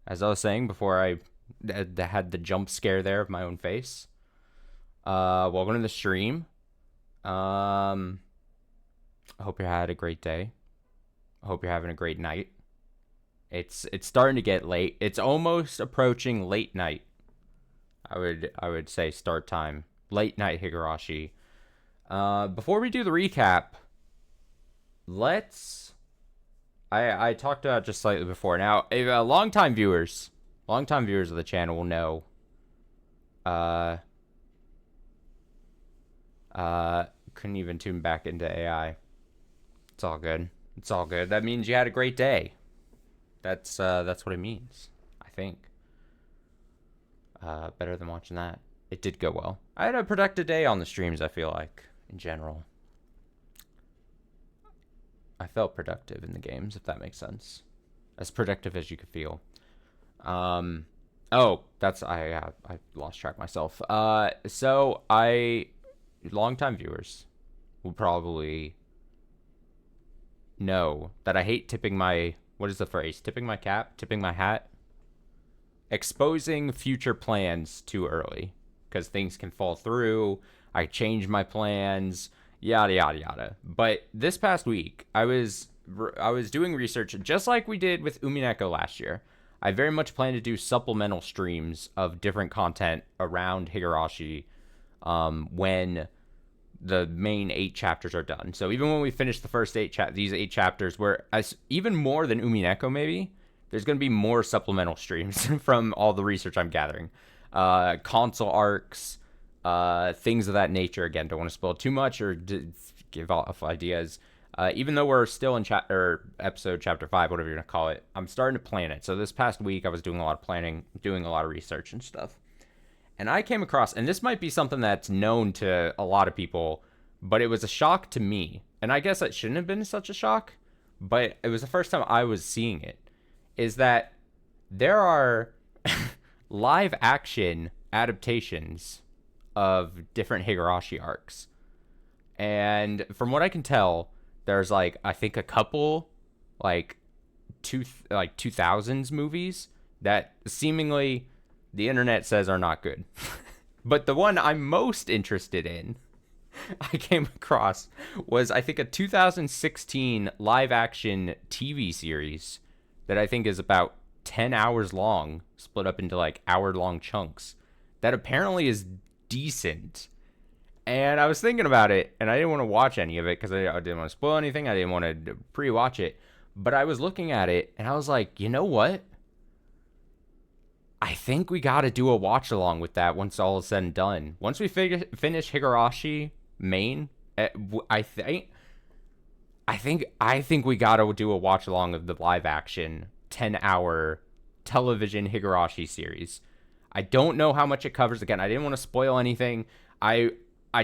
as I was saying before I had the jump scare there of my own face. Welcome to the stream. I hope you had a great day. I hope you're having a great night. It's starting to get late. It's almost approaching late night. I would say start time. Late night Higurashi. Before we do the recap, let's I talked about it just slightly before. Now, longtime viewers of the channel will know. Couldn't even tune back into AI. It's all good. It's all good. That means you had a great day. That's what it means. I think. Better than watching that. It did go well. I had a productive day on the streams. I feel like in general. I felt productive in the games, if that makes sense. As productive as you could feel. Oh, that's I lost track myself. So longtime viewers will probably know that I hate tipping my, what is the phrase? Tipping my cap, tipping my hat, exposing future plans too early because things can fall through. I change my plans, yada yada yada. But this past week, I was doing research just like we did with Umineko last year. I very much plan to do supplemental streams of different content around Higurashi when the main 8 chapters are done. So even when we finish the first these 8 chapters, where as even more than Umineko maybe, there's going to be more supplemental streams from all the research I'm gathering. Console arcs, things of that nature. Again, don't want to spoil too much or give off ideas. Even though we're still in episode chapter 5, whatever you're going to call it, I'm starting to plan it. So this past week, I was doing a lot of planning, doing a lot of research and stuff. And I came across, and this might be something that's known to a lot of people, but it was a shock to me. And I guess it shouldn't have been such a shock, but it was the first time I was seeing it, is that there are live action adaptations of different Higurashi arcs. And from what I can tell, there's like, I think a couple like 2000s movies that seemingly the internet says are not good. But the one I'm most interested in, I came across, was I think a 2016 live action TV series that I think is about 10 hours long, split up into like hour-long chunks, that apparently is decent. And I was thinking about it, and I didn't want to watch any of it because I didn't want to spoil anything. I didn't want to pre-watch it. But I was looking at it, and I was like, you know what? I think we got to do a watch-along with that once all is said and done. Once we finish Higurashi main, I think we got to do a watch-along of the live-action 10-hour television Higurashi series. I don't know how much it covers. Again, I didn't want to spoil anything. I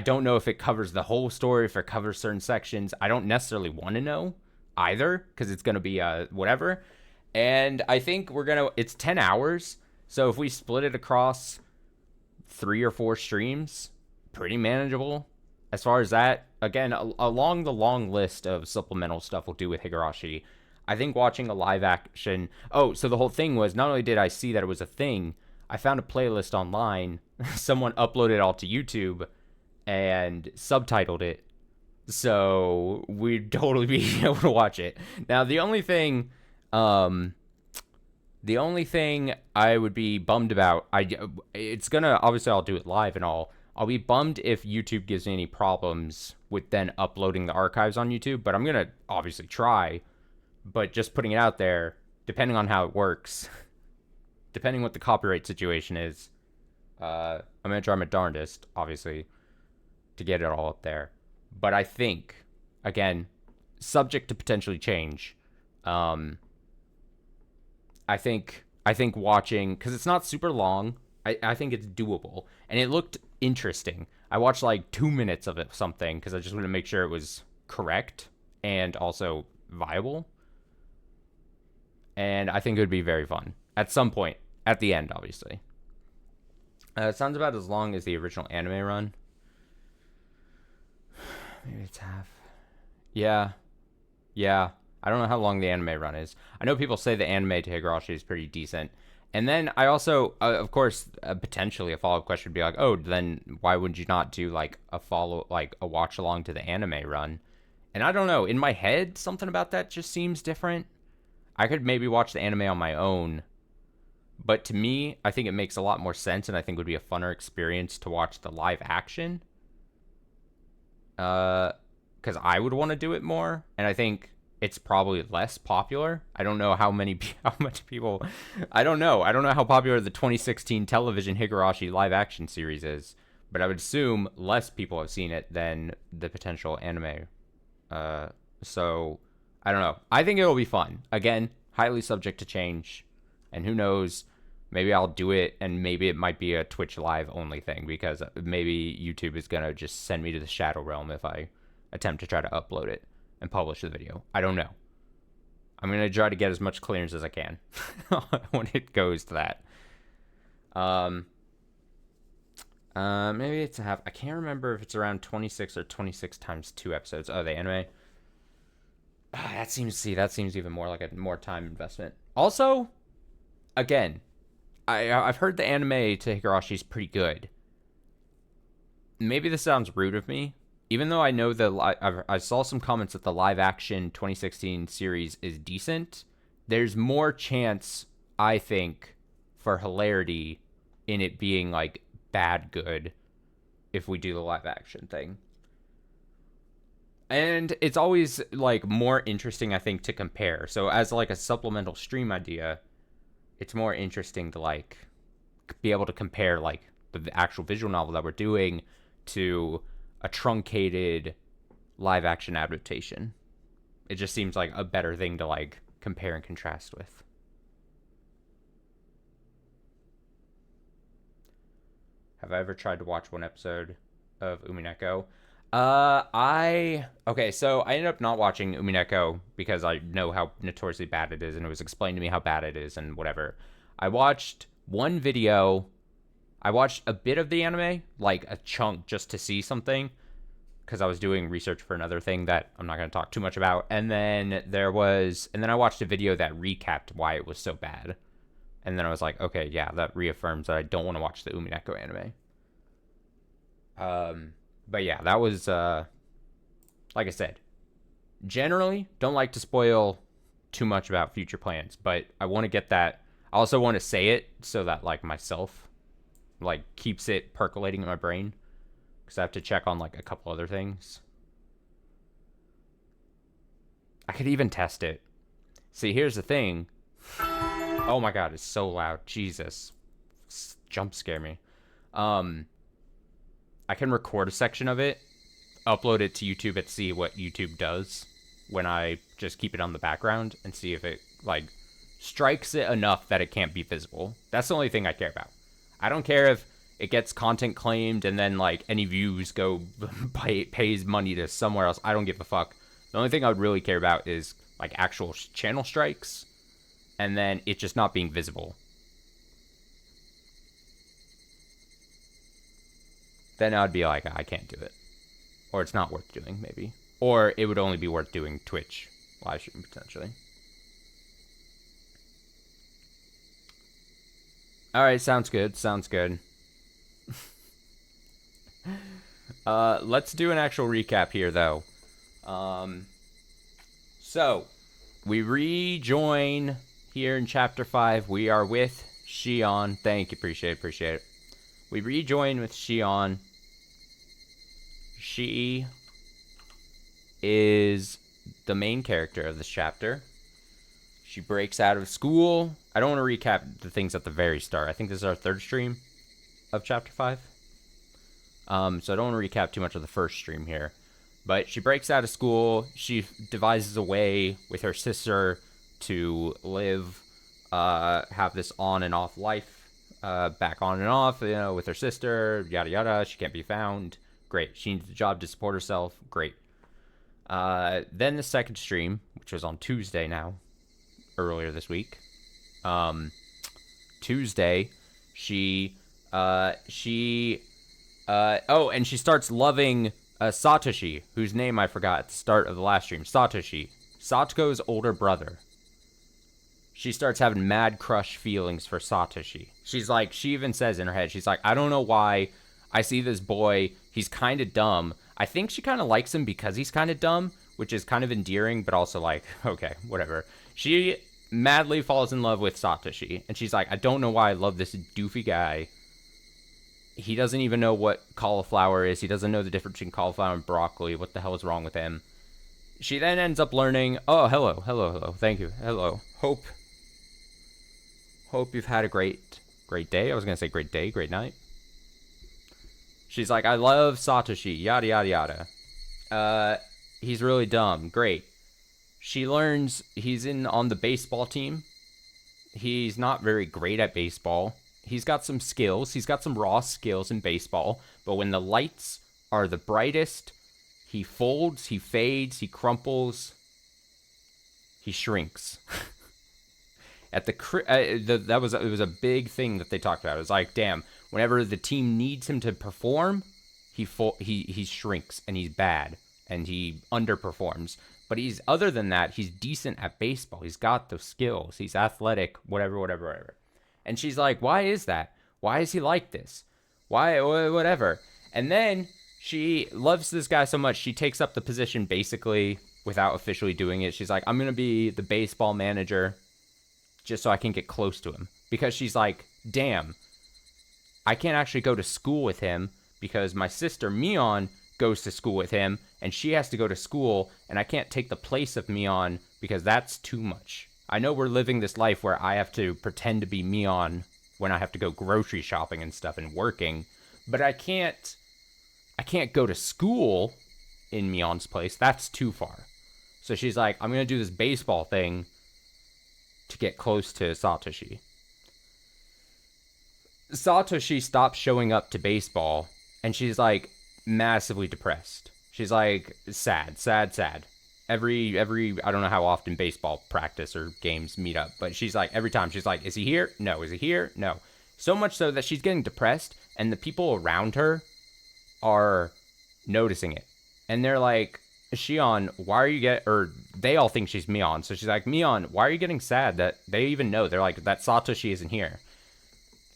don't know if it covers the whole story, if it covers certain sections. I don't necessarily want to know either, because it's going to be whatever. And I think it's 10 hours. So if we split it across 3 or 4 streams, pretty manageable. As far as that, again, along the long list of supplemental stuff we'll do with Higurashi, I think watching a live action... Oh, so the whole thing was, not only did I see that it was a thing, I found a playlist online. Someone uploaded it all to YouTube and subtitled it, so we'd totally be able to watch it. Now, the only thing I would be bummed about, it's gonna, obviously I'll do it live and all. I'll be bummed if YouTube gives me any problems with then uploading the archives on YouTube, but I'm gonna obviously try. But just putting it out there, depending on how it works, depending what the copyright situation is, I'm gonna try my darndest, obviously, to get it all up there. But I think, again, subject to potentially change, I think watching, because it's not super long, I think it's doable. And it looked interesting. I watched like 2 minutes of it, something, because I just wanted to make sure it was correct and also viable. And I think it would be very fun. At some point. At the end, obviously. It sounds about as long as the original anime run. Maybe it's half. Yeah. I don't know how long the anime run is. I know people say the anime to Higurashi is pretty decent. And then I also, of course, potentially a follow-up question would be like, oh, then why would you not do like a watch along to the anime run? And I don't know. In my head, something about that just seems different. I could maybe watch the anime on my own, but to me, I think it makes a lot more sense, and I think it would be a funner experience to watch the live action. Because I would want to do it more, and I think it's probably less popular. I don't know how much people. I don't know. I don't know how popular the 2016 television Higurashi live action series is, but I would assume less people have seen it than the potential anime. So I don't know. I think it'll be fun. Again, highly subject to change, and who knows? Maybe I'll do it, and maybe it might be a Twitch live only thing, because maybe YouTube is gonna just send me to the Shadow Realm if I attempt to try to upload it and publish the video. I don't know. I'm gonna try to get as much clearance as I can when it goes to that. Maybe it's I can't remember if it's around 26 or 26 times 2 episodes. Oh, the anime. That seems even more like a more time investment. Also, again, I've heard the anime to Higurashi is pretty good. Maybe this sounds rude of me, even though I know I saw some comments that the live action 2016 series is decent. There's more chance, I think, for hilarity in it being like bad good if we do the live action thing. And it's always like more interesting, I think, to compare. So as like a supplemental stream idea, it's more interesting to like be able to compare like the actual visual novel that we're doing to a truncated live action adaptation. It just seems like a better thing to like compare and contrast with. Have I ever tried to watch one episode of Umineko? Okay, so I ended up not watching Umineko because I know how notoriously bad it is, and it was explained to me how bad it is and whatever. I watched one video. I watched a bit of the anime, like a chunk, just to see something, because I was doing research for another thing that I'm not going to talk too much about. And then I watched a video that recapped why it was so bad. And then I was like, okay, yeah, that reaffirms that I don't want to watch the Umineko anime. But yeah, that was, like I said, generally don't like to spoil too much about future plans, but I want to get that. I also want to say it so that like myself, like keeps it percolating in my brain, because I have to check on like a couple other things. I could even test it. See, here's the thing. Oh my god, it's so loud. Jesus. Jump scare me. I can record a section of it, upload it to YouTube, and see what YouTube does when I just keep it on the background, and see if it like strikes it enough that it can't be visible. That's the only thing I care about. I don't care if it gets content claimed and then like any views go pays money to somewhere else. I don't give a fuck. The only thing I would really care about is like actual channel strikes, and then it just not being visible. Then I'd be like, I can't do it. Or it's not worth doing, maybe. Or it would only be worth doing Twitch live stream, potentially. Alright, sounds good. Sounds good. Let's do an actual recap here, though. So, we rejoin here in Chapter 5. We are with Shion. Thank you, appreciate it. We rejoin with Shion. She is the main character of this chapter. She breaks out of school. I don't want to recap the things at the very start. I think this is our third stream of Chapter 5. So I don't want to recap too much of the first stream here. But she breaks out of school. She devises a way with her sister to live, have this on and off life, back on and off, with her sister, yada yada. She can't be found. Great. She needs a job to support herself. Great. Then the second stream, which was on Tuesday now, earlier this week. Tuesday, and she starts loving Satoshi, whose name I forgot at the start of the last stream. Satoshi. Satoko's older brother. She starts having mad crush feelings for Satoshi. She's like, she even says in her head, she's like, I don't know why I see this boy. He's kind of dumb. I think she kind of likes him because he's kind of dumb, which is kind of endearing, but also like, okay, whatever. She madly falls in love with Satoshi, and she's like, I don't know why I love this doofy guy. He doesn't even know what cauliflower is. He doesn't know the difference between cauliflower and broccoli. What the hell is wrong with him? She then ends up learning, oh, hello, thank you, hello. Hope you've had a great day. I was going to say great day, great night. She's like, I love Satoshi, yada, yada, yada. He's really dumb, great. She learns he's on the baseball team. He's not very great at baseball. He's got some skills. He's got some raw skills in baseball. But when the lights are the brightest, he folds, he fades, he crumples, he shrinks. It was a big thing that they talked about. It was like, damn, whenever the team needs him to perform, he shrinks and he's bad and he underperforms. But other than that, he's decent at baseball. He's got those skills. He's athletic, whatever. And she's like, why is that? Why is he like this? Why, whatever. And then she loves this guy so much, she takes up the position basically without officially doing it. She's like, I'm going to be the baseball manager just so I can get close to him. Because she's like, damn, I can't actually go to school with him because my sister, Mion, goes to school with him, and she has to go to school, and I can't take the place of Mion because that's too much. I know we're living this life where I have to pretend to be Mion when I have to go grocery shopping and stuff and working, but I can't go to school in Mion's place. That's too far. So she's like, I'm going to do this baseball thing to get close to Satoshi. Satoshi stops showing up to baseball, and she's like massively depressed. She's like sad. Every I don't know how often baseball practice or games meet up, but she's like, every time she's like, is he here? No. Is he here? No. So much so that she's getting depressed, and the people around her are noticing it. And they're like, Shion, why are you or they all think she's Mion. So she's like, Mion, why are you getting sad? That they even know. They're like, that Satoshi isn't here.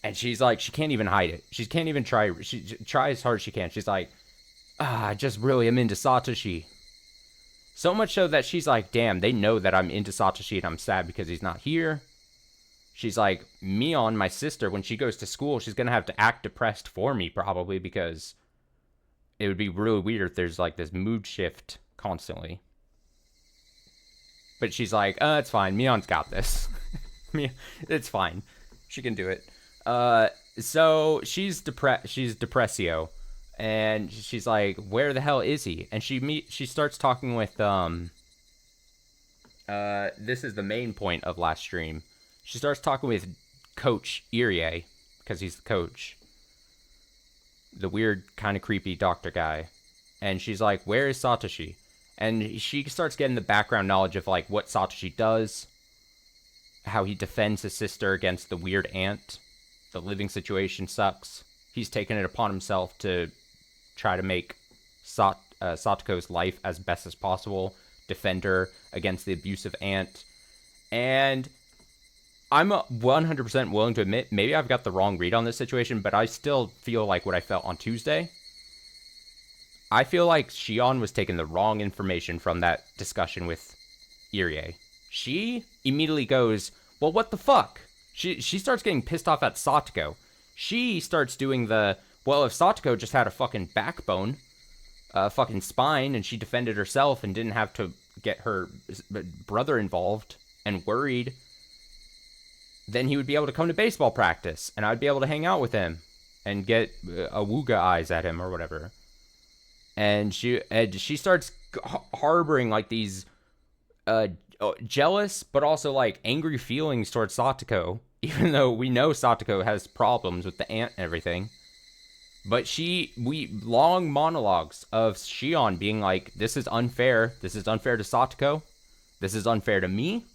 And she's like, she can't even hide it. She can't even try. She tries as hard as she can. She's like, I just really am into Satoshi. So much so that she's like, damn, they know that I'm into Satoshi and I'm sad because he's not here. She's like, Mion, my sister, when she goes to school, she's going to have to act depressed for me probably because it would be really weird if there's like this mood shift constantly. But she's like, it's fine. Mion's got this. It's fine. She can do it. So she's depressio. And she's like, where the hell is he? And she starts talking with, this is the main point of last stream. She starts talking with Coach Irie, because he's the coach. The weird, kind of creepy doctor guy. And she's like, where is Satoshi? And she starts getting the background knowledge of, like, what Satoshi does. How he defends his sister against the weird ant. The living situation sucks. He's taken it upon himself to try to make Satoko's life as best as possible, defend her against the abusive ant. And I'm 100% willing to admit, maybe I've got the wrong read on this situation, but I still feel like what I felt on Tuesday. I feel like Shion was taking the wrong information from that discussion with Irie. She immediately goes, well, what the fuck? She starts getting pissed off at Satoko. She starts doing well, if Satoko just had a fucking backbone, a fucking spine, and she defended herself and didn't have to get her brother involved and worried, then he would be able to come to baseball practice, and I'd be able to hang out with him and get awooga eyes at him or whatever. And she starts harboring like these jealous but also like angry feelings towards Satoko, even though we know Satoko has problems with the ant and everything. But long monologues of Shion being like, this is unfair to Satoko, this is unfair to me.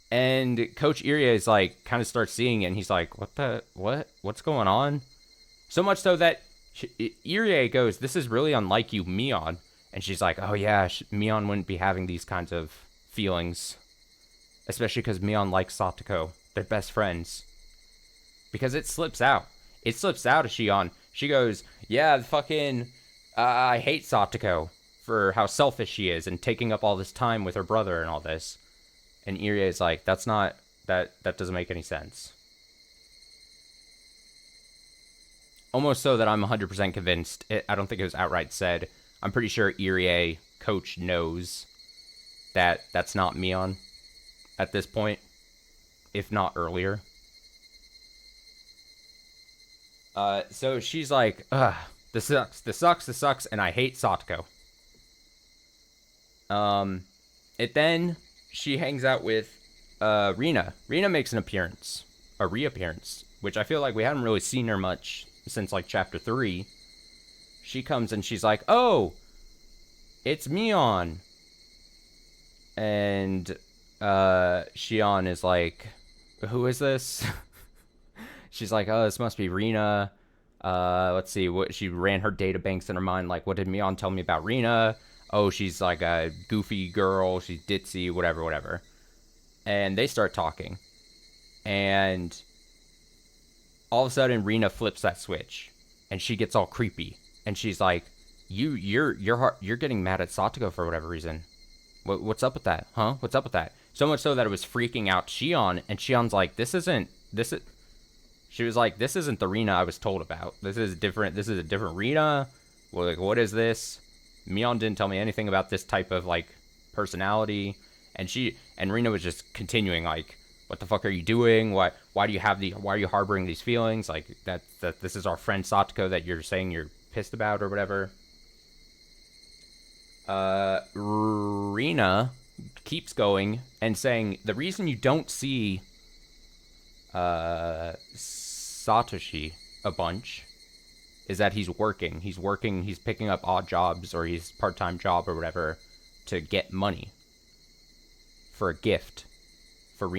And Coach Irie is like, kind of starts seeing it, and he's like, what's going on? So much so that Irie goes, this is really unlike you, Mion. And she's like, oh yeah, Mion wouldn't be having these kinds of feelings. Especially because Mion likes Satoko. They're best friends. Because it slips out. It slips out of Shion. She goes, yeah, fucking, I hate Satoko for how selfish she is and taking up all this time with her brother and all this. And Irie is like, that's not, that doesn't make any sense. Almost so that I'm 100% convinced. I don't think it was outright said. I'm pretty sure Irie, coach, knows that that's not Mion at this point, if not earlier. So she's like, ugh, this sucks, and I hate Satoko. Then she hangs out with Rina. Rina makes an appearance, a reappearance, which I feel like we haven't really seen her much since like chapter 3. She comes and she's like, oh, it's Mion. And Shion is like, who is this? She's like, oh, this must be Rina. Let's see, what she ran her databanks in her mind, like, what did Mion tell me about Rina? Oh, she's like a goofy girl, she's ditzy, whatever. And they start talking. And all of a sudden Rina flips that switch and she gets all creepy. And she's like, you're getting mad at Satoko for whatever reason. What's up with that? Huh? What's up with that? So much so that it was freaking out Shion, and Shion's like, she was like, this isn't the Rina I was told about. This is a different Rina. Well, like, what is this? Mion didn't tell me anything about this type of, like, personality. And Rina was just continuing, like, what the fuck are you doing? Why are you harboring these feelings? Like, that this is our friend Satoko that you're saying you're pissed about or whatever. Rina keeps going and saying, the reason you don't see Satoshi a bunch is that he's working, he's picking up odd jobs or he's part-time job or whatever to get money for a gift for for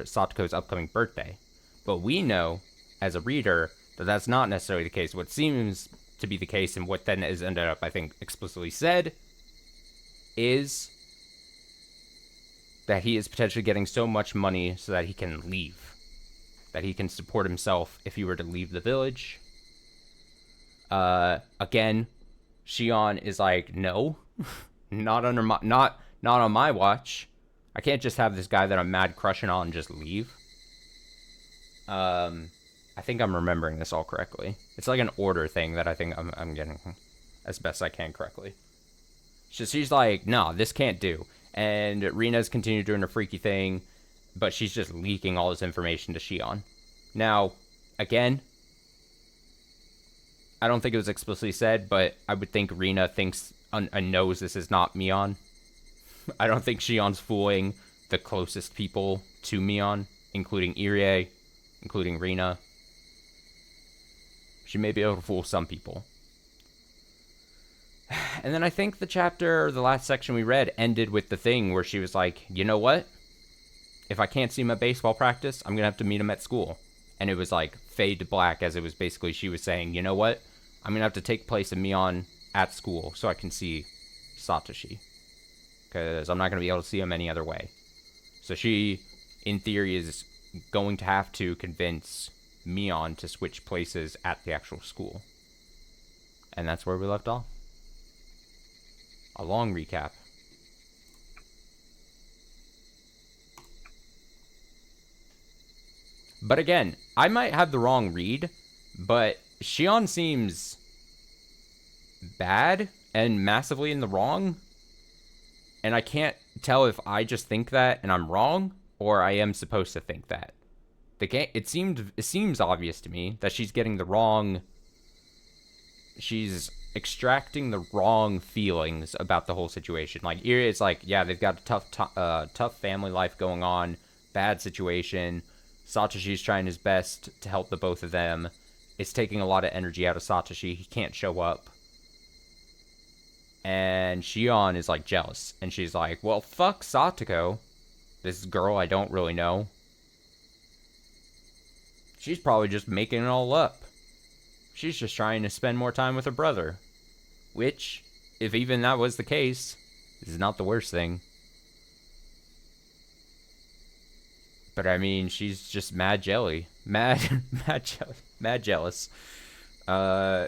Satoko's upcoming birthday. But we know as a reader that that's not necessarily the case. What seems to be the case, and what then is ended up, I think, explicitly said, is that he is potentially getting so much money so that he can leave. That he can support himself if he were to leave the village. Again, Shion is like, no, not on my watch. I can't just have this guy that I'm mad crushing on just leave. I think I'm remembering this all correctly. It's like an order thing that I think I'm getting as best I can correctly. She's like, no, this can't do. And Rina's continued doing her freaky thing, but she's just leaking all this information to Shion. Now, again, I don't think it was explicitly said, but I would think Rina thinks and knows this is not Mion. I don't think Shion's fooling the closest people to Mion, including Irie, including Rina. She may be able to fool some people. And then I think the last section we read ended with the thing where she was like, you know what? If I can't see him at baseball practice, I'm going to have to meet him at school. And it was like fade to black, as it was basically she was saying, you know what? I'm going to have to take place of Mion at school so I can see Satoshi. Because I'm not going to be able to see him any other way. So she, in theory, is going to have to convince Mion to switch places at the actual school. And that's where we left off. A long recap. But again, I might have the wrong read, but Shion seems bad and massively in the wrong. And I can't tell if I just think that and I'm wrong, or I am supposed to think that. It seems obvious to me that she's getting the wrong. She's extracting the wrong feelings about the whole situation. Like, it's like, yeah, they've got a tough family life going on, bad situation. Satoshi's trying his best to help the both of them. It's taking a lot of energy out of Satoshi. He can't show up. And Shion is, like, jealous. And she's like, well, fuck Satoko. This girl I don't really know. She's probably just making it all up. She's just trying to spend more time with her brother. Which, if even that was the case, is not the worst thing. But I mean, she's just mad jelly. Mad jealous. So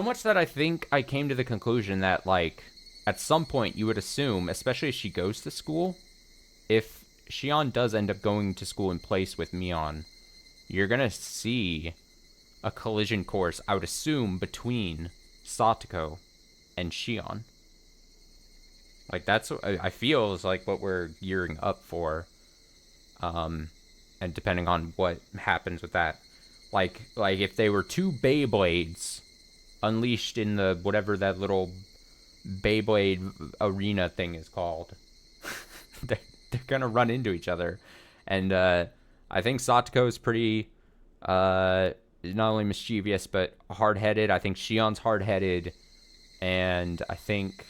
much that I think I came to the conclusion that, like, at some point you would assume, especially if she goes to school, if Shion does end up going to school in place with Mion, you're gonna see a collision course, I would assume, between Satoko and Shion. Like, that's what I feel is like what we're gearing up for. And depending on what happens with that. Like if they were two Beyblades unleashed in the whatever that little Beyblade arena thing is called, they're gonna run into each other. And I think Satoko is pretty not only mischievous but hard-headed. I think Shion's hard-headed, and I think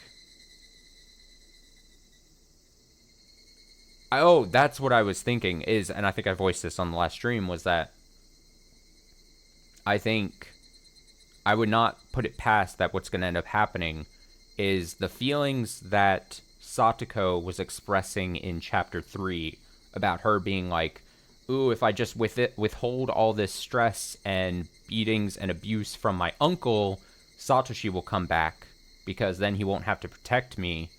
that's what I was thinking is, and I think I voiced this on the last stream, was that I think I would not put it past that what's going to end up happening is the feelings that Satoko was expressing in chapter 3 about her being like, ooh, if I just withhold all this stress and beatings and abuse from my uncle, Satoshi will come back because then he won't have to protect me.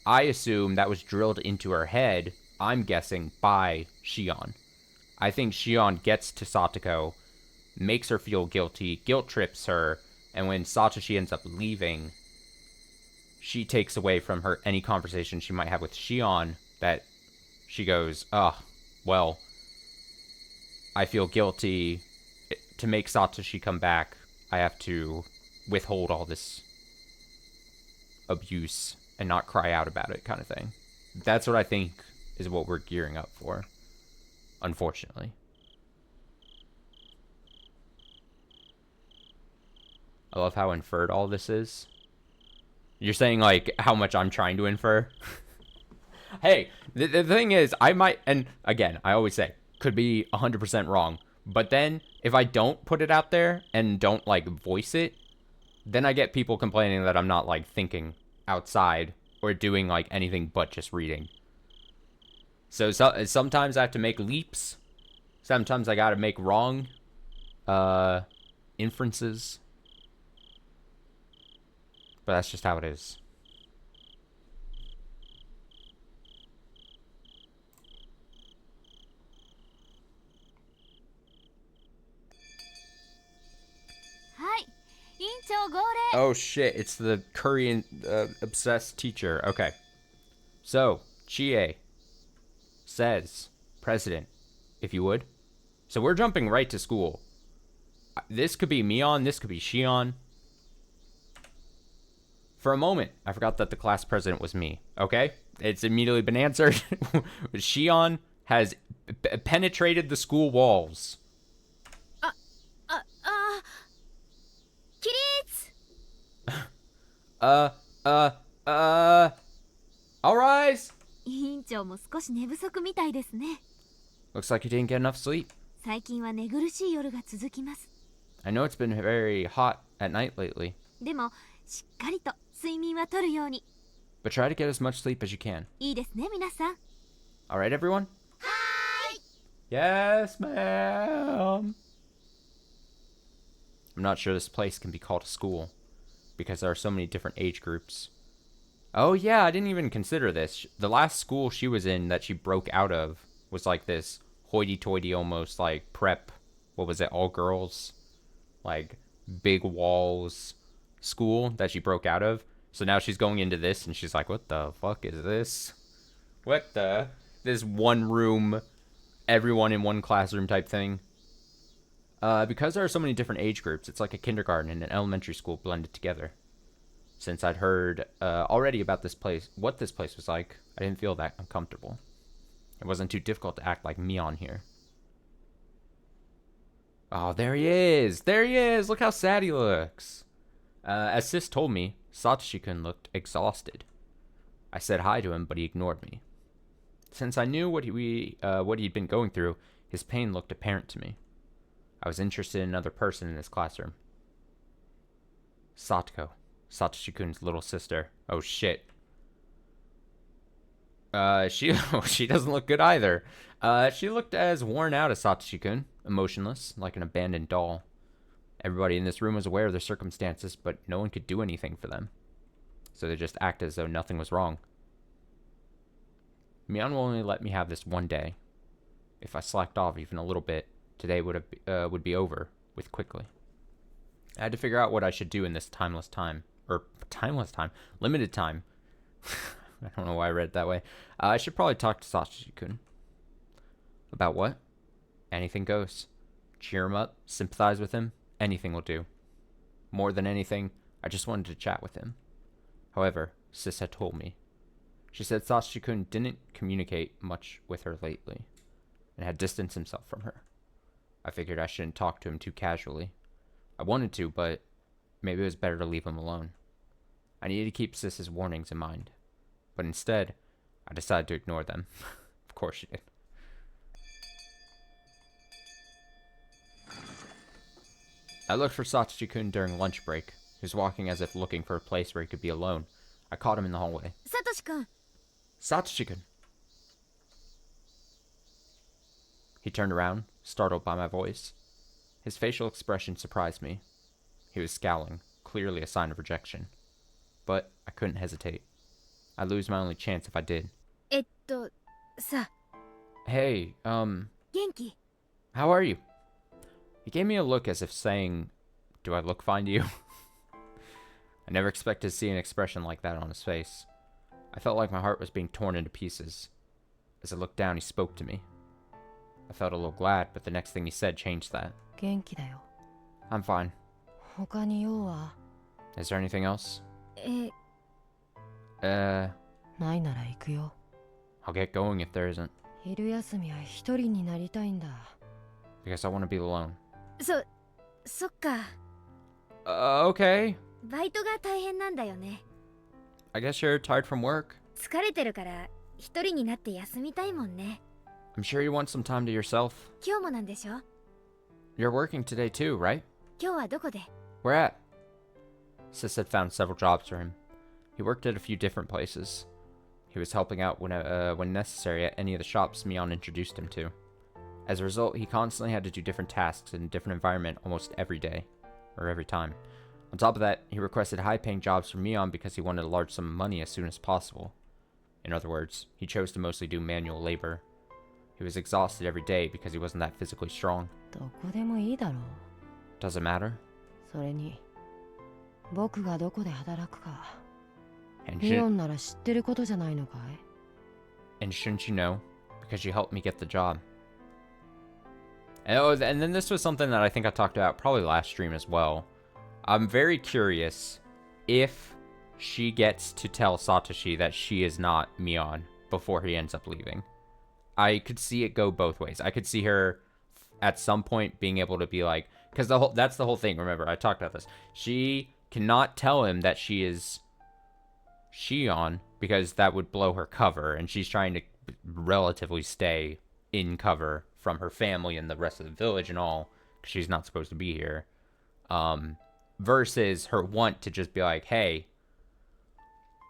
I assume that was drilled into her head, I'm guessing, by Shion. I think Shion gets to Satoko, makes her feel guilty, guilt trips her, and when Satoshi ends up leaving, she takes away from her any conversation she might have with Shion that she goes, well, I feel guilty. To make Satoshi come back, I have to withhold all this abuse and not cry out about it, kind of thing. That's what I think is what we're gearing up for, unfortunately. I love how inferred all this is. You're saying, like, how much I'm trying to infer? Hey, the thing is, I might, and again, I always say, could be 100% wrong, but then, if I don't put it out there and don't, like, voice it, then I get people complaining that I'm not, like, thinking outside or doing like anything but just reading. So sometimes I have to make leaps. Sometimes I gotta make wrong inferences. But that's just how it is. Oh shit, it's the Korean obsessed teacher. Okay. So, Chie says, President, if you would. So we're jumping right to school. This could be Mion, this could be Shion. For a moment, I forgot that the class president was me. Okay? It's immediately been answered. Shion has penetrated the school walls. All rise. Looks like you didn't get enough sleep. I know it's been very hot at night lately. But try to get as much sleep as you can. All right, everyone? Hi! Yes, ma'am. I'm not sure this place can be called a school because there are so many different age groups. Oh, yeah, I didn't even consider this. The last school she was in that she broke out of was like this hoity-toity, almost like prep, what was it, all girls, like big walls school that she broke out of. So now she's going into this and she's like, what the fuck is this? This one room, everyone in one classroom type thing. Because there are so many different age groups, it's like a kindergarten and an elementary school blended together. Since I'd heard already about this place, what this place was like, I didn't feel that uncomfortable. It wasn't too difficult to act like Mion here. Oh, there he is! There he is! Look how sad he looks! As Sis told me, Satoshi-kun looked exhausted. I said hi to him, but he ignored me. Since I knew what he'd been going through, his pain looked apparent to me. I was interested in another person in this classroom. Satoko, Satoshi-kun's little sister. Oh shit. She doesn't look good either. She looked as worn out as Satoshi-kun, emotionless, like an abandoned doll. Everybody in this room was aware of their circumstances, but no one could do anything for them. So they just acted as though nothing was wrong. Mion will only let me have this one day. If I slacked off even a little bit, today would be over with quickly. I had to figure out what I should do in this limited time. I don't know why I read it that way. I should probably talk to Satoshi-kun. About what? Anything goes. Cheer him up, sympathize with him, anything will do. More than anything, I just wanted to chat with him. However, Sis had told me. She said Satoshi-kun didn't communicate much with her lately, and had distanced himself from her. I figured I shouldn't talk to him too casually. I wanted to, but maybe it was better to leave him alone. I needed to keep Sis's warnings in mind. But instead, I decided to ignore them. Of course she did. I looked for Satoshi-kun during lunch break. He was walking as if looking for a place where he could be alone. I caught him in the hallway. Satoshi-kun! Satoshi-kun! He turned around, startled by my voice. His facial expression surprised me. He was scowling, clearly a sign of rejection. But I couldn't hesitate. I'd lose my only chance if I did. Sa. Hey, Genki? how are you? He gave me a look as if saying, do I look fine to you? I never expected to see an expression like that on his face. I felt like my heart was being torn into pieces. As I looked down, he spoke to me. I felt a little glad, but the next thing he said changed that. 元気だよ。 I'm fine. 他に用は Is there anything else? ないなら行くよ。 I'll get going if there isn't. 昼休みは一人になりたいんだ。 Because I want to be alone. そっか。Okay. バイトが大変なんだよね。 I guess you're tired from work. 疲れてるから一人になって休みたいもんね。 I'm sure you want some time to yourself. 今日もなんでしょ？ You're working today too, right? 今日はどこで？ Where at? Sis had found several jobs for him. He worked at a few different places. He was helping out when necessary at any of the shops Mion introduced him to. As a result, he constantly had to do different tasks in a different environment almost every day, or every time. On top of that, he requested high-paying jobs from Mion because he wanted a large sum of money as soon as possible. In other words, he chose to mostly do manual labor. He was exhausted every day because he wasn't that physically strong. どこでもいいだろう。 Does it matter? それに、僕がどこで働くか。 And ミオンなら知ってることじゃないのかい？ And shouldn't you know? Because you helped me get the job. And then this was something that I think I talked about probably last stream as well. I'm very curious if she gets to tell Satoshi that she is not Mion before he ends up leaving. I could see it go both ways. I could see her at some point being able to be like, because that's the whole thing. Remember, I talked about this. She cannot tell him that she is Shion because that would blow her cover, and she's trying to relatively stay in cover from her family and the rest of the village and all, because she's not supposed to be here. Versus her want to just be like, hey,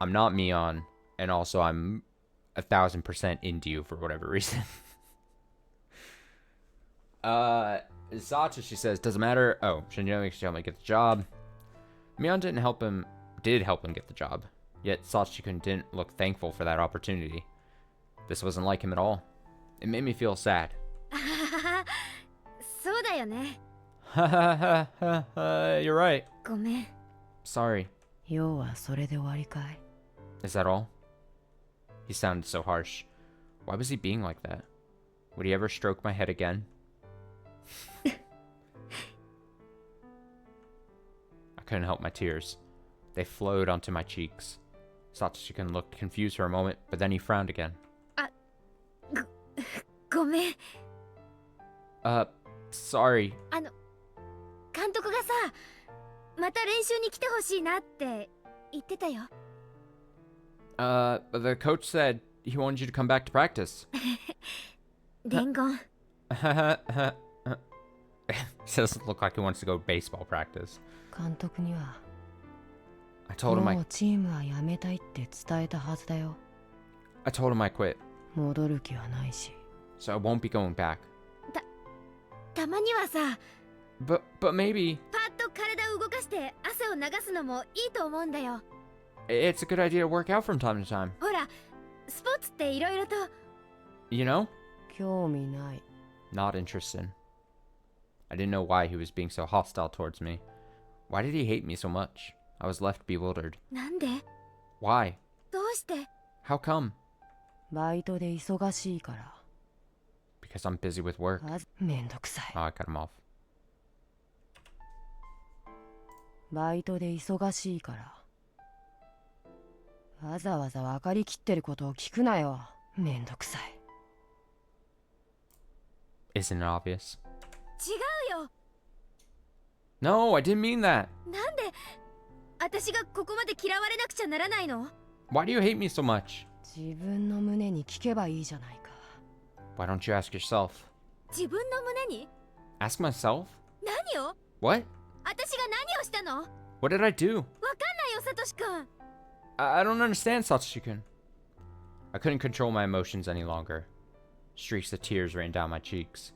I'm not Mion, and also I'm 1,000% into you for whatever reason. Satoshi says, doesn't matter. Oh, Shinjo should help me get the job. Mion did help him get the job. Yet Satoshi-kun didn't look thankful for that opportunity. This wasn't like him at all. It made me feel sad. そうだよね。 You're right. ごめん。 Sorry. 要はそれで終わりかい？ Is that all? He sounded so harsh. Why was he being like that? Would he ever stroke my head again? I couldn't help my tears. They flowed onto my cheeks. Satoshi-kun looked confused for a moment, but then he frowned again. ごめん。 Sorry. 監督がさ、また練習に来てほしいなって言ってたよ。The coach said he wanted you to come back to practice. 伝言。He doesn't look like he wants to go to baseball practice. 監督には I told him もうチームは辞めたいって伝えたはずだよ。 I told him I quit, 戻る気はないし。 so I won't be going back. たまにはさ、 But maybe パッと体を動かして汗を流すのもいいと思うんだよ。 it's a good idea to work out from time to time. ほら、スポーツっていろいろと。 You know? 興味ない。 Not interested. I didn't know why he was being so hostile towards me. Why did he hate me so much? I was left bewildered. なんで？ Why? どうして？ How come? バイトで忙しいから。 Because I'm busy with work. めんどくさい。 Oh, I cut him off. バイトで忙しいから。わざわざ分かりきってることを聞くなよ。めんどくさい。 Isn't it obvious? 違うよ。 No, I didn't mean that. なんで私がここまで嫌われなくちゃならないの？ Why do you hate me so much? 自分の胸に聞けばいいじゃないか。 Why don't you ask yourself? 自分の胸に？ Ask myself? 何を？ What? 私が何をしたの？わかん What did I do? ないよ、サトシくん。 I don't understand, Satoshi-kun. I couldn't control my emotions any longer. Streaks of tears ran down my cheeks.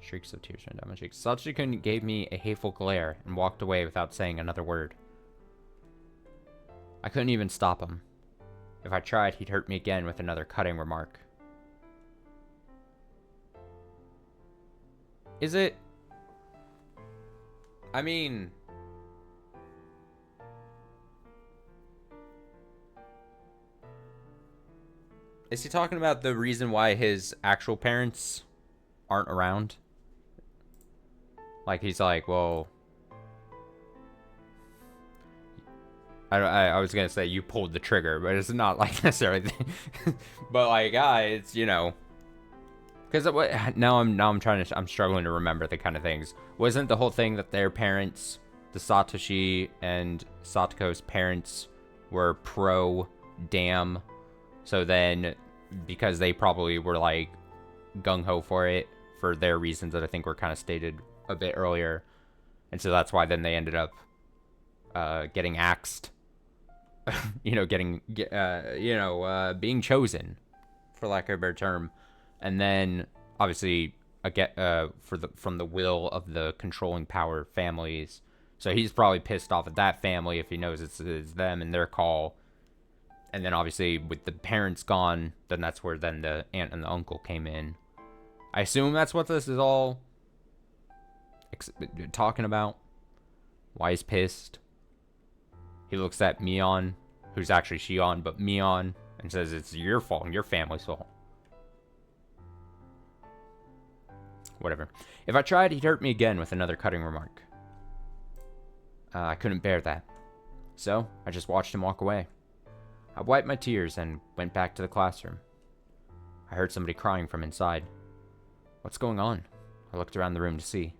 Satoshi-kun gave me a hateful glare and walked away without saying another word. I couldn't even stop him. If I tried, he'd hurt me again with another cutting remark. Is it... I mean... Is he talking about the reason why his actual parents aren't around? Like, he's like, well... I was gonna say you pulled the trigger, but it's not like necessarily... but like, it's, you know... Because now I'm struggling to remember the kind of things. Wasn't the whole thing that their parents, the Satoshi and Satoko's parents, were pro-dam? So then, because they probably were like gung-ho for it, for their reasons that I think were kind of stated a bit earlier. And so that's why then they ended up getting axed. Being chosen, for lack of a better term. And then, obviously, from the will of the controlling power families. So he's probably pissed off at that family if he knows it's them and their call. And then, obviously, with the parents gone, then that's where then the aunt and the uncle came in. I assume that's what this is all talking about. Why he's pissed. He looks at Mion, who's actually Shion, but Mion, and says it's your fault and your family's fault. Whatever. If I tried, he'd hurt me again with another cutting remark. I couldn't bear that. So, I just watched him walk away. I wiped my tears and went back to the classroom. I heard somebody crying from inside. What's going on? I looked around the room to see.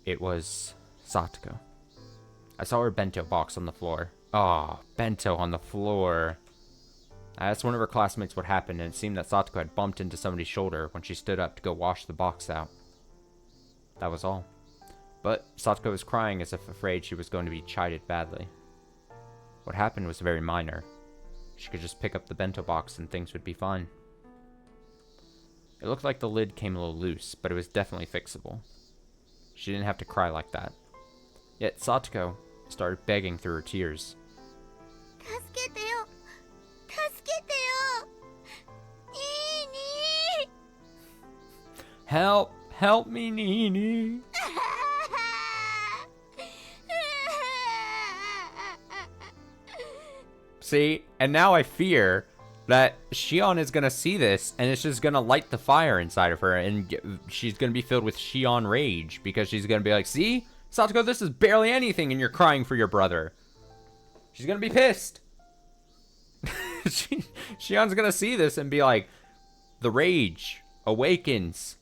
It was Satoko. I saw her bento box on the floor. Oh, bento on the floor. I asked one of her classmates what happened, and it seemed that Satoko had bumped into somebody's shoulder when she stood up to go wash the box out. That was all. But Satoko was crying as if afraid she was going to be chided badly. What happened was very minor. She could just pick up the bento box and things would be fine. It looked like the lid came a little loose, but it was definitely fixable. She didn't have to cry like that. Yet Satoko started begging through her tears. Help! Help me, Nini! See? And now I fear that Shion is going to see this, and it's just going to light the fire inside of her, and she's going to be filled with Shion rage, because she's going to be like, see? Satoko, this is barely anything, and you're crying for your brother. She's going to be pissed. Shion's going to see this and be like, the rage awakens.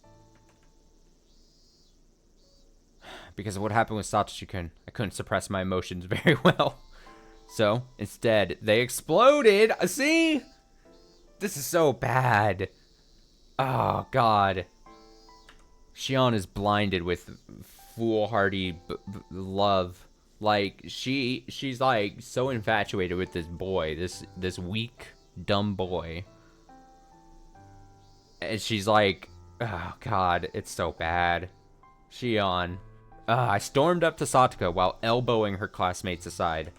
Because of what happened with Satoshi-kun, I couldn't suppress my emotions very well. So, instead, they exploded. See? This is so bad. Oh, God. Shion is blinded with foolhardy love. Like, she's like so infatuated with this boy, this weak, dumb boy. And she's like, oh, God, it's so bad. Shion. I stormed up to Satoko while elbowing her classmates aside.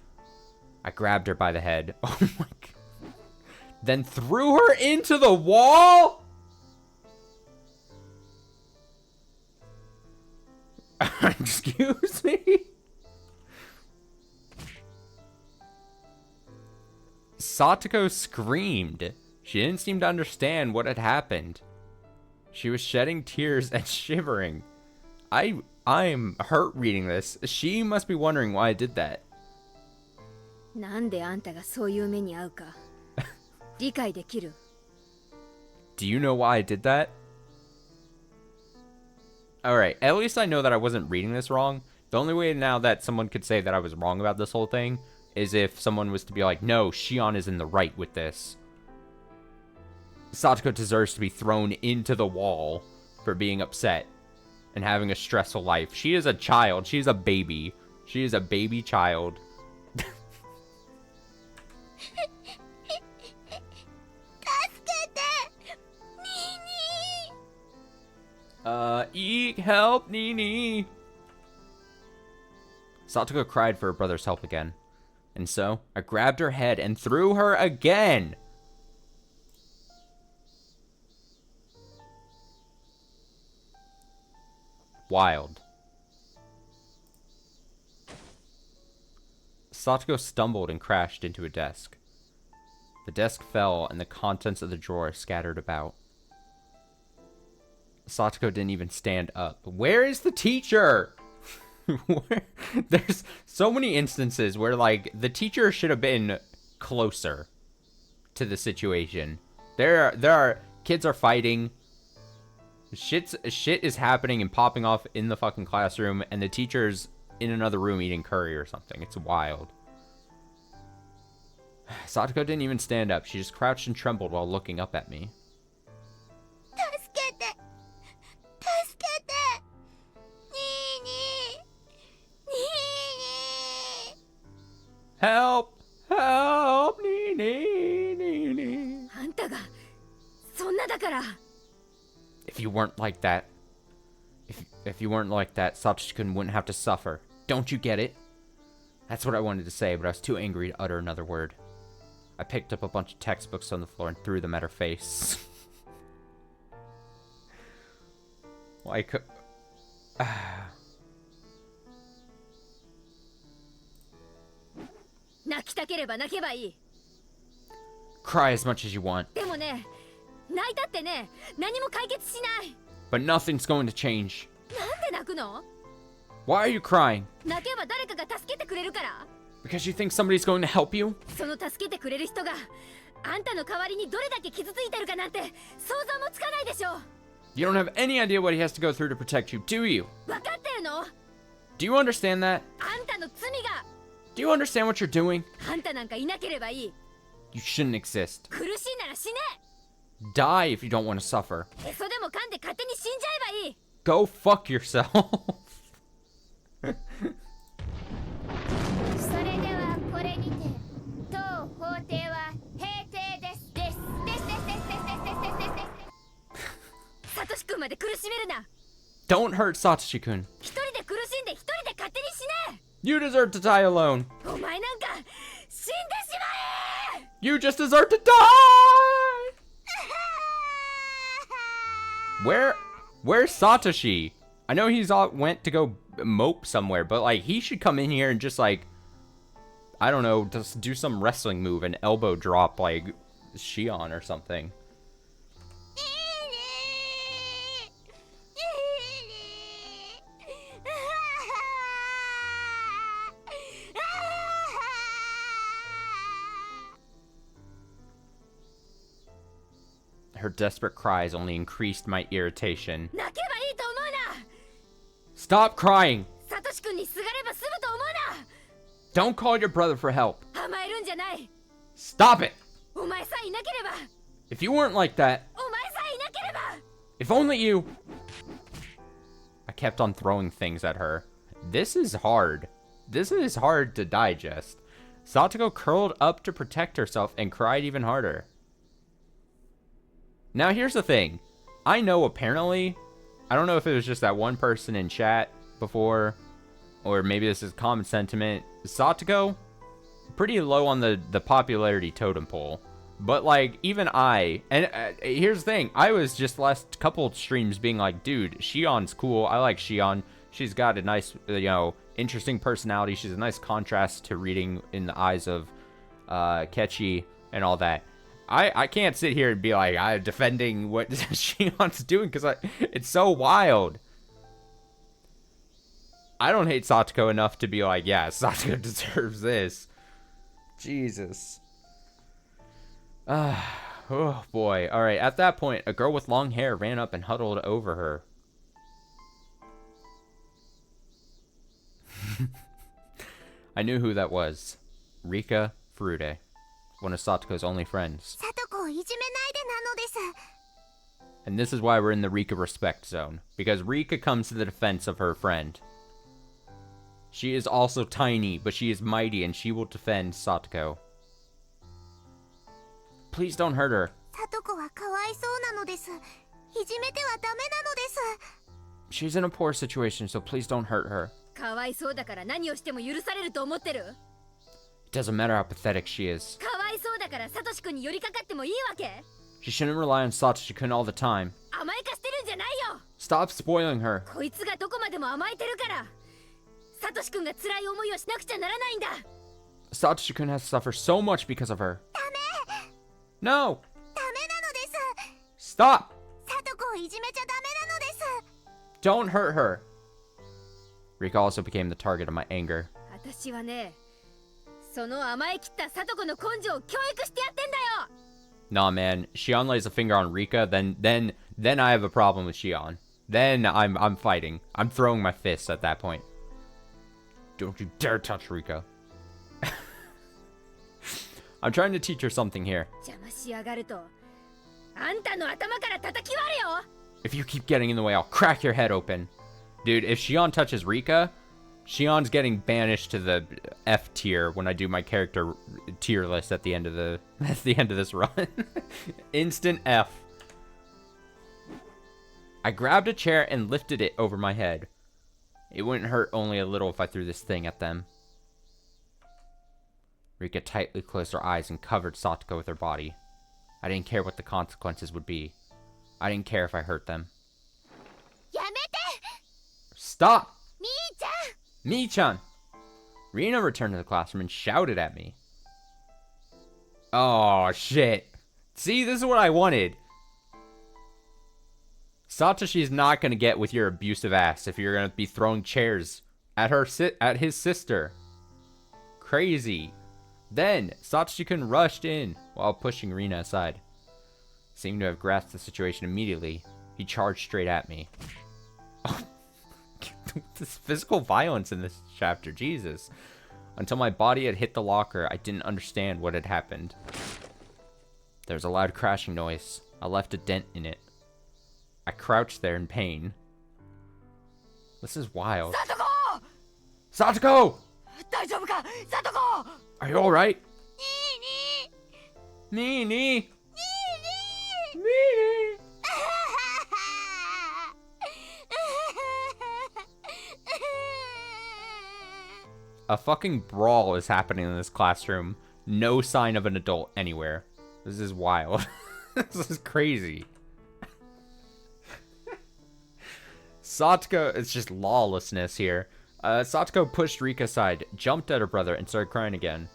I grabbed her by the head. Oh my God. Then threw her into the wall? Excuse me? Satoko screamed. She didn't seem to understand what had happened. She was shedding tears and shivering. I'm hurt reading this. She must be wondering why I did that. なんであんたがそういう目に遭うか理解できる Do you know why I did that? Alright, at least I know that I wasn't reading this wrong. The only way now that someone could say that I was wrong about this whole thing is if someone was to be like, no, Shion is in the right with this. Satoko deserves to be thrown into the wall for being upset and having a stressful life. She is a child. She is a baby. She is a baby child. Eek, help, Nini! Satoko cried for her brother's help again. And so, I grabbed her head and threw her again! Wild. Satoko stumbled and crashed into a desk. The desk fell and the contents of the drawer scattered about. Satoko didn't even stand up. Where is the teacher? There's so many instances where, like, the teacher should have been closer to the situation. There are kids are fighting. Shit is happening and popping off in the fucking classroom, and the teacher's in another room eating curry or something. It's wild. Satoko didn't even stand up. She just crouched and trembled while looking up at me. Help! Help! Nini! あんたがそんなだから If you weren't like that, if you weren't like that, Satoshi-kun wouldn't have to suffer. Don't you get it? That's what I wanted to say, but I was too angry to utter another word. I picked up a bunch of textbooks on the floor and threw them at her face. Like, cry as much as you want. でもね、泣いたってね、何も解決しない。 But nothing's going to change. なんで泣くの？ Why are you crying? 泣けば誰かが助けてくれるから。 Because you think somebody's going to help you? その助けてくれる人があんたの代わりにどれだけ傷ついてるかなんて想像もつかないでしょ。 You don't have any idea what he has to go through to protect you, do you? 分かってるの？ Do you understand that? あんたの罪が。 Do you understand what you're doing? あんたなんかいなければいい。 You shouldn't exist. 苦しいなら死ね。 Die if you don't want to suffer. へそでも噛んで勝手に死んじゃえばいい。 Go fuck yourself. それではこれにて当法廷は閉廷です。サトシ君まで苦しめるな。 Don't hurt Satoshi-kun. 一人で苦しんで一人で勝手に死ね。 You deserve to die alone. お前なんか死んでしまえ。 You just deserve to die! Where's Satoshi? I know he's went to go mope somewhere, but like he should come in here and just like, I don't know, just do some wrestling move and elbow drop like Shion or something. Her desperate cries only increased my irritation. 泣けばいいと思うな。 Stop crying! サトシ君にすがれば済むと思うな。 Don't call your brother for help. 甘えるんじゃない。 Stop it! お前さえいなければ。 If you weren't like that, お前さえいなければ。If only you... I kept on throwing things at her. This is hard. This is hard to digest. Satoko curled up to protect herself and cried even harder. Now here's the thing. I know apparently, I don't know if it was just that one person in chat before, or maybe this is common sentiment. Satoko, pretty low on the popularity totem pole. But like, even I, and here's the thing, I was just last couple streams being like, dude, Shion's cool. I like Shion. She's got a nice, interesting personality. She's a nice contrast to reading in the eyes of Kechi and all that. I can't sit here and be like, I'm defending what Shion's doing because it's so wild. I don't hate Satoko enough to be like, yeah, Satoko deserves this. Jesus. Oh boy. Alright, at that point, a girl with long hair ran up and huddled over her. I knew who that was. Rika Furude, one of Satoko's only friends. And this is why we're in the Rika respect zone, because Rika comes to the defense of her friend. She is also tiny, but she is mighty, and she will defend Satoko. Please don't hurt her. She's in a poor situation, so please don't hurt her. It doesn't matter how pathetic she is. She shouldn't rely on Satoshi-kun all the time. Stop spoiling her. Satoshi-kun has to suffer so much because of her. No! Stop! Don't hurt her. Rika also became the target of my anger. Nah, man. Shion lays a finger on Rika, then I have a problem with Shion. Then I'm fighting. I'm throwing my fists at that point. Don't you dare touch Rika. I'm trying to teach her something here. If you keep getting in the way, I'll crack your head open. Dude, if Shion touches Rika, Shion's getting banished to the F tier when I do my character tier list at the end of this run. Instant F. I grabbed a chair and lifted it over my head. It wouldn't hurt only a little if I threw this thing at them. Rika tightly closed her eyes and covered Satoko with her body. I didn't care what the consequences would be. I didn't care if I hurt them. Stop! Mii-chan! Rina returned to the classroom and shouted at me. Oh, shit. See, this is what I wanted. Satoshi's not gonna get with your abusive ass if you're gonna be throwing chairs at his sister. Crazy. Then, Satoshi-kun rushed in while pushing Rina aside. Seeming to have grasped the situation immediately, he charged straight at me. Oh, this physical violence in this chapter, Jesus. Until my body had hit the locker, I didn't understand what had happened. There was a loud crashing noise. I left a dent in it. I crouched there in pain. This is wild. Satoko! Satoko! Satoko! Are you alright? Nee, nee. Nee. A fucking brawl is happening in this classroom. No sign of an adult anywhere. This is wild. This is crazy. Satoko, it's just lawlessness here. Satoko pushed Rika aside, jumped at her brother, and started crying again.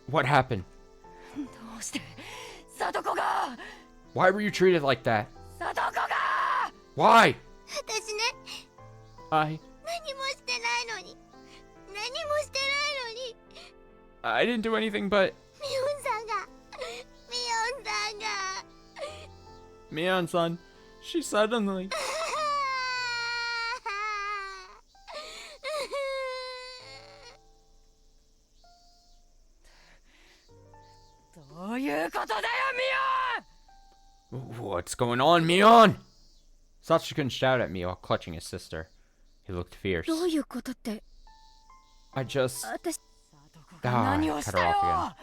What happened? Why were you treated like that? Why? I didn't do anything but... Mion-san, she suddenly... What's going on, Mion? Satoshi-kun shouted at me while clutching his sister. He looked fierce. どういうことって I just... 私 Ah, 何を cut し her た off よ again.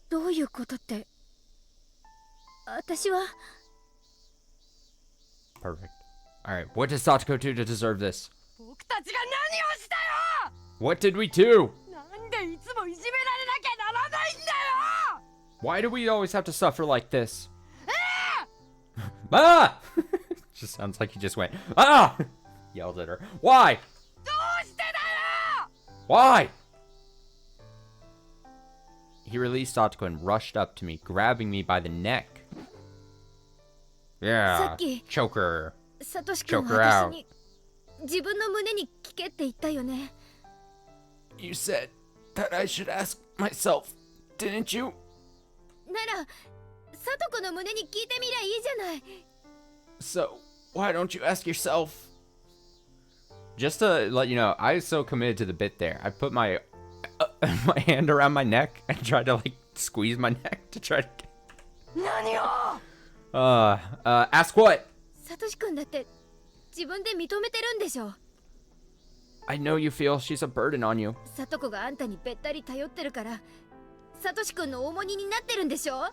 どういうことって私は Perfect. Alright, what did Satoko do to deserve this? 僕たちが何をしたよ What did we do? なんでいつもいじめられなきゃならないんだよ Why do we always have to suffer like this? Ah! Just sounds like he just went, ah! Yelled at her. Why? どうしてだよ Why? He released Satoko and rushed up to me, grabbing me by the neck. Yeah, Saki. choke her. サトシ君 Choke her は out. 私に自分の胸に聞けって言ったよね You said that I should ask myself, didn't you? ならサトコの胸に聞いてみりゃいいじゃない So, why don't you ask yourself? Just to let you know, I was so committed to the bit there. I put my my hand around my neck and tried to like squeeze my neck to try to get... 何を ask what? サトシ君だって自分で認めてるんでしょ I know you feel she's a burden on you. サトコがあんたにべったり頼ってるからサトシ君の重荷になってるんでしょ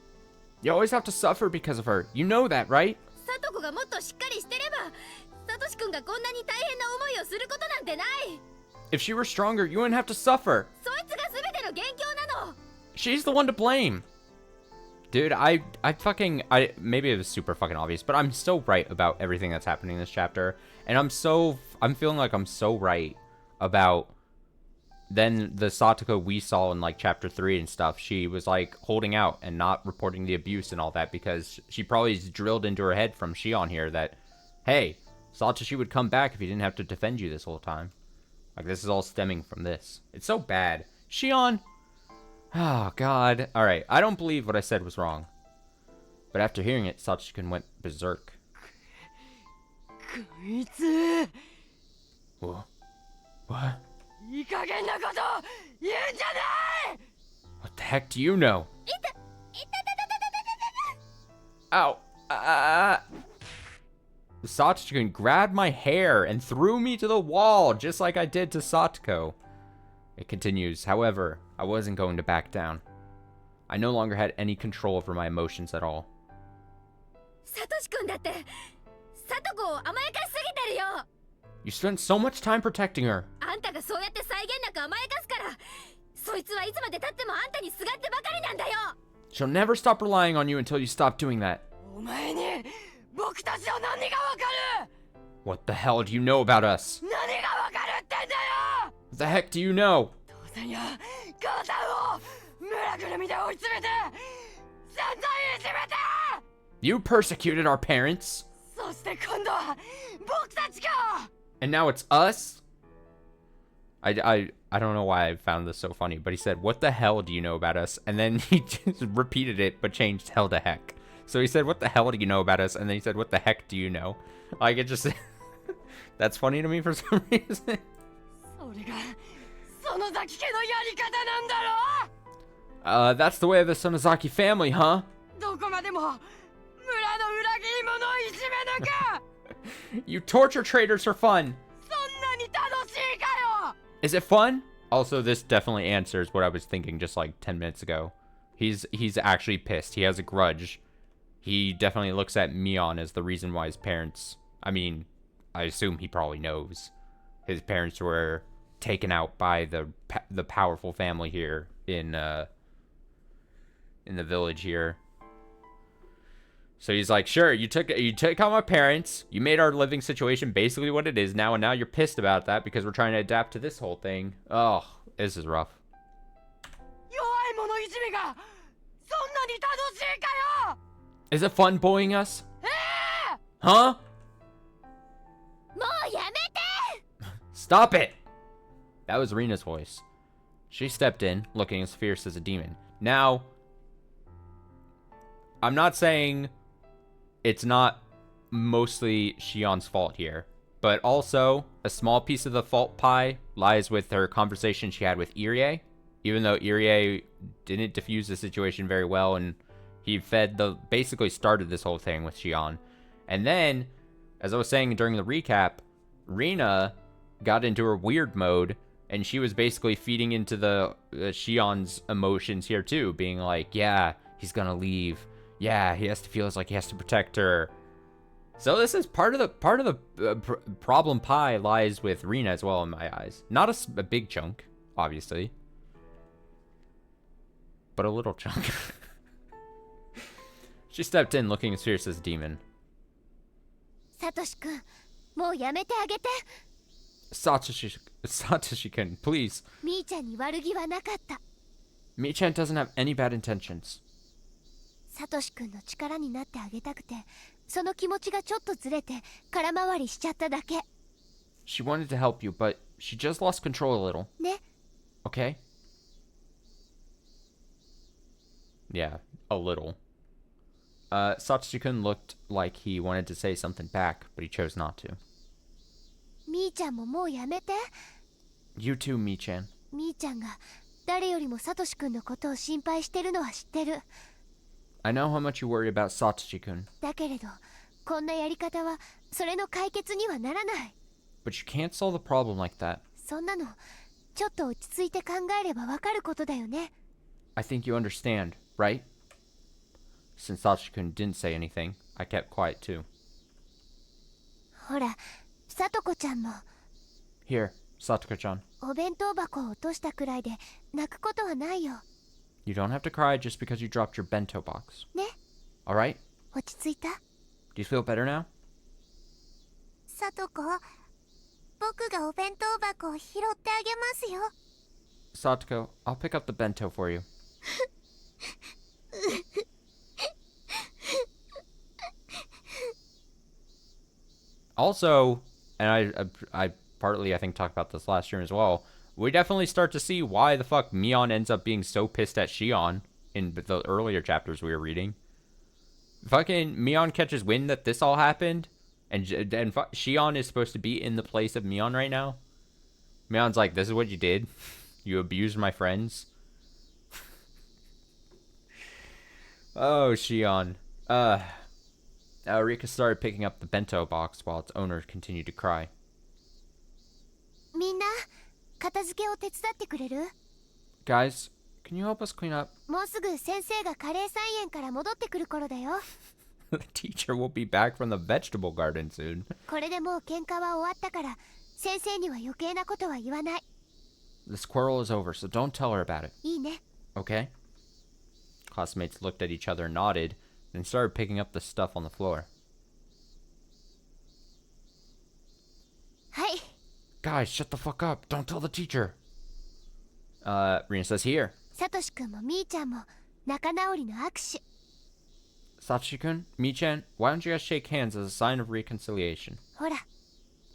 You always have to suffer because of her. You know that, right? サトコがもっとしっかりしてればサトシ君がこんなに大変な思いをすることなんてない If she were stronger, you wouldn't have to suffer. そいつが全ての元凶なの She's the one to blame. Dude, I maybe it was super fucking obvious, but I'm so right about everything that's happening in this chapter. And I'm feeling like I'm so right about then the Satoko we saw in like chapter 3 and stuff. She was like holding out and not reporting the abuse and all that because she probably drilled into her head from Shion here that, hey, Satoshi would come back if he didn't have to defend you this whole time. Like, this is all stemming from this. It's so bad. Shion! Oh, God. Alright, I don't believe what I said was wrong. But after hearing it, Satoshi-kun went berserk. こいつ Whoa. What? いい加減なこと言うんじゃない What the heck do you know? いたいたたたたた Ow. Satoshi-kun grabbed my hair and threw me to the wall, just like I did to Satoko. It continues, however, I wasn't going to back down. I no longer had any control over my emotions at all. サトシ君だってサトコを甘やかしすぎてるよ You spent so much time protecting her. あんたがそうやって際限なく甘やかすからそいつはいつまで経ってもあんたにすがってばかりなんだよ She'll never stop relying on you until you stop doing that. お前に僕たちの何がわかる What the hell do you know about us? 何がわかるってんだよ What the heck do you know? 父さんや母さんを村ぐるみで追い詰めて散々いじめて You persecuted our parents, そして今度は僕たちか and now it's us? I don't know why I found this so funny, but he said, what the hell do you know about us? And then he just repeated it, but changed hell to heck. So he said, what the hell do you know about us? And then he said, what the heck do you know? Like, it just... That's funny to me for some reason. それが園崎家のやり方なんだろ That's the way of the Sonozaki family, huh? どこまでも村の裏切り者をいじめ抜く You torture traitors for fun. そんなに楽しいかよ Is it fun? Also, this definitely answers what I was thinking just like 10 minutes ago. He's actually pissed. He has a grudge. He definitely looks at Mion as the reason why his parents... I mean, I assume he probably knows. His parents were taken out by the powerful family here in the village here. So he's like, sure, you took out my parents. You made our living situation basically what it is now, and now you're pissed about that because we're trying to adapt to this whole thing. Oh, this is rough. 弱い者いじめがそんなに楽しいかよ Is it fun bullying us? Huh? もうやめて Stop it! That was Rina's voice. She stepped in, looking as fierce as a demon. Now, I'm not saying it's not mostly Shion's fault here, but also a small piece of the fault pie lies with her conversation she had with Irie. Even though Irie didn't diffuse the situation very well and He basically started this whole thing with Shion. And then, as I was saying during the recap, Rina got into her weird mode, and she was basically feeding into the Shion's emotions here too, being like, yeah, he's gonna leave. Yeah, he has to feel like he has to protect her. So this is part of the problem pie lies with Rina as well in my eyes. Not a big chunk, obviously, but a little chunk. She stepped in looking as fierce as a demon. Satoshi-kun, もうやめてあげて。Satoshi-kun, please. みーちゃんに悪気はなかった。 Mi-chan doesn't have any bad intentions. サトシ君の力になってあげたくて、その気持ちがちょっとずれて空回りしちゃっただけ。 She wanted to help you, but she just lost control a little. ね。 Okay? Yeah, a little. Satoshi-kun looked like he wanted to say something back, but he chose not to. みーちゃんももうやめて。 You too, Mi-chan. みーちゃんが誰よりもサトシ君のことを心配してるのは知ってる。 I know how much you worry about Satoshi-kun. だけれど、こんなやり方はそれの解決にはならない。 But you can't solve the problem like that. そんなのちょっと落ち着いて考えればわかることだよね。 I think you understand, right? Since Satoshi-kun didn't say anything, I kept quiet too. ほら、さとこちゃんも Here, Satoko-chan. お弁当箱を落としたくらいで泣くことはないよ。 You don't have to cry just because you dropped your bento box. ね、 Alright? 落ち着いた？ Do you feel better now? さとこ、僕がお弁当箱を拾ってあげますよ。 Satoko, I'll pick up the bento for you. Also, and I partly, I think, talked about this last year as well, we definitely start to see why the fuck Mion ends up being so pissed at Shion in the earlier chapters we were reading. Fucking Mion catches wind that this all happened, and Shion is supposed to be in the place of Mion right now. Mion's like, this is what you did. You abused my friends. Oh, Shion. Rika started picking up the bento box while its owner continued to cry. みんな、片付けを手伝ってくれる？ Guys, can you help us clean up? もうすぐ先生がカレー菜園から戻ってくる頃だよ。 The teacher will be back from the vegetable garden soon. これでもう喧嘩は終わったから、先生には余計なことは言わない。 This quarrel is over, so don't tell her about it. いいね。 Okay? Classmates looked at each other and nodded, then started picking up the stuff on the floor. はい。 Guys, shut the fuck up. Don't tell the teacher. Rina says here. サトシ君もみーちゃんも仲直りの握手。 Satoshi-kun, Mi-chan, why don't you guys shake hands as a sign of reconciliation? ほら。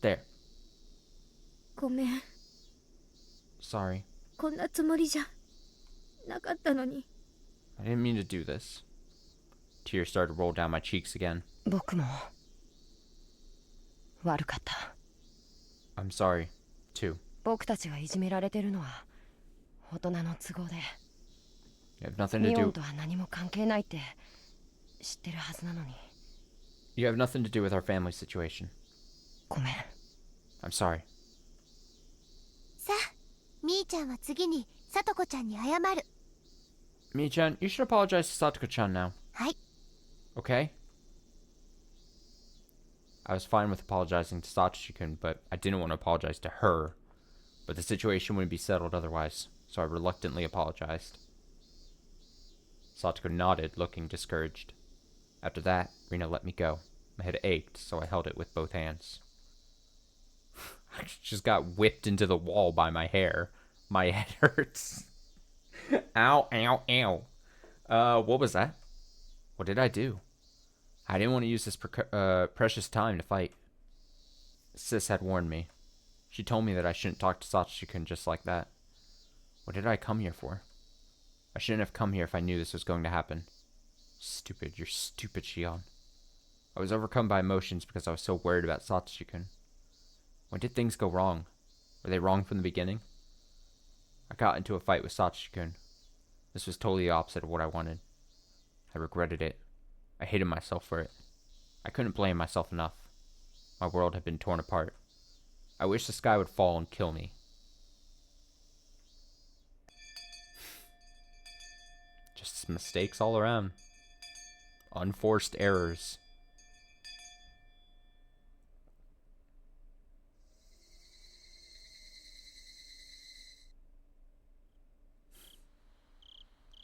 There. ごめん。 Sorry. こんなつもりじゃなかったのに。 I didn't mean to do this. Tears started to roll down my cheeks again. 僕も悪かった。 I'm sorry, too. 僕たちがいじめられてるのは大人の都合で、 You have nothing to ミオン do. とは何も関係ないって知ってるはずなのに。 You have nothing to do with our family situation. ごめん。 I'm sorry. さあ、みーちゃんは次にさとこちゃんに謝る。 Mi-chan, you should apologize to Satoko-chan now. はい。 Okay? I was fine with apologizing to Satoshi-kun, but I didn't want to apologize to her. But the situation wouldn't be settled otherwise, so I reluctantly apologized. Satoko nodded, looking discouraged. After that, Rina let me go. My head ached, so I held it with both hands. I just got whipped into the wall by my hair. My head hurts. Ow, ow, ow. What was that? What did I do? I didn't want to use this precious time to fight. Sis had warned me. She told me that I shouldn't talk to Satoshi-kun just like that. What did I come here for? I shouldn't have come here if I knew this was going to happen. Stupid, you're stupid, Shion. I was overcome by emotions because I was so worried about Satoshi-kun. When did things go wrong? Were they wrong from the beginning? I got into a fight with Satoshi-kun. This was totally the opposite of what I wanted. I regretted it. I hated myself for it. I couldn't blame myself enough. My world had been torn apart. I wish the sky would fall and kill me. Just mistakes all around. Unforced errors.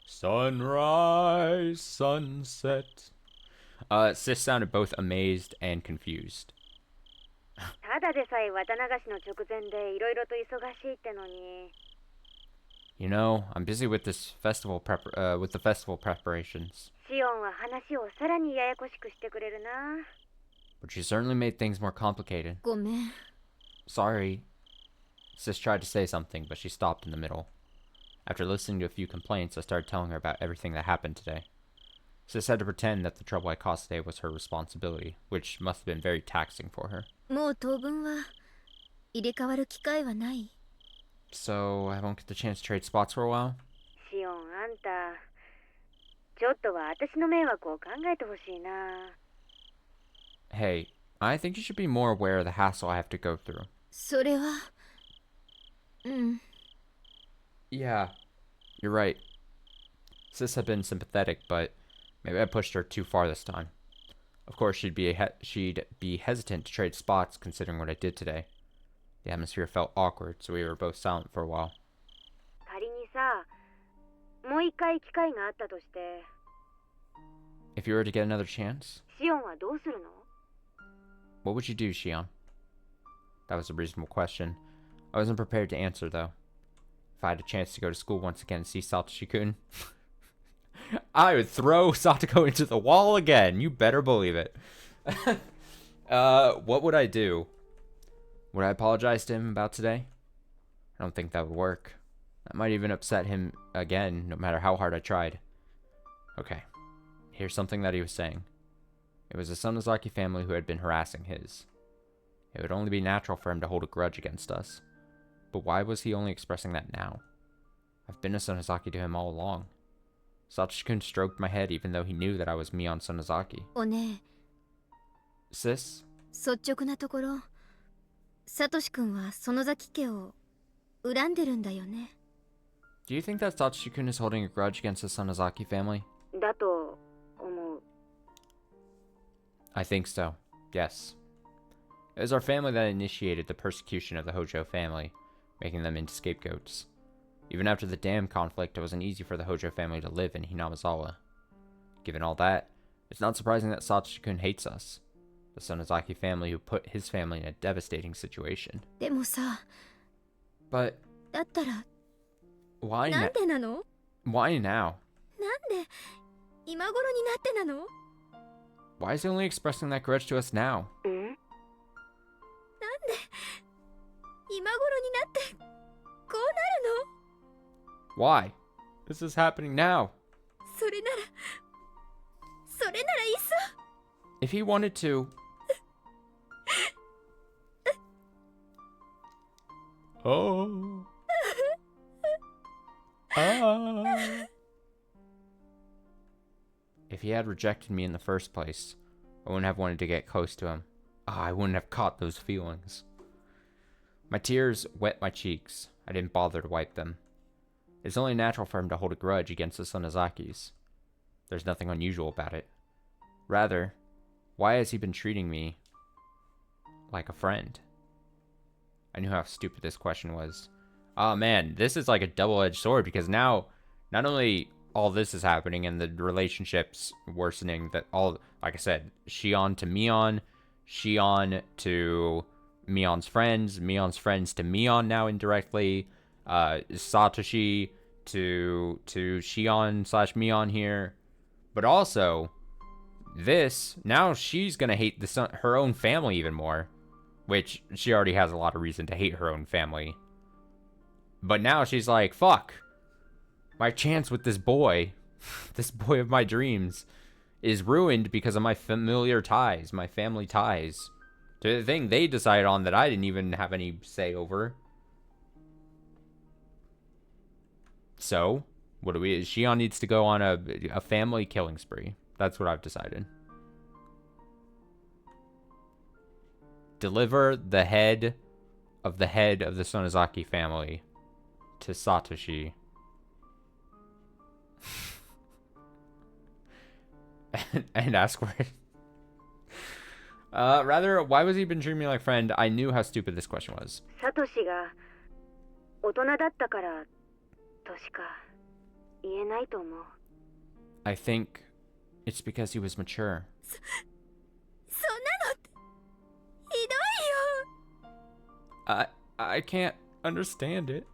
Sunrise, sunset. Sis sounded both amazed and confused. ただでさえ綿流しの直前でいろいろと忙しいってのに。 You know, I'm busy with this festival with the festival preparations. シオンは話をさらにややこしくしてくれるな。 But she certainly made things more complicated. ごめん。 Sorry. Sis tried to say something, but she stopped in the middle. After listening to a few complaints, I started telling her about everything that happened today. Sis had to pretend that the trouble I caused today was her responsibility, which must have been very taxing for her. もう当分は入れ替わる機会はない。 So, I won't get the chance to trade spots for a while? シオン、あんた、ちょっとは私の迷惑を考えてほしいな。 Hey, I think you should be more aware of the hassle I have to go through. それは。Yeah, you're right. Sis had been sympathetic, but maybe I pushed her too far this time. Of course, she'd be hesitant to trade spots considering what I did today. The atmosphere felt awkward, so we were both silent for a while. 仮にさ、もう一回機会があったとして、 If you were to get another chance, シオンはどうするの？ what would you do, Shion? That was a reasonable question. I wasn't prepared to answer, though. If I had a chance to go to school once again and see Satoshi-kun, I would throw Satoko into the wall again. You better believe it. What would I do? Would I apologize to him about today? I don't think that would work. That might even upset him again, no matter how hard I tried. Okay, here's something that he was saying. It was the Sonozaki family who had been harassing his. It would only be natural for him to hold a grudge against us. But why was he only expressing that now? I've been a Sonozaki to him all along. Satoshi-kun stroked my head even though he knew that I was Mion Sonozaki. おね Sis? え、率直なところ、サトシ君は園崎家を恨んでるんだよね。 Do you think that Satoshi-kun is holding a grudge against the Sonozaki family? だと思う。 I think so. Yes. It was our family that initiated the persecution of the Hojo family, making them into scapegoats. Even after the dam conflict, it wasn't easy for the Hojo family to live in Hinamizawa. Given all that, it's not surprising that Satoshi-kun hates us. The Sonozaki family who put his family in a devastating situation. でもさ、 But だったら why なん now? でなの？ Why now? なんで今頃になってなの？ Why is he only expressing that grudge to us now? ん？なんで今頃になってこうなるの？ Why? This is happening now. それならいっそ。 If he wanted to... Oh. Ah. If he had rejected me in the first place, I wouldn't have wanted to get close to him. I wouldn't have caught those feelings. My tears wet my cheeks. I didn't bother to wipe them. It's only natural for him to hold a grudge against the Sonozakis. There's nothing unusual about it. Rather, why has he been treating me like a friend? I knew how stupid this question was. Oh man, this is like a double-edged sword because now, not only all this is happening and the relationships worsening, that all, like I said, Shion to Mion, Shion to Mion's friends to Mion now indirectly, Satoshi to Shion / Mion here, but also this, now she's gonna hate her own family even more, which she already has a lot of reason to hate her own family. But now she's like, fuck, my chance with this boy, this boy of my dreams, is ruined because of my familiar ties, my family ties, to the thing they decided on that I didn't even have any say over. So, What do we... Shion needs to go on a family killing spree. That's what I've decided. Deliver the head of the Sonozaki family to Satoshi. and ask for it. Rather, why was he been treating me like friend? I knew how stupid this question was. サトシが大人だったからとしか言えないと思う。 I think it's because he was mature. そんなのってひどいよ。I can't understand it.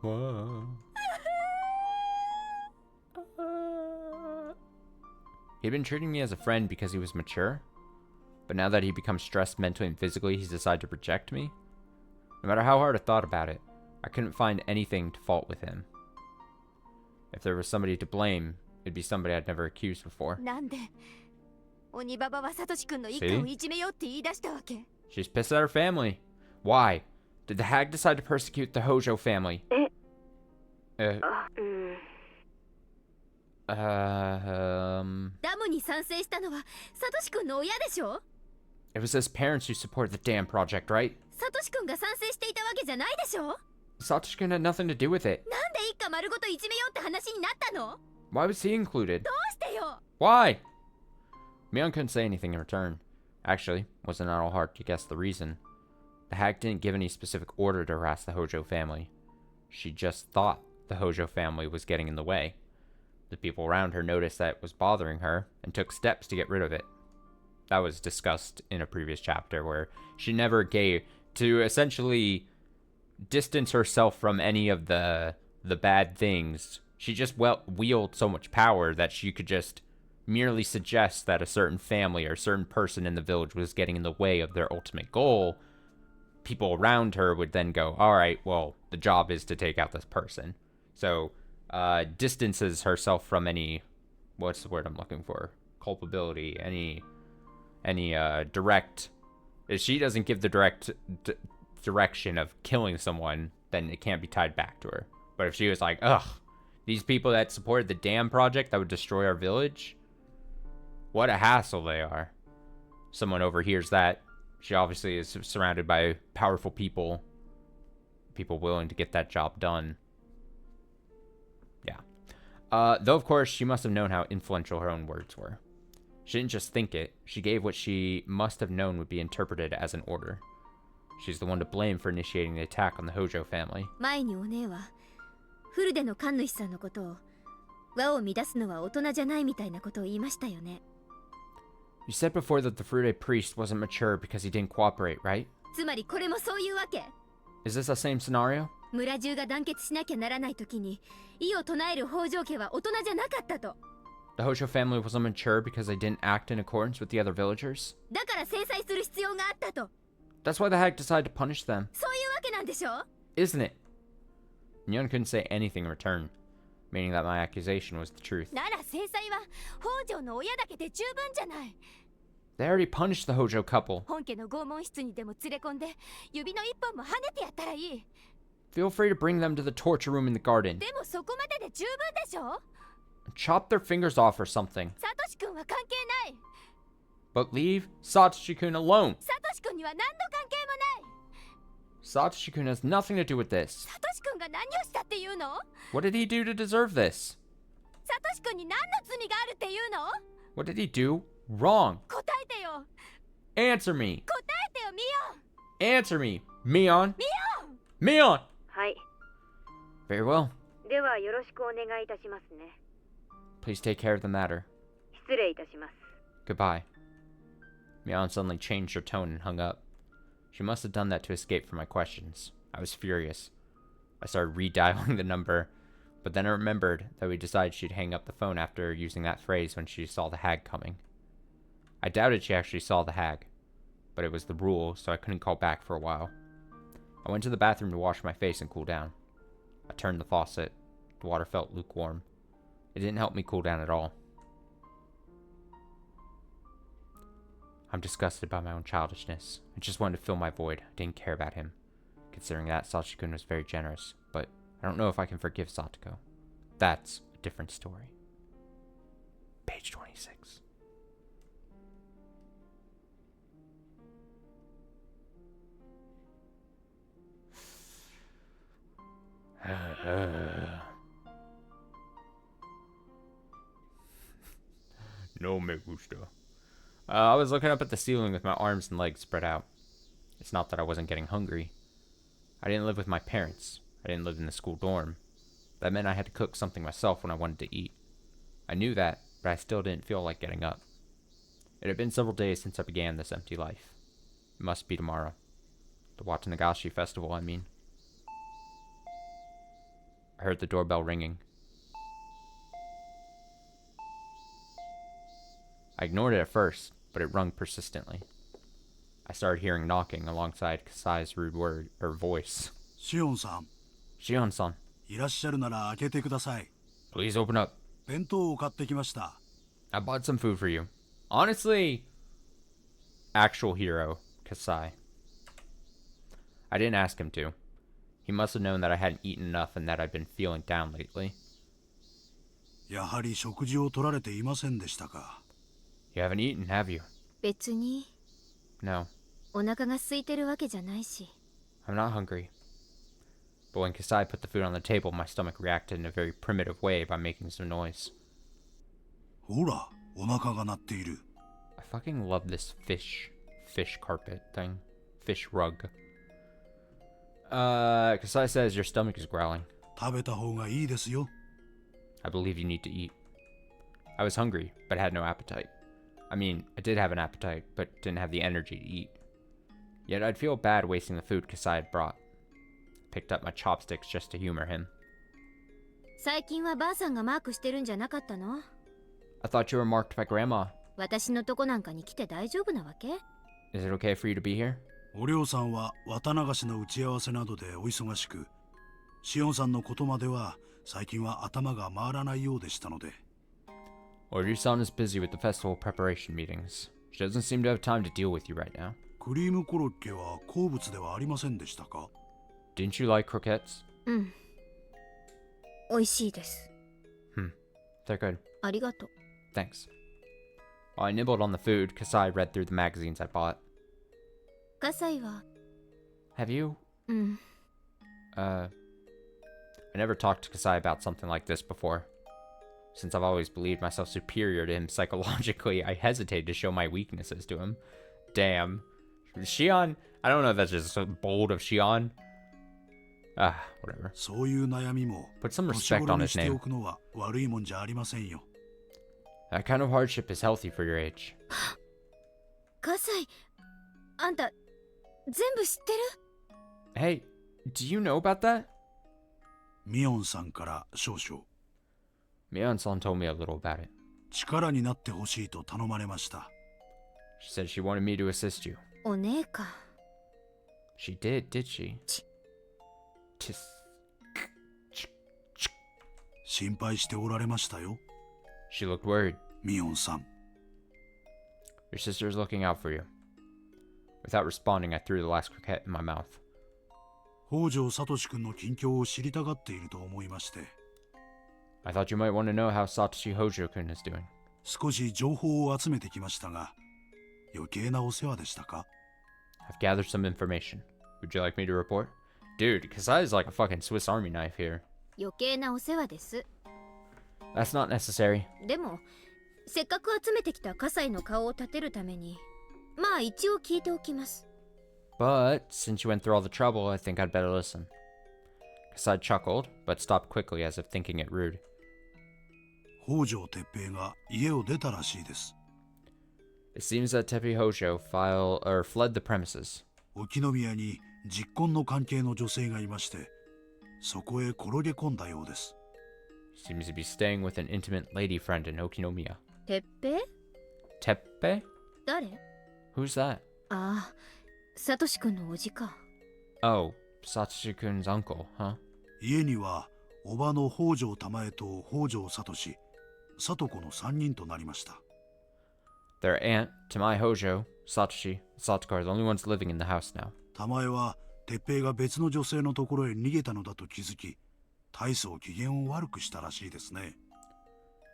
Whoa. He'd been treating me as a friend because he was mature, but now that he becomes stressed mentally and physically, he's decided to reject me. No matter how hard I thought about it, I couldn't find anything to fault with him. If there was somebody to blame, it'd be somebody I'd never accused before. なんで鬼ババはサトシ君の一家をいじめようって言い出したわけ？ She's pissed at her family. Why? Did the hag decide to persecute the Hojo family? ダムに賛成したのはサトシ君の親でしょ？ It was his parents who supported the dam project, right? サトシ君が賛成していたわけじゃないでしょ？ Satoshi-kun had nothing to do with it. なんで一家丸ごといじめようって話になったの？ Why was he included? どうしてよ？ Why? Mion couldn't say anything in return. Actually, wasn't at all hard to guess the reason. The hag didn't give any specific order to harass the Hojo family. She just thought the Hojo family was getting in the way. The people around her noticed that it was bothering her and took steps to get rid of it. That was discussed in a previous chapter where she never gave to essentially distance herself from any of the bad things. She just wields so much power that she could just merely suggest that a certain family or a certain person in the village was getting in the way of their ultimate goal. People around her would then go, all right, well, the job is to take out this person. So distances herself from any, what's the word I'm looking for? Culpability, any direct, if she doesn't give the direct direction of killing someone, then it can't be tied back to her. But if she was like, ugh, these people that supported the dam project that would destroy our village, what a hassle they are. Someone overhears that. She obviously is surrounded by powerful people willing to get that job done. Yeah. Though, of course, she must have known how influential her own words were. She didn't just think it. She gave what she must have known would be interpreted as an order. She's the one to blame for initiating the attack on the Hojo family. 前にお姉はフルデの神主さんのことを輪を乱すのは大人じゃないみたいなことを言いましたよね。 You said before that the Furude priest wasn't mature because he didn't cooperate, right? つまりこれもそういうわけ。 Is this the same scenario? 村中が団結しなきゃならない時に異を唱える北条家は大人じゃなかったと。 The Hojo family wasn't mature because they didn't act in accordance with the other villagers? だから制裁する必要があったと。 That's why the hag decided to punish them. そういうわけなんでしょ？ Isn't it? Nyon couldn't say anything in return, meaning that my accusation was the truth. なら制裁は北条の親だけで十分じゃない。 They already punished the Hojo couple. 本家の拷問室にでも連れ込んで指の一本も跳ねてやったらいい。 Feel free to bring them to the torture room in the garden. でもそこまでで十分でしょ？ Chop their fingers off or something. サトシ君は関係ない。 But leave Satoshi-kun alone. サトシ君には何の関係もない。 Satoshi-kun has nothing to do with this. サトシ君が何をしたっていうの？ What did he do to deserve this? サトシ君に何の罪があるっていうの？ What did he do wrong? 答えてよ。 Answer me. 答えてよ、ミオン。 Answer me. Mion. ミオン。 Mion. はい。 Very well. ではよろしくお願いいたしますね。 Please take care of the matter. 失礼いたします。 Goodbye. Mion suddenly changed her tone and hung up. She must have done that to escape from my questions. I was furious. I started redialing the number, but then I remembered that we decided she'd hang up the phone after using that phrase when she saw the hag coming. I doubted she actually saw the hag, but it was the rule, so I couldn't call back for a while. I went to the bathroom to wash my face and cool down. I turned the faucet. The water felt lukewarm. It didn't help me cool down at all. I'm disgusted by my own childishness. I just wanted to fill my void. I didn't care about him. considering that Satoshi-kun was very generous, but I don't know if I can forgive Satoko. That's a different story. Page 26. No me gusta. I was looking up at the ceiling with my arms and legs spread out. It's not that I wasn't getting hungry. I didn't live with my parents. I didn't live in the school dorm. That meant I had to cook something myself when I wanted to eat. I knew that, but I still didn't feel like getting up. It had been several days since I began this empty life. It must be tomorrow. The Watanagashi festival, I mean. I heard the doorbell ringing. I ignored it at first, but it rung persistently. I started hearing knocking alongside Kasai's rude voice. Shion-san. Shion-san. いらっしゃるなら開けてください。 Please open up. 弁当を買ってきました。 I bought some food for you. Honestly, actual hero, Kasai. I didn't ask him to. He must have known that I hadn't eaten enough and that I'd been feeling down lately. やはり食事を取られていませんでしたか。 You haven't eaten, have you? 別に No, お腹が空いてるわけじゃないし。 I'm not hungry. But when Kasai put the food on the table, my stomach reacted in a very primitive way by making some noise. ほら、お腹が鳴っている。 I fucking love this fish carpet thing. Fish rug. Kasai says your stomach is growling. 食べた方がいいですよ。 I believe you need to eat. I was hungry, but had no appetite. I mean, I did have an appetite, but didn't have the energy to eat. Yet I'd feel bad wasting the food Kasai had brought. Picked up my chopsticks just to humor him. 最近はばあさんがマークしてるんじゃなかったの？ I thought you were marked by Grandma. 私のとこなんかに来て大丈夫なわけ？ Is it okay for you to be here? おりょうさんは綿流しの打ち合わせなどでお忙しく、しおんさんのことまでは最近は頭が回らないようでしたので。 Oryu-san is busy with the festival preparation meetings. She doesn't seem to have time to deal with you right now. クリームコロッケは好物ではありませんでしたか？ Didn't you like croquettes? うん。美味しいです。 They're good. ありがとう。 Thanks. While I nibbled on the food, Kasai read through the magazines I bought. 葛西は Have you? うん。 I never talked to Kasai about something like this before. Since I've always believed myself superior to him psychologically, I hesitated to show my weaknesses to him. Damn. Shion? I don't know if that's just so bold of Shion. Whatever. そういう悩みも Put some 年 respect 頃 on に his してお name. くのは悪いもんじゃありませんよ。 That kind of hardship is healthy for your age. 葛西、あんた全部知ってる？ Hey, do you know about that? ミオンさんから少々 Mion-san told me a little about it. 力になってほしいと頼まれました。 She said she wanted me to assist you. お姉か。 She did she? Ch. Tis. 心配しておられましたよ。 She looked worried. ミオンさん。 Your sister is looking out for you. Without responding, I threw the last croquette in my mouth. 北条聡君の近況を知りたがっていると思いまして。 I thought you might want to know how Satoshi Hojo-kun is doing. 少し情報を集めてきましたが、余計なお世話でしたか？ I've gathered some information. Would you like me to report? Dude, Kasai is like a fucking Swiss Army knife here. 余計なお世話です。 That's not necessary. でも、せっかく集めてきた葛西の顔を立てるために、まあ一応聞いておきます。 But, since you went through all the trouble, I think I'd better listen. Kasai chuckled, but stopped quickly as if thinking it rude. 北条哲平が家を出たらしいです。 It seems that Teppei Hojo fled the premises. 沖宮に実婚の関係の女性がいまして、そこへ転げ込んだようです。 Seems to be staying with an intimate lady friend in Okinomiya. てっぺ？ Teppei? 誰？ Who's that? ああ、サトシ君のおじか。 Oh, Satoshi-kun's uncle, huh? 家には叔母の北条玉江と北条聡、聡子の3人となりました。 Their aunt, Tamai Hojo, Satoshi, and Satoko are the only ones living in the house now. 玉江は鉄平が別の女性のところへ逃げたのだと気づき、大層機嫌を悪くしたらしいですね。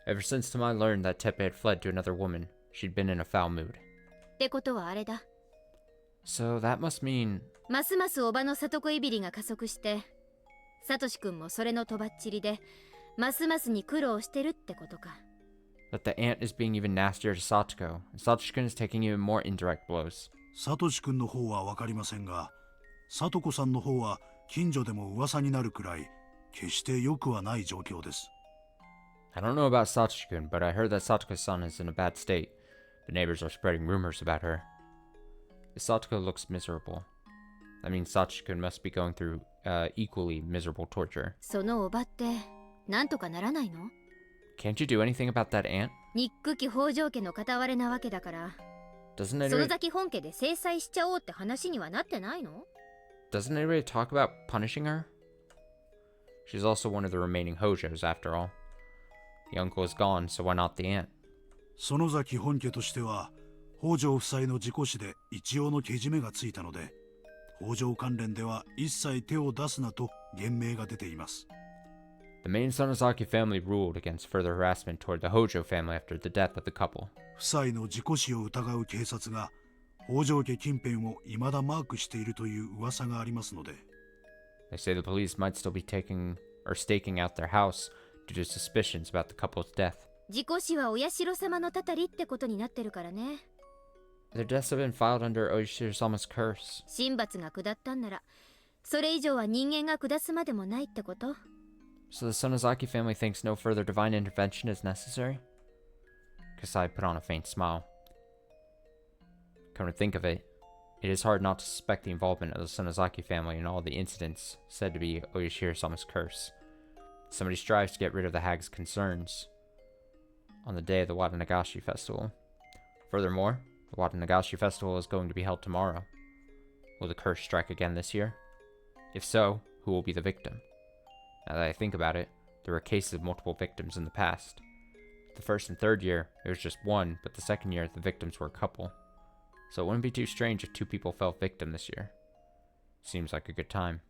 Ever since Tamai learned that Tepe had fled to another woman, she'd been in a foul mood. ってことはあれだ。 So that must mean... ますますおばの里子いびりが加速して、サトシ君もそれのとばっちりで、ますますに苦労してるってことか。that the aunt is being even nastier to Satoko, and Satoshi-kun is taking even more indirect blows. サトシ君の方は分かりませんが、サトコさんの方は近所でも噂になるくらい、決して良くはない状況です。I don't know about Satoshi-kun, but I heard that Satoko-san is in a bad state. The neighbors are spreading rumors about her. If Satoko looks miserable, that means Satoshi-kun must be going through equally miserable torture. そのおばって、なんとかならないの？ Can't you do anything about that aunt? 憎き北条家の片割れなわけだから、 Doesn't その anybody, 先本家で制裁しちゃおうって話にはなってないの？ doesn't anybody talk about punishing her? She's also one of the remaining Hojos, after all. The uncle is gone, so why not the aunt? 園崎本家としては、北条夫妻の事故死で一応のけじめがついたので、北条関連では一切手を出すなと言命が出ています。The main Sonozaki family ruled against further harassment toward the Hojo family after the death of the couple. 夫妻の事故死を疑う警察が北条家近辺を未だマークしているという噂がありますので。They say the police might still be staking out their house due to suspicions about the couple's death. 事故死はお社様のたたりってことになってるからね。 Their deaths have been filed under Oishiro-sama's curse. 神罰が下ったんなら、それ以上は人間が下すまでもないってこと？ So the Sonozaki family thinks no further divine intervention is necessary? Kasai put on a faint smile. Come to think of it, it is hard not to suspect the involvement of the Sonozaki family in all the incidents said to be Oyashiro-sama's curse. Somebody strives to get rid of the hag's concerns on the day of the Watanagashi festival. Furthermore, the Watanagashi festival is going to be held tomorrow. Will the curse strike again this year? If so, who will be the victim? Now that I think about it, there were cases of multiple victims in the past. The first and third year, it was just one, but the second year, the victims were a couple. So it wouldn't be too strange if two people fell victim this year. Seems like a good time.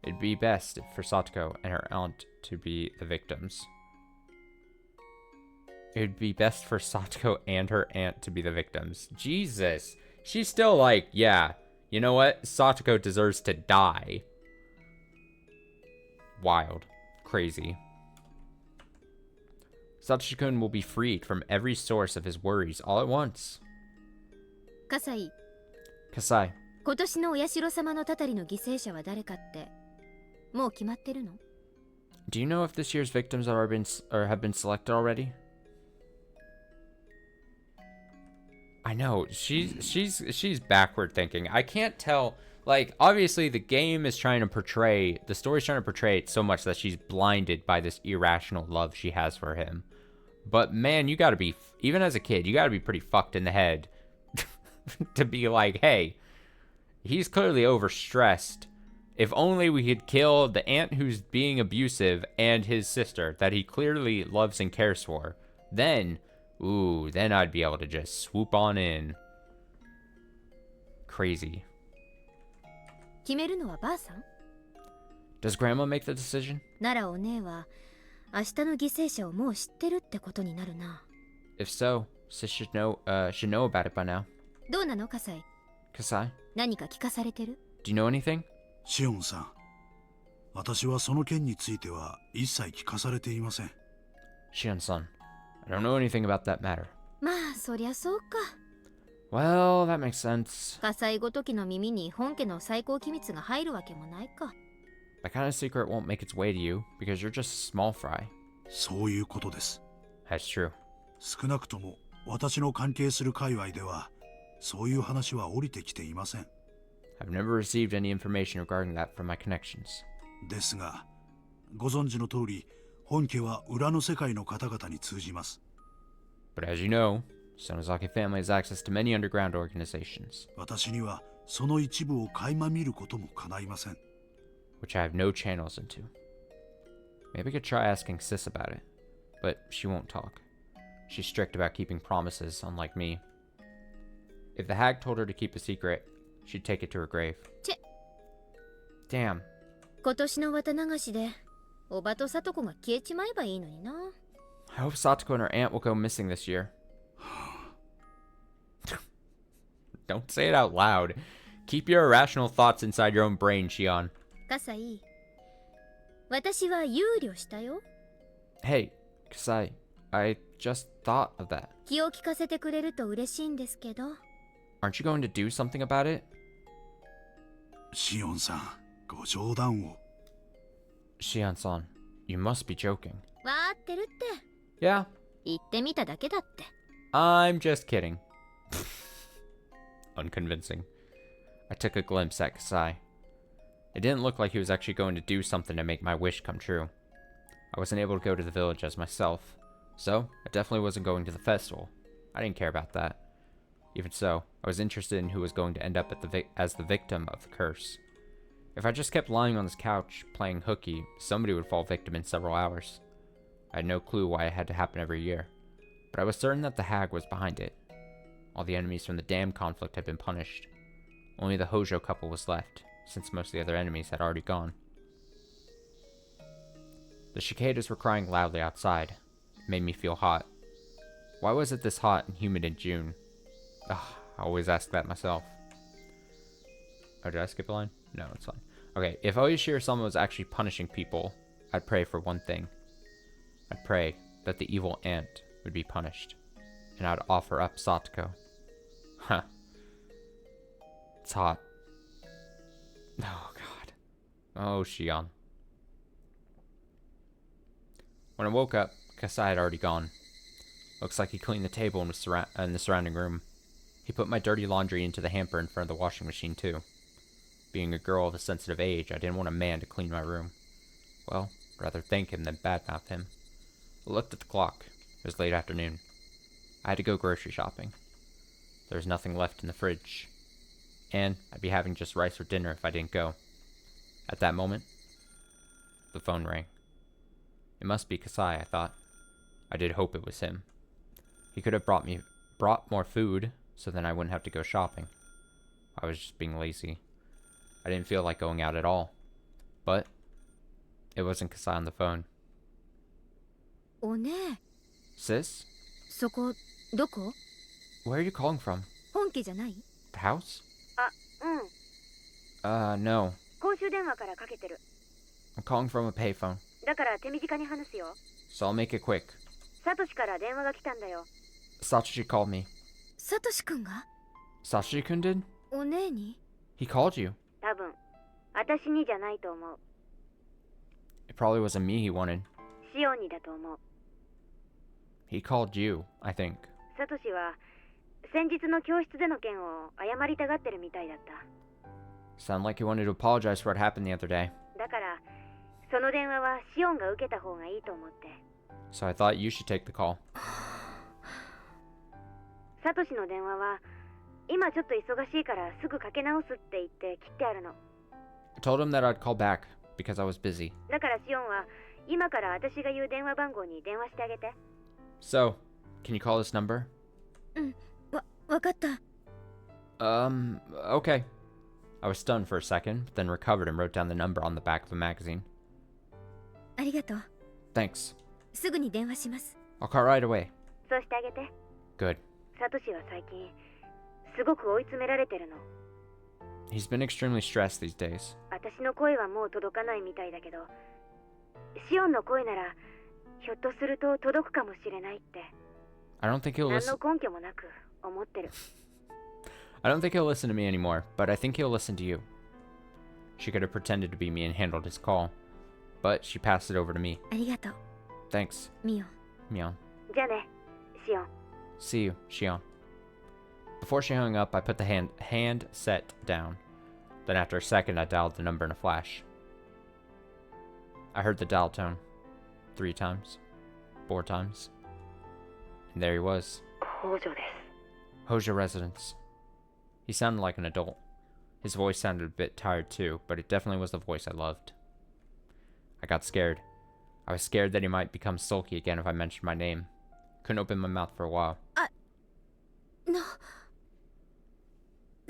It'd be best for Satoko and her aunt to be the victims. It'd be best for Satoko and her aunt to be the victims. Jesus. She's still like, yeah, you know what? Satoko deserves to die. Wild. Crazy. Satoshi-kun will be freed from every source of his worries all at once. 葛西、 Kasai, 今年のお社様のたたりの犠牲者は誰かって、もう決まってるの？ do you know if this year's victims have been selected already? I know, she's backward thinking. I can't tell. Like, obviously the story's trying to portray it so much that she's blinded by this irrational love she has for him. But man, you gotta be, even as a kid, you gotta be pretty fucked in the head to be like, hey, he's clearly overstressed. If only we could kill the aunt who's being abusive and his sister that he clearly loves and cares for, then I'd be able to just swoop on in. Crazy. 決めるのはばあさん？ Does Grandma make the decision? ならお姉は、明日の犠牲者をもう知ってるってことになるな。 If so, Sis should know about it by now. どうなの、葛西？ Kasai, 何か聞かされてる？ do you know anything? シオンさん、私はその件については一切聞かされていません。 Shion-san, I don't know anything about that matter. まあ、そりゃそうか。 Well, that makes sense. 火災ごときの耳に本家の最高機密が入るわけもないか。 That kind of secret won't make its way to you because you're just a small fry. そういうことです。 That's true. 少なくとも私の関係する界隈ではそういう話は降りてきていません。 I've never received any information regarding that from my connections. ですが、ご存知の通り、本家は裏の世界の方々に通じます。 But as you know, Sonozaki family has access to many underground organizations, 私にはその一部を垣間見ることも叶いません。 which I have no channels into. Maybe I could try asking Sis about it, but she won't talk. She's strict about keeping promises, unlike me. If the hag told her to keep a secret, she'd take it to her grave. チェ、Damn. 今年の綿流しでおばとさとこが消えちまえばいいのにな。 I hope Satoko and her aunt will go missing this year. Don't say it out loud. Keep your irrational thoughts inside your own brain, Shion. 葛西、私は憂慮したよ。 Hey, Kasai, I just thought of that. 気を利かせてくれると嬉しいんですけど。 Aren't you going to do something about it? シオンさん、ご冗談を。Shion-san, you must be joking. わーってるって。 Yeah, 言ってみただけだって。 I'm just kidding. Unconvincing. I took a glimpse at Kasai. It didn't look like he was actually going to do something to make my wish come true. I wasn't able to go to the village as myself, so I definitely wasn't going to the festival. I didn't care about that. Even so, I was interested in who was going to end up as the victim of the curse. If I just kept lying on this couch, playing hooky, somebody would fall victim in several hours. I had no clue why it had to happen every year, but I was certain that the hag was behind it. All the enemies from the dam conflict had been punished. Only the Hojo couple was left, since most of the other enemies had already gone. The cicadas were crying loudly outside. It made me feel hot. Why was it this hot and humid in June? Ugh, I always ask that myself. Oh, did I skip a line? No, it's fine. Okay, if Oishiro-sama was actually punishing people, I'd pray for one thing. I'd pray that the evil aunt would be punished, and I'd offer up Satoko. Huh. It's hot. Oh, God. Oh, Shion. When I woke up, Kasai had already gone. Looks like he cleaned the table and was in the surrounding room. He put my dirty laundry into the hamper in front of the washing machine, too. Being a girl of a sensitive age, I didn't want a man to clean my room. Well, I'd rather thank him than badmouth him. I looked at the clock. It was late afternoon. I had to go grocery shopping. There was nothing left in the fridge. And I'd be having just rice for dinner if I didn't go. At that moment, the phone rang. It must be Kasai, I thought. I did hope it was him. He could have brought more food, so then I wouldn't have to go shopping. I was just being lazy. I didn't feel like going out at all. But it wasn't Kasai on the phone. おねえ、 Sis? そこどこ？ Where are you calling from? 本家じゃない？ The house? あ、うん。 No. 公衆電話からかけてる。 I'm calling from a payphone. だから手短に話すよ。 So I'll make it quick. サトシから電話が来たんだよ。 Satoshi called me. サトシ君が？ Satoshi-kun did? おねえに？ He called you. 多分、私にじゃないと思う。 It probably wasn't me he wanted. シオンにだと思う。 He called you, I think. サトシは先日の教室での件を謝りたがってるみたいだった。 Sounded like he wanted to apologize for what happened the other day. だから、その電話はシオンが受けた方がいいと思って。 So I thought you should take the call. サトシの電話は、今ちょっと忙しいからすぐかけ直すって言って切ってあるの。 I told him that I'd call back because I was busy. だからシオンは、今から私が言う電話番号に電話してあげて。 So, can you call this number? わかった。 Okay. I was stunned for a second, but then recovered and wrote down the number on the back of a magazine. ありがとう。 Thanks. すぐに電話します。 I'll call right away. そうしてあげて。 Good. サトシは最近、すごく追い詰められてるの。 He's been extremely stressed these days. 私の声はもう届かないみたいだけど、シオンの声なら、ひょっとすると届くかもしれないって。 I don't think he'll 何 listen. の根拠もなく思ってる。 I don't think he'll listen to me anymore, but I think he'll listen to you. She could have pretended to be me and handled his call, but she passed it over to me. ありがとう、 Thanks, ミオ。 Mion. じゃあね、シオン。 See you, Shion. Before she hung up, I put the handset down. Then after a second, I dialed the number in a flash. I heard the dial tone. 3 times. 4 times. And there he was. 北条です。 Hojo residence. He sounded like an adult. His voice sounded a bit tired too, but it definitely was the voice I loved. I got scared. I was scared that he might become sulky again if I mentioned my name. Couldn't open my mouth for a while.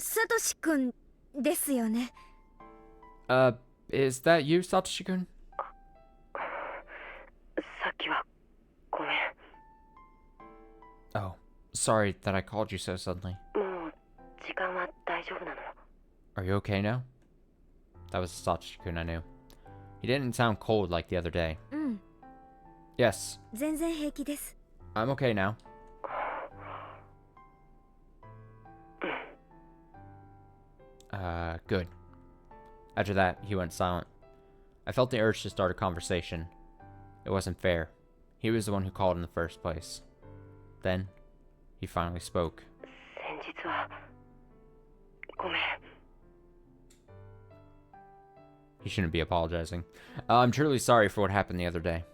サトシ君ですよね。Is that you, Satoshi-kun? さっきはごめん。 Oh, sorry that I called you so suddenly. もう時間は大丈夫なの？ Are you okay now? That was Satoshi-kun I knew. He didn't sound cold like the other day. うん、 Yes, 全然平気です。 I'm okay now. Good. After that, he went silent. I felt the urge to start a conversation. It wasn't fair. He was the one who called in the first place. Then, he finally spoke. 先日はごめん。 He shouldn't be apologizing. I'm truly sorry for what happened the other day.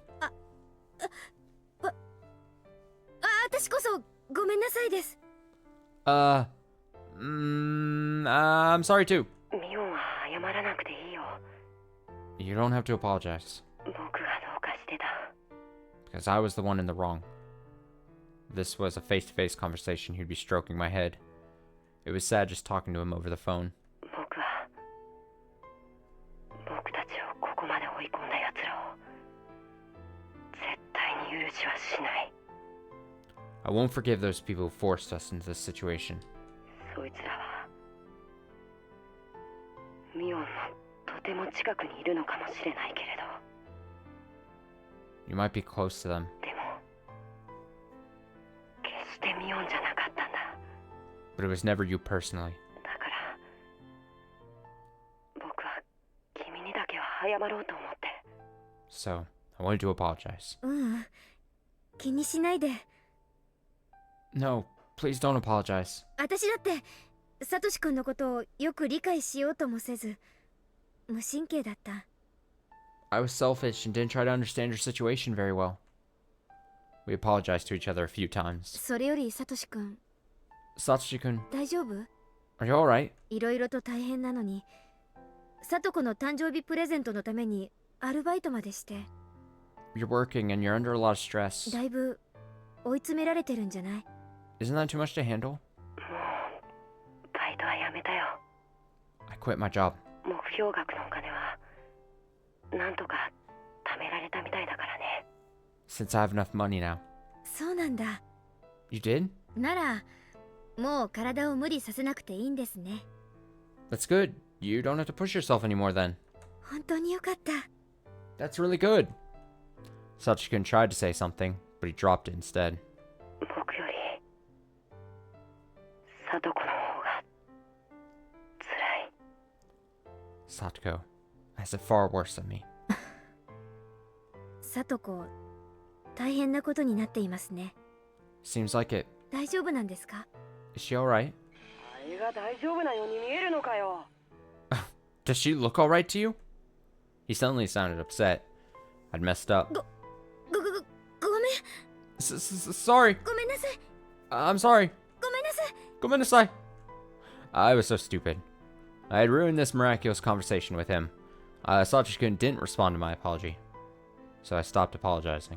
私こそごめんなさいです。 I'm sorry too. ミオンは謝らなくていいよ。 You don't have to apologize. 僕がどうかしてた。 Because I was the one in the wrong. This was a face-to-face conversation. He'd be stroking my head. It was sad just talking to him over the phone. 僕たちをここまで追い込んだ奴らを絶対に許しはしない。 I won't forgive those people who forced us into this situation. そいつらはミオンのとても近くにいるのかもしれないけれど、 You might be close to them, でも決してミオンじゃなかったんだ。 but it was never you personally. だから僕は君にだけは謝ろうと思って。 So, I wanted to apologize. うん、気にしないで。 No, please don't apologize. 私だってサトシ君のことをよく理解しようともせず無神経だった。 I was selfish and didn't try to understand your situation very well. We apologized to each other a few times. それよりサトシ君 Satoshi-kun, 大丈夫？ are you alright? いろいろと大変なのにサトコの誕生日プレゼントのためにアルバイトまでして You're working and you're under a lot of stress. だいぶ追い詰められてるんじゃない？ Isn't that too much to handle? もうバイトはやめたよ。 I quit my job. 目標額のお金はなんとか貯められたみたいだからね。 Since I have enough money now. そうなんだ。 You did? ならもう体を無理させなくていいんですね。 That's good. You don't have to push yourself anymore then. 本当によかった。 That's really good. Satoshi-kun tried to say something, but he dropped it instead. 僕よりサトコの方が辛い。 Satoko has it far worse than me. サトコ大変なことになっていますね。 Seems like it. 大丈夫なんですか？ Is she alright? あれが大丈夫なように見えるのかよ。 Does she look alright to you? He suddenly sounded upset. I'd messed up. ごめん。 Sorry. ごめんなさい。 I'm sorry. ごめんなさい。 Gomenasai. I was so stupid. I had ruined this miraculous conversation with him. Satoshi-kun didn't respond to my apology. So I stopped apologizing.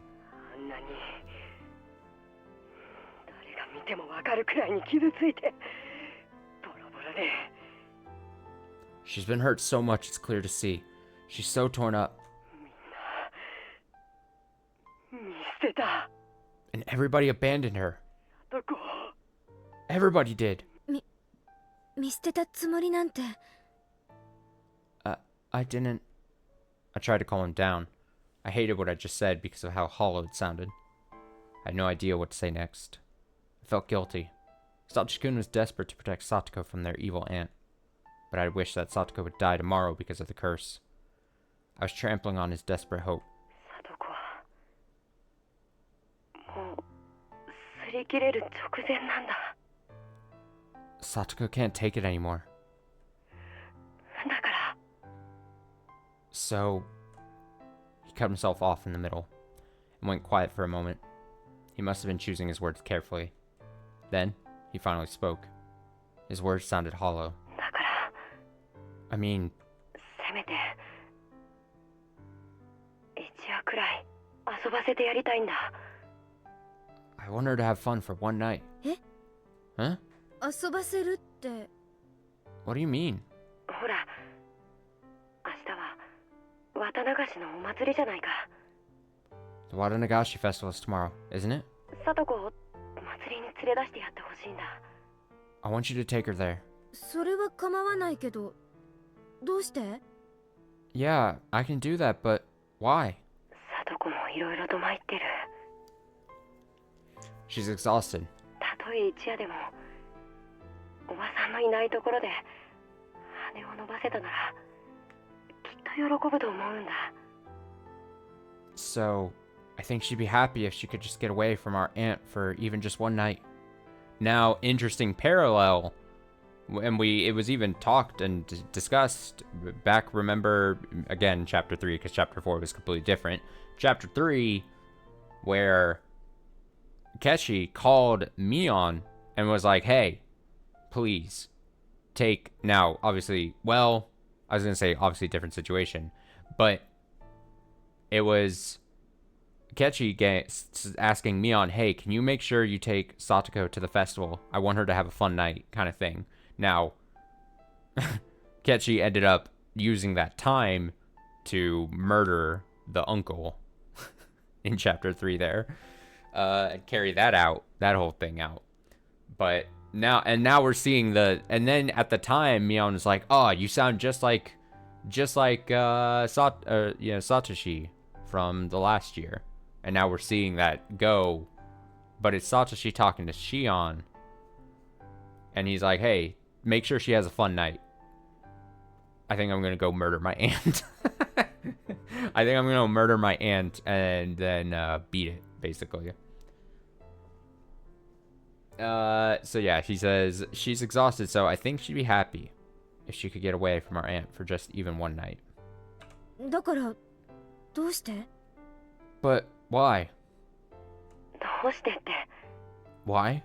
あんなに誰が見てもわかるくらいに傷ついてボロボロで。 She's been hurt so much it's clear to see. She's so torn up. 見捨てた。 And everybody abandoned her. どこ？ Everybody did. 見捨てたつもりなんて。 I didn't. I tried to calm him down. I hated what I just said because of how hollow it sounded. I had no idea what to say next. I felt guilty. Satoshi-kun was desperate to protect Satoko from their evil aunt. But I wished that Satoko would die tomorrow because of the curse. I was trampling on his desperate hope. サトコはもう擦り切れる直前なんだ。 Satoko can't take it anymore. だから So, he cut himself off in the middle and went quiet for a moment. He must have been choosing his words carefully. Then, he finally spoke. His words sounded hollow. だから I mean, せめて一夜くらい遊ばせてやりたいんだ。 I want her to have fun for one night. え？ Huh? 遊ばせるって。 What do you mean? ほら明日は綿流しのお祭りじゃないか。 The Watanagashi Festival is tomorrow, isn't it? 聡子をお祭りに連れ出してやってほしいんだ。 I want you to take her there. それは構わないけど、どうして？ Yeah, I can do that, but why? 聡子もいろいろと参ってる。 She's exhausted. たとえ一夜でもおばさんのいないところで羽を伸ばせたならきっと喜ぶと思うんだ。 So, I think she'd be happy if she could just get away from our aunt for even just one night. Now, interesting parallel, and it was even talked and discussed back, remember, again, chapter 3, because chapter 4 was completely different. Chapter 3, where Keshi called Mion and was like, hey, please, take, now, obviously, well, I was going to say, obviously, different situation, but it was Kechi asking Mion, hey, can you make sure you take Satoko to the festival? I want her to have a fun night, kind of thing. Now, Kechi ended up using that time to murder the uncle in chapter 3 there. And carry that whole thing out. But now we're seeing and then at the time, Mion was like, oh, you sound just like Satoshi from the last year. And now we're seeing that go, but it's Satoshi talking to Shion. And he's like, hey, make sure she has a fun night. I think I'm going to go murder my aunt. I think I'm going to murder my aunt and then beat it, basically. So yeah, he says she's exhausted, so I think she'd be happy if she could get away from our aunt for just even one night. だから、どうして？ But why? どうしてって。 Why?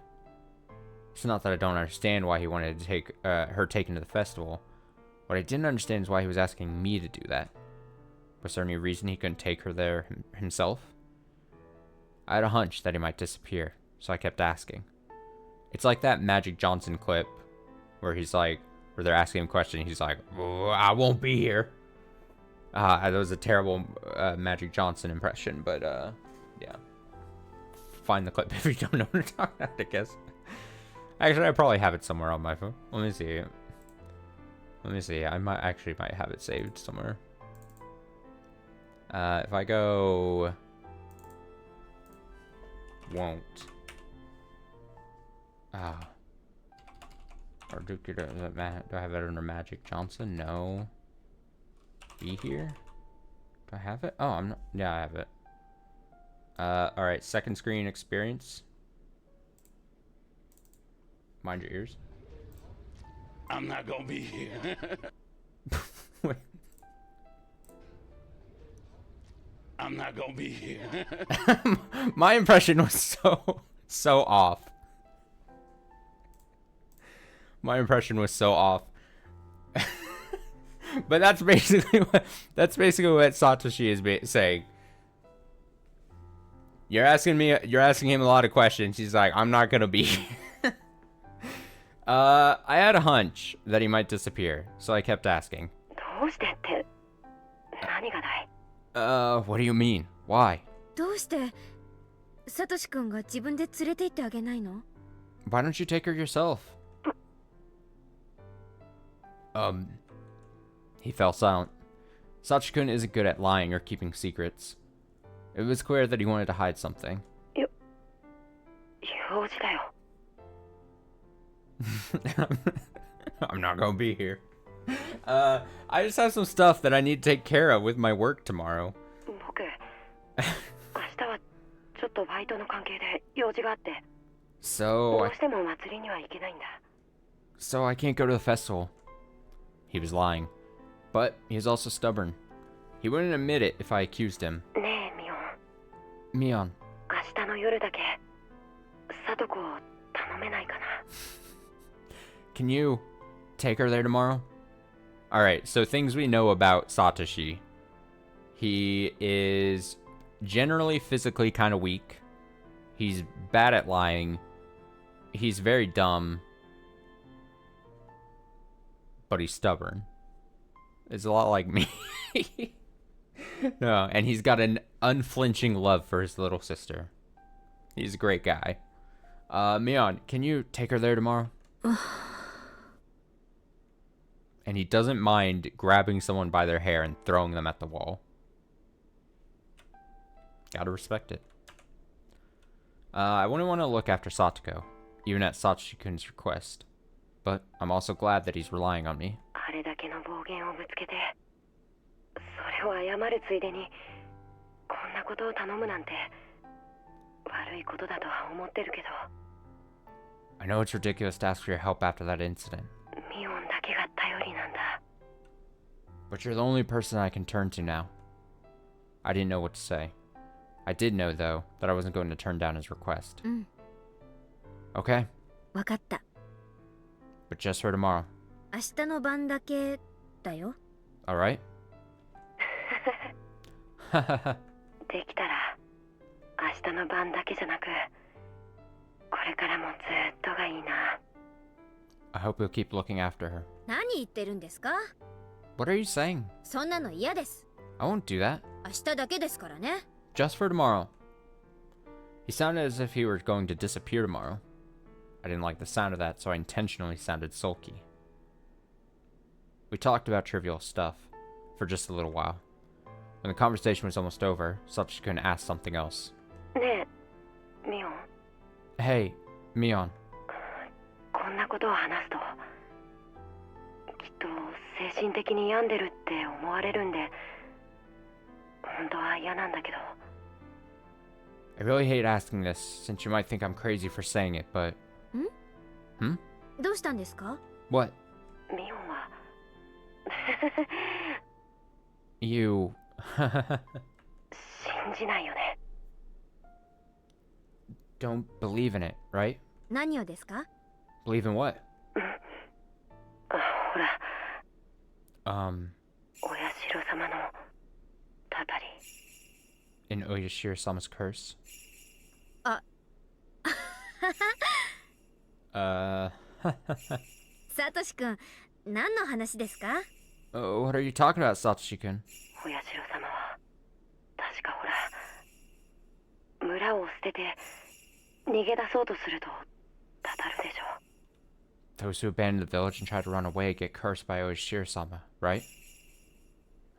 It's not that I don't understand why he wanted to take her taken to the festival. What I didn't understand is why he was asking me to do that. Was there any reason he couldn't take her there himself? I had a hunch that he might disappear, so I kept asking. It's like that Magic Johnson clip where where they're asking him a question, he's like, oh, I won't be here. That was a terrible Magic Johnson impression, but yeah. Find the clip if you don't know what I'm talking about, I guess. Actually, I probably have it somewhere on my phone. Let me see. I might have it saved somewhere. If I go... Won't. Or do I have it under Magic Johnson? No. Be here? Do I have it? Oh, I'm not. Yeah, I have it. Alright, second screen experience. Mind your ears. I'm not gonna be here. Wait. I'm not gonna be here. My impression was so off. My impression was so off. But that's basically what Satoshi is saying. You're asking him a lot of questions. He's like, I'm not gonna be here. I had a hunch that he might disappear, so I kept asking. どうしてって。何がだい。 What do you mean? Why? どうして、サトシ君が自分で連れて行ってあげないの？ Why don't you take her yourself? He fell silent. Satoshi-kun isn't good at lying or keeping secrets. It was clear that he wanted to hide something. 用事だよ。 I'm not gonna be here. I just have some stuff that I need to take care of with my work tomorrow. 僕、明日はちょっとバイトの関係で用事があって、ど So うしてもお祭りには行けないんだ。 I can't go to the festival. He was lying. But he was also stubborn. He wouldn't admit it if I accused him. ねえ、ミオン。 Mion, 明日の夜だけ、聡子を頼めないかな。 can you take her there tomorrow? Alright, so things we know about Satoshi. He is generally physically kind of weak. He's bad at lying. He's very dumb. But he's stubborn. It's a lot like me. No, and he's got an unflinching love for his little sister. He's a great guy. Mion, can you take her there tomorrow? And he doesn't mind grabbing someone by their hair and throwing them at the wall. Gotta respect it. I wouldn't want to look after Satoko, even at Sachi-kun's request. But I'm also glad that he's relying on me. あれだけの暴言をぶつけて、それを謝るついでにこんなことを頼むなんて悪いことだとは思ってるけど、 I know it's ridiculous to ask for your help after that incident. ミオンだけが頼りなんだ。 But you're the only person I can turn to now. I didn't know what to say. I did know, though, that I wasn't going to turn down his request. うん、 Okay, わかった。 but just for tomorrow. 明日の晩だけだよ。 Alright? できたら明日の晩だけじゃなく、これからもずっとがいいな。 I hope you'll keep looking after her. 何言ってるんですか？ What are you saying? そんなの嫌です。 I won't do that. 明日だけですからね。 Just for tomorrow. He sounded as if he were going to disappear tomorrow. I didn't like the sound of that, so I intentionally sounded sulky. We talked about trivial stuff for just a little while. When the conversation was almost over, Sachi-kun asked something else. ねえ、ミオン、 Hey, Mion. こんなことを話すときっと精神的に病んでるって思われるんで、本当は嫌なんだけど。 I really hate asking this, since you might think I'm crazy for saying it, but... Hmm? どうしたんですか？ What? ミオンはYou... 信じないよね。 don't believe in it, right? 何をですか？ Believe in what? ほら、 お社様のたたり。 in Oyashiro-sama's curse? あサトシ君、何の話ですか？ What are you talking about, Sachi-kun? お社様は確かほら、村を捨てて逃げ出そうとするとたたるでしょ。 Those who abandon the village and try to run away get cursed by Oyashiro-sama, right?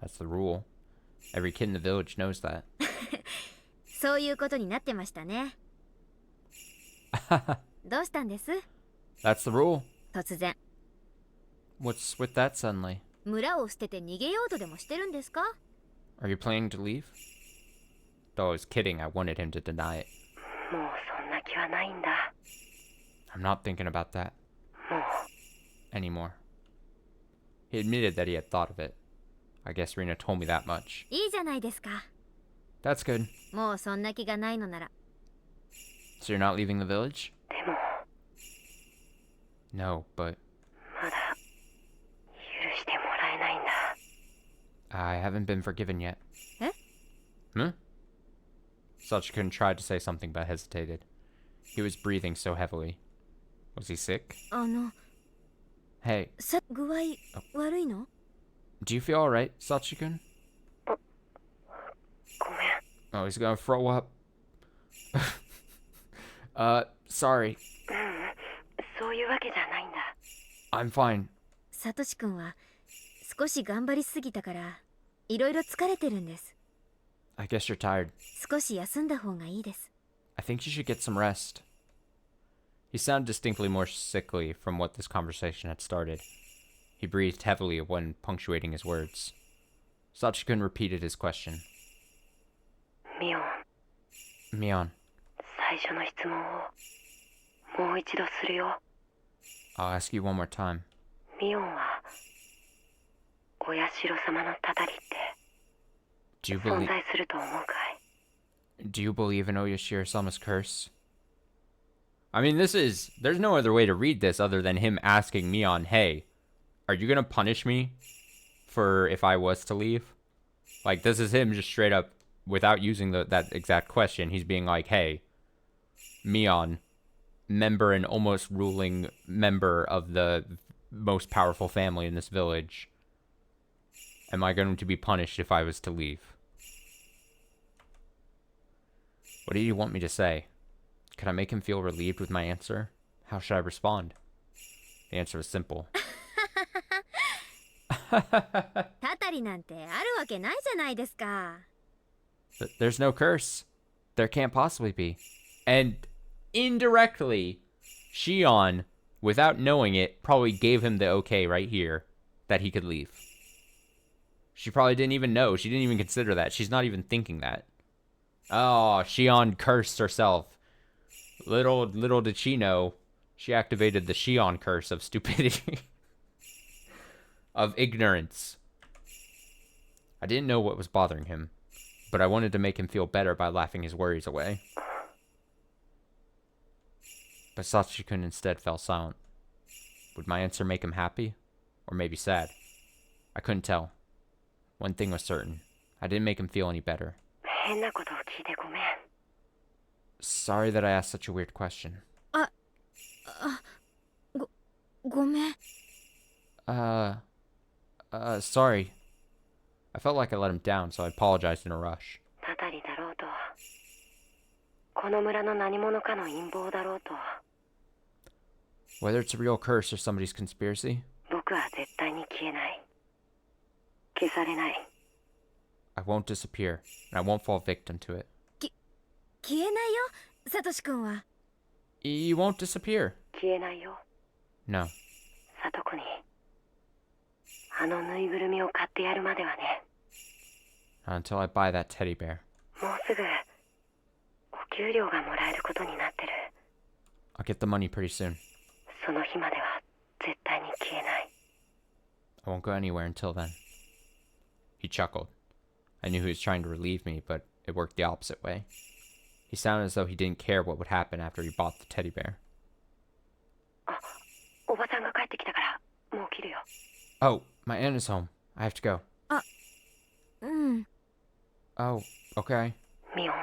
That's the rule. Every kid in the village knows that. そういうことになってましたね。どうしたんです？ That's the rule. 突然。 What's with that suddenly? 村を捨てて逃げようとでもしてるんですか？ Are you planning to leave? Though I was kidding, I wanted him to deny it. もうそんな気はないんだ。 I'm not thinking about that もう anymore. He admitted that he had thought of it. I guess Rina told me that much. いいじゃないですか。 That's good. もうそんな気がないのなら。 So you're not leaving the village? でも No, but まだ許してもらえないんだ。 I haven't been forgiven yet. え？ Hmm? Sachi-kun tried to say something but hesitated. He was breathing so heavily. Was he sick? 具 Hey, 合悪いの？ do you feel alright, Sachi-kun? ごめん。 Oh, he's gonna throw up. Sorry. そういうわけじゃないんだ。 I'm fine. サトシ君は少し頑張りすぎたからいろいろ疲れてるんです。 I guess you're tired. 少し休んだ方がいいです。 I think you should get some rest. He sounded distinctly more sickly from what this conversation had started. He breathed heavily when punctuating his words. Sachi-kun repeated his question. ミオン、 Mion, 最初の質問をもう一度するよ。 I'll ask you one more time. ミオンはお社様のたたりって Do you 存 believe 在すると思うかい？ Do you believe in Oyashiro-sama's curse? I mean, there's no other way to read this other than him asking Mion, hey, are you gonna punish me for if I was to leave? Like, this is him just straight up, without using that exact question, he's being like, hey, Mion, member and almost ruling member of the most powerful family in this village, am I going to be punished if I was to leave? What do you want me to say? Could I make him feel relieved with my answer? How should I respond? The answer was simple. たたりなんてあるわけないじゃないですか。 There's no curse. There can't possibly be. And indirectly, Shion, without knowing it, probably gave him the okay right here that he could leave. She probably didn't even know. She didn't even consider that. She's not even thinking that. Oh, Shion cursed herself. Little did she know, she activated the Shion curse of stupidity. Of ignorance. I didn't know what was bothering him, but I wanted to make him feel better by laughing his worries away. But Sachiko instead fell silent. Would my answer make him happy? Or maybe sad? I couldn't tell. One thing was certain. I didn't make him feel any better. 変なことを聞いてごめん。 Sorry that I asked such a weird question. ごめん。 Sorry. I felt like I let him down, so I apologized in a rush. たたりだろうと、この村の何者かの陰謀だろうと、 Whether it's a real curse or somebody's conspiracy, 僕は絶対に消えない。消されない。 I won't disappear, and I won't fall victim to it. 消えないよ、サトシ君は。 You won't disappear. 消えないよ。 No. サトコにあのぬいぐるみを買ってやるまではね。 Not until I buy that teddy bear. もうすぐお給料がもらえることになってる。 I'll get the money pretty soon. その日までは絶対に消えない。 I won't go anywhere until then. He chuckled. I knew he was trying to relieve me, but it worked the opposite way. He sounded as though he didn't care what would happen after he bought the teddy bear. あ、おばさんが帰ってきたからもう切るよ。 Oh, my aunt is home. I have to go. うん。 Oh, okay. ミオン、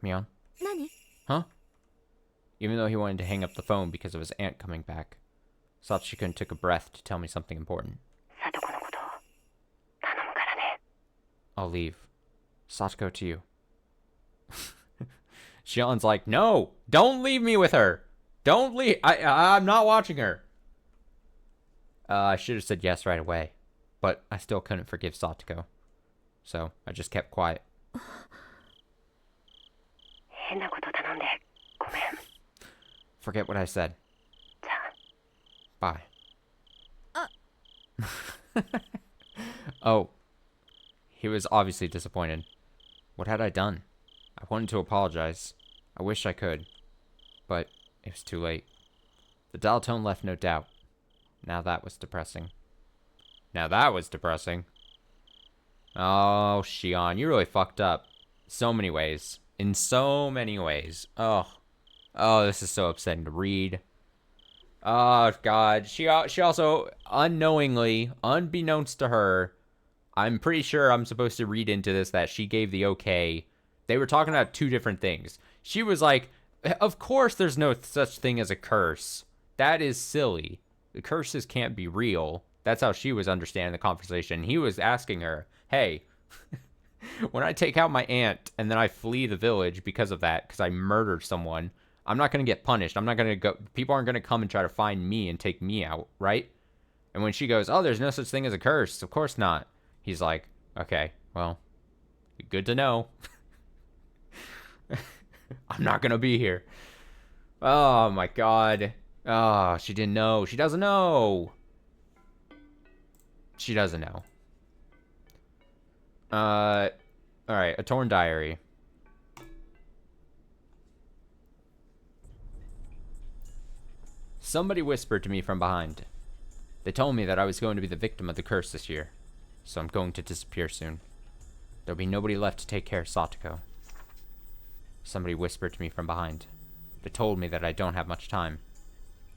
Mion? 何？ Huh? Even though he wanted to hang up the phone because of his aunt coming back, Sachiko took a breath to tell me something important. サトコのこと頼むからね。 I'll leave. Sachiko to you. Shion's like, no, don't leave me with her. Don't leave. I'm not watching her. I should have said yes right away, but I still couldn't forgive Satoko. So I just kept quiet. 変なこと頼んでごめん。 Forget what I said. じゃあ。 Bye. Oh. He was obviously disappointed. What had I done? I wanted to apologize. I wish I could. But it was too late. The dial tone left no doubt. Now that was depressing. Oh, Shion, you really fucked up. So many ways. In so many ways. Oh, this is so upsetting to read. Oh, God. She also, unknowingly, unbeknownst to her, I'm pretty sure I'm supposed to read into this that she gave the okay. They were talking about two different things. She was like, of course there's no such thing as a curse. That is silly. The curses can't be real. That's how she was understanding the conversation. He was asking her, hey, when I take out my aunt and then I flee the village because of that, because I murdered someone, I'm not going to get punished. I'm not going to go, people aren't going to come and try to find me and take me out, right? And when she goes, oh, there's no such thing as a curse. Of course not. He's like, okay, well, good to know. I'm not going to be here. Oh, my God. Oh, she didn't know. She doesn't know. She doesn't know. Alright, a torn diary. Somebody whispered to me from behind. They told me that I was going to be the victim of the curse this year, so I'm going to disappear soon. There'll be nobody left to take care of Satoko. Somebody whispered to me from behind. They told me that I don't have much time,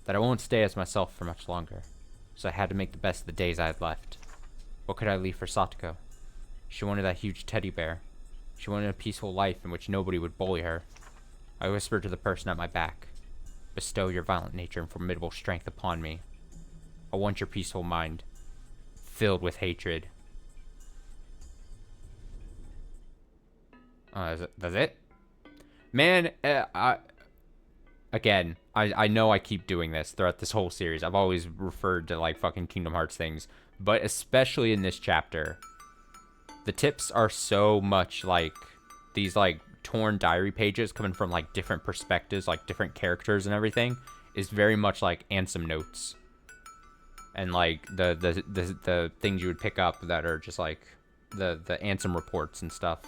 that I won't stay as myself for much longer, so I had to make the best of the days I had left. What could I leave for Satoko? She wanted that huge teddy bear. She wanted a peaceful life in which nobody would bully her. I whispered to the person at my back, bestow your violent nature and formidable strength upon me. I want your peaceful mind, filled with hatred. That's it? Man, I know I keep doing this throughout this whole series. I've always referred to like fucking Kingdom Hearts things, but especially in this chapter, the tips are so much like these like torn diary pages coming from like different perspectives, like different characters and everything, is very much like Ansem notes. And like the things you would pick up that are just like the Ansem reports and stuff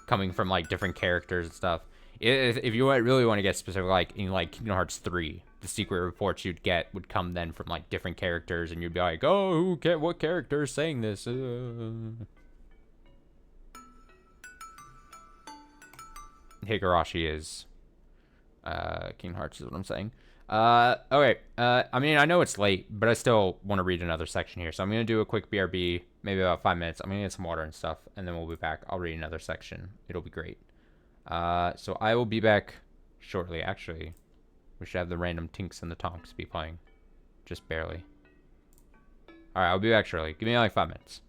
coming from like different characters and stuff. If you really want to get specific, like in like Kingdom Hearts 3, the secret reports you'd get would come then from like different characters, and you'd be like, oh, what character is saying this? Higurashi is Kingdom Hearts is what I'm saying. Okay. I mean, I know it's late, but I still want to read another section here, so I'm gonna do a quick BRB, maybe about 5 minutes. I'm gonna get some water and stuff, and then we'll be back. I'll read another section. It'll be great. So I will be back shortly. Actually, we should have the random Tinks and the Tonks be playing, just barely. All right, I'll be back shortly. Give me like 5 minutes.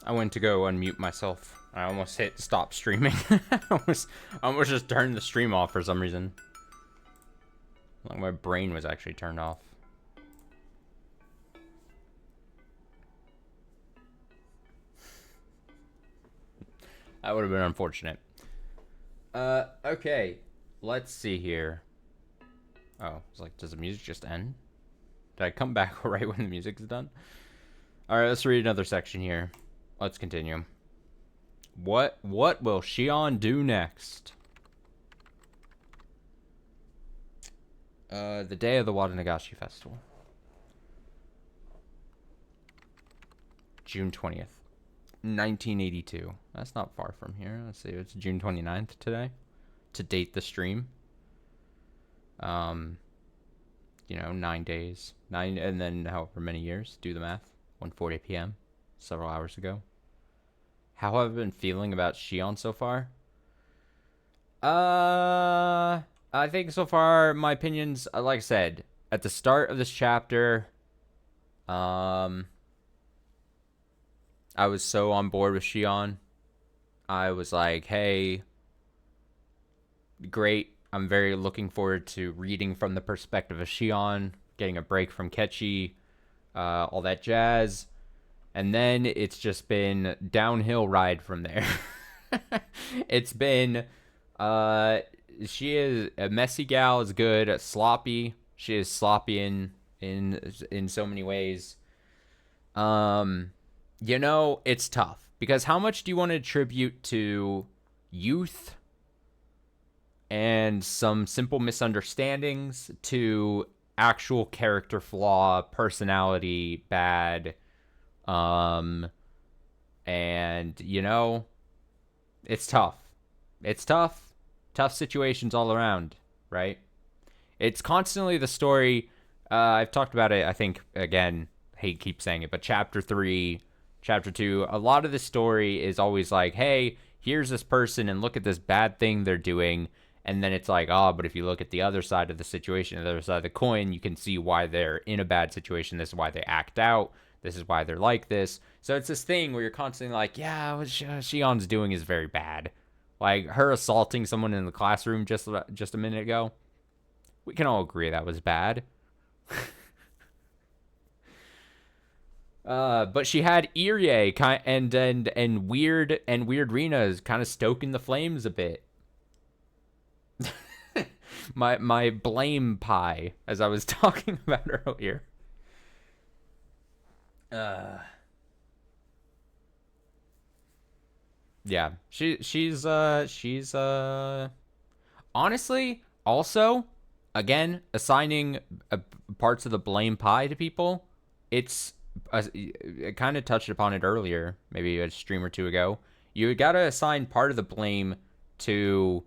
I went to go unmute myself. I almost hit stop streaming. I almost just turned the stream off for some reason. Like my brain was actually turned off. That would have been unfortunate. Okay. Let's see here. Oh, it's like, does the music just end? Did I come back right when the music's done? Alright, let's read another section here. Let's continue. What will Shion do next? The day of the Watanagashi Festival. June 20th. 1982. That's not far from here. Let's see, it's June 29th today. To date the stream. 9 days. 9, and then however many years. Do the math. 1:40 p.m. Several hours ago. How have I been feeling about Shion so far? I think so far my opinions, like I said, at the start of this chapter, I was so on board with Shion. I was like, hey, great. I'm very looking forward to reading from the perspective of Shion, getting a break from Kechi, all that jazz. And then it's just been downhill ride from there. It's been, she is a messy gal, is good, sloppy. She is sloppy in so many ways. It's tough because how much do you want to attribute to youth and some simple misunderstandings to actual character flaw, personality bad, and it's tough. It's tough situations all around, right? It's constantly the story. I've talked about it, I think, again, hate keep saying it, but chapter 3, chapter 2, a lot of the story is always like, hey, here's this person and look at this bad thing they're doing. And then it's like, but if you look at the other side of the situation, the other side of the coin, you can see why they're in a bad situation. This is why they act out. This is why they're like this. So it's this thing where you're constantly like, yeah, what Shion's doing is very bad. Like her assaulting someone in the classroom just a minute ago. We can all agree that was bad. But she had Irie and Weird Rina's kind of stoking the flames a bit. my blame pie, as I was talking about earlier. Yeah, she's honestly also, again, assigning parts of the blame pie to people. It's I kind of touched upon it earlier, maybe a stream or two ago. You gotta assign part of the blame to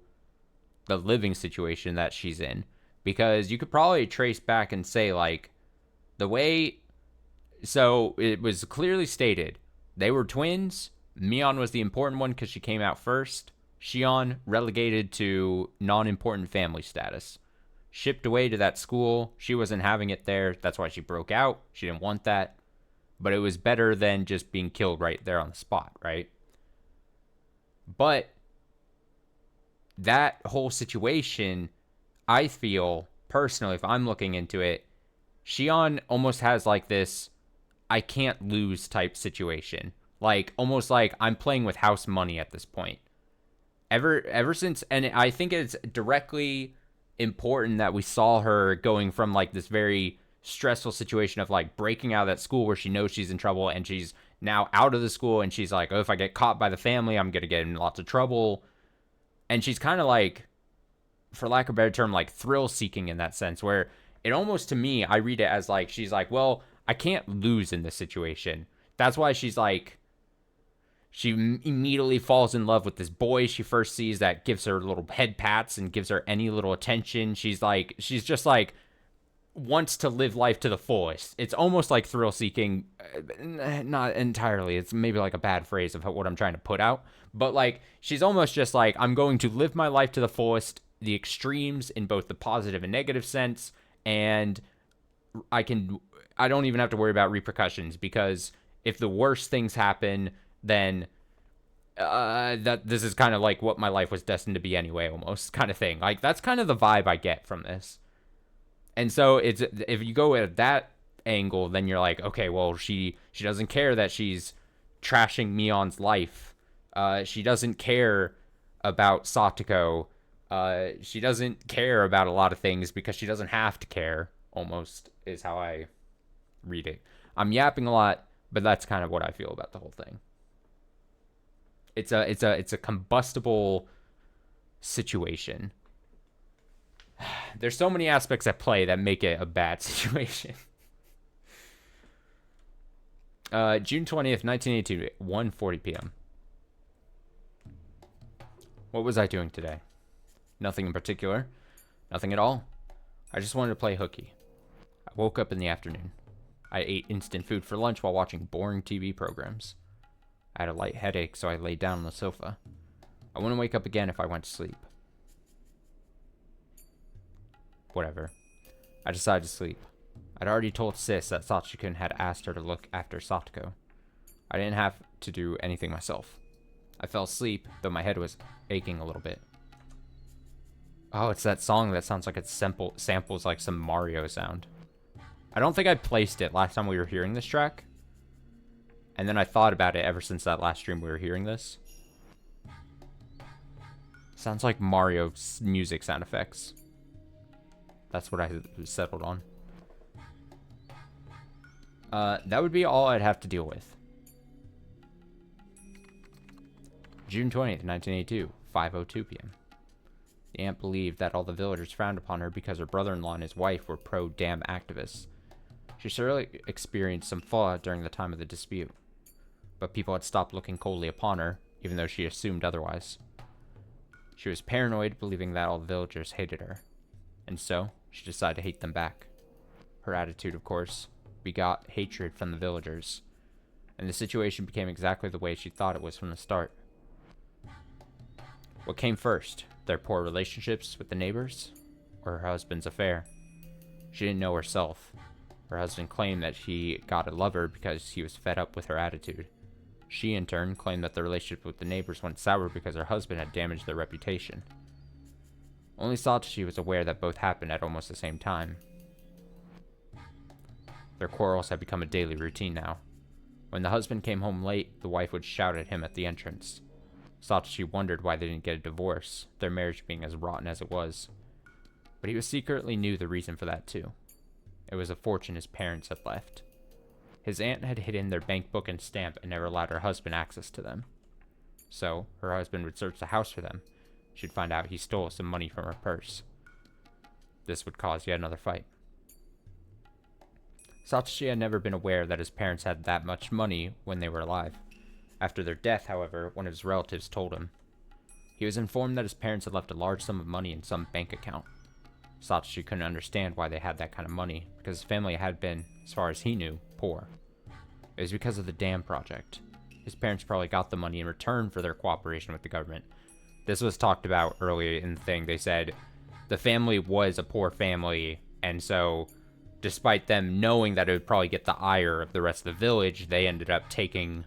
the living situation that she's in, because you could probably trace back and say, like, the way, so it was clearly stated they were twins. Mion was the important one because she came out first. Shion relegated to non-important family status, shipped away to that school. She wasn't having it there. That's why she broke out. She didn't want that, but it was better than just being killed right there on the spot, right? But that whole situation, I feel personally, if I'm looking into it, Shion almost has like this I can't lose type situation. Like almost like I'm playing with house money at this point. Ever since, and I think it's directly important that we saw her going from like this very stressful situation of like breaking out of that school where she knows she's in trouble, and she's now out of the school and she's like, oh, if I get caught by the family, I'm gonna get in lots of trouble. And she's kind of like, for lack of a better term, like thrill seeking in that sense, where it almost, to me, I read it as like, she's like, well, I can't lose in this situation. That's why she's like, she immediately falls in love with this boy she first sees that gives her little head pats and gives her any little attention. She's just like, wants to live life to the fullest. It's almost like thrill seeking, not entirely. It's maybe like a bad phrase of what I'm trying to put out. But like, she's almost just like, I'm going to live my life to the fullest, the extremes in both the positive and negative sense. And I don't even have to worry about repercussions, because if the worst things happen, then that this is kind of like what my life was destined to be anyway, almost kind of thing. Like, that's kind of the vibe I get from this. And so it's, if you go at that angle, then you're like, okay, well, she doesn't care that she's trashing Mion's life. She doesn't care about Satoko. She doesn't care about a lot of things because she doesn't have to care, almost, is how I read it. I'm yapping a lot, but that's kind of what I feel about the whole thing. It's a combustible situation. There's so many aspects at play that make it a bad situation. June 20th, 1982, 1:40 p.m. What was I doing today? Nothing in particular. Nothing at all. I just wanted to play hooky. I woke up in the afternoon. I ate instant food for lunch while watching boring TV programs. I had a light headache, so I laid down on the sofa. I wouldn't wake up again if I went to sleep. Whatever. I decided to sleep. I'd already told Sis that Sachiko had asked her to look after Satoko. I didn't have to do anything myself. I fell asleep, though my head was aching a little bit. Oh, it's that song that sounds like it samples like some Mario sound. I don't think I placed it last time we were hearing this track. And then I thought about it ever since that last stream we were hearing this. Sounds like Mario music sound effects. That's what I settled on. That would be all I'd have to deal with. June 20th, 1982, 5:02 p.m. The aunt believed that all the villagers frowned upon her because her brother-in-law and his wife were pro-dam activists. She surely experienced some fallout during the time of the dispute, but people had stopped looking coldly upon her, even though she assumed otherwise. She was paranoid, believing that all the villagers hated her, and so she decided to hate them back. Her attitude, of course, begot hatred from the villagers, and the situation became exactly the way she thought it was from the start. What came first, their poor relationships with the neighbors, or her husband's affair? She didn't know herself. Her husband claimed that he got a lover because he was fed up with her attitude. She, in turn, claimed that the relationship with the neighbors went sour because her husband had damaged their reputation. Only Satoshi was aware that both happened at almost the same time. Their quarrels had become a daily routine now. When the husband came home late, the wife would shout at him at the entrance. Satoshi wondered why they didn't get a divorce, their marriage being as rotten as it was. But he secretly knew the reason for that too. It was a fortune his parents had left. His aunt had hidden their bank book and stamp and never allowed her husband access to them. So, her husband would search the house for them. She'd find out he stole some money from her purse. This would cause yet another fight. Satoshi had never been aware that his parents had that much money when they were alive. After their death, however, one of his relatives told him. He was informed that his parents had left a large sum of money in some bank account. Satoshi couldn't understand why they had that kind of money, because his family had been, as far as he knew, poor. It was because of the dam project. His parents probably got the money in return for their cooperation with the government. This was talked about earlier in the thing. They said the family was a poor family, and so despite them knowing that it would probably get the ire of the rest of the village, they ended up taking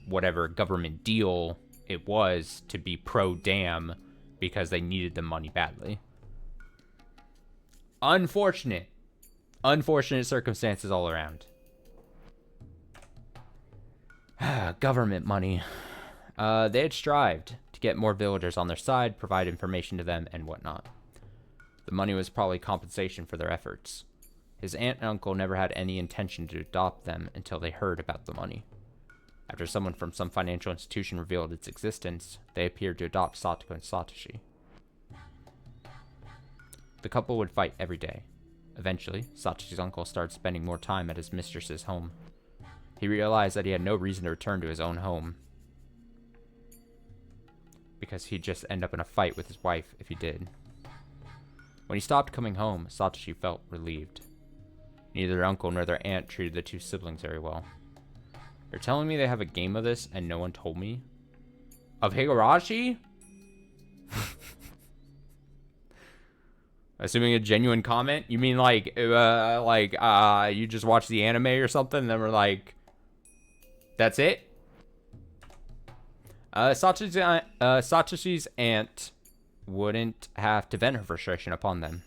whatever government deal it was to be pro-dam because they needed the money badly. Unfortunate circumstances all around. Government money. They had strived to get more villagers on their side, provide information to them, and whatnot. The money was probably compensation for their efforts. His aunt and uncle never had any intention to adopt them until they heard about the money. After someone from some financial institution revealed its existence, they appeared to adopt Satoko and Satoshi. The couple would fight every day. Eventually, Satoshi's uncle started spending more time at his mistress's home. He realized that he had no reason to return to his own home, because he'd just end up in a fight with his wife if he did. When he stopped coming home, Satoshi felt relieved. Neither their uncle nor their aunt treated the two siblings very well. You're telling me they have a game of this and no one told me? Of Higurashi? Assuming a genuine comment? You mean like you just watched the anime or something and then we're like, that's it? Satoshi's aunt wouldn't have to vent her frustration upon them.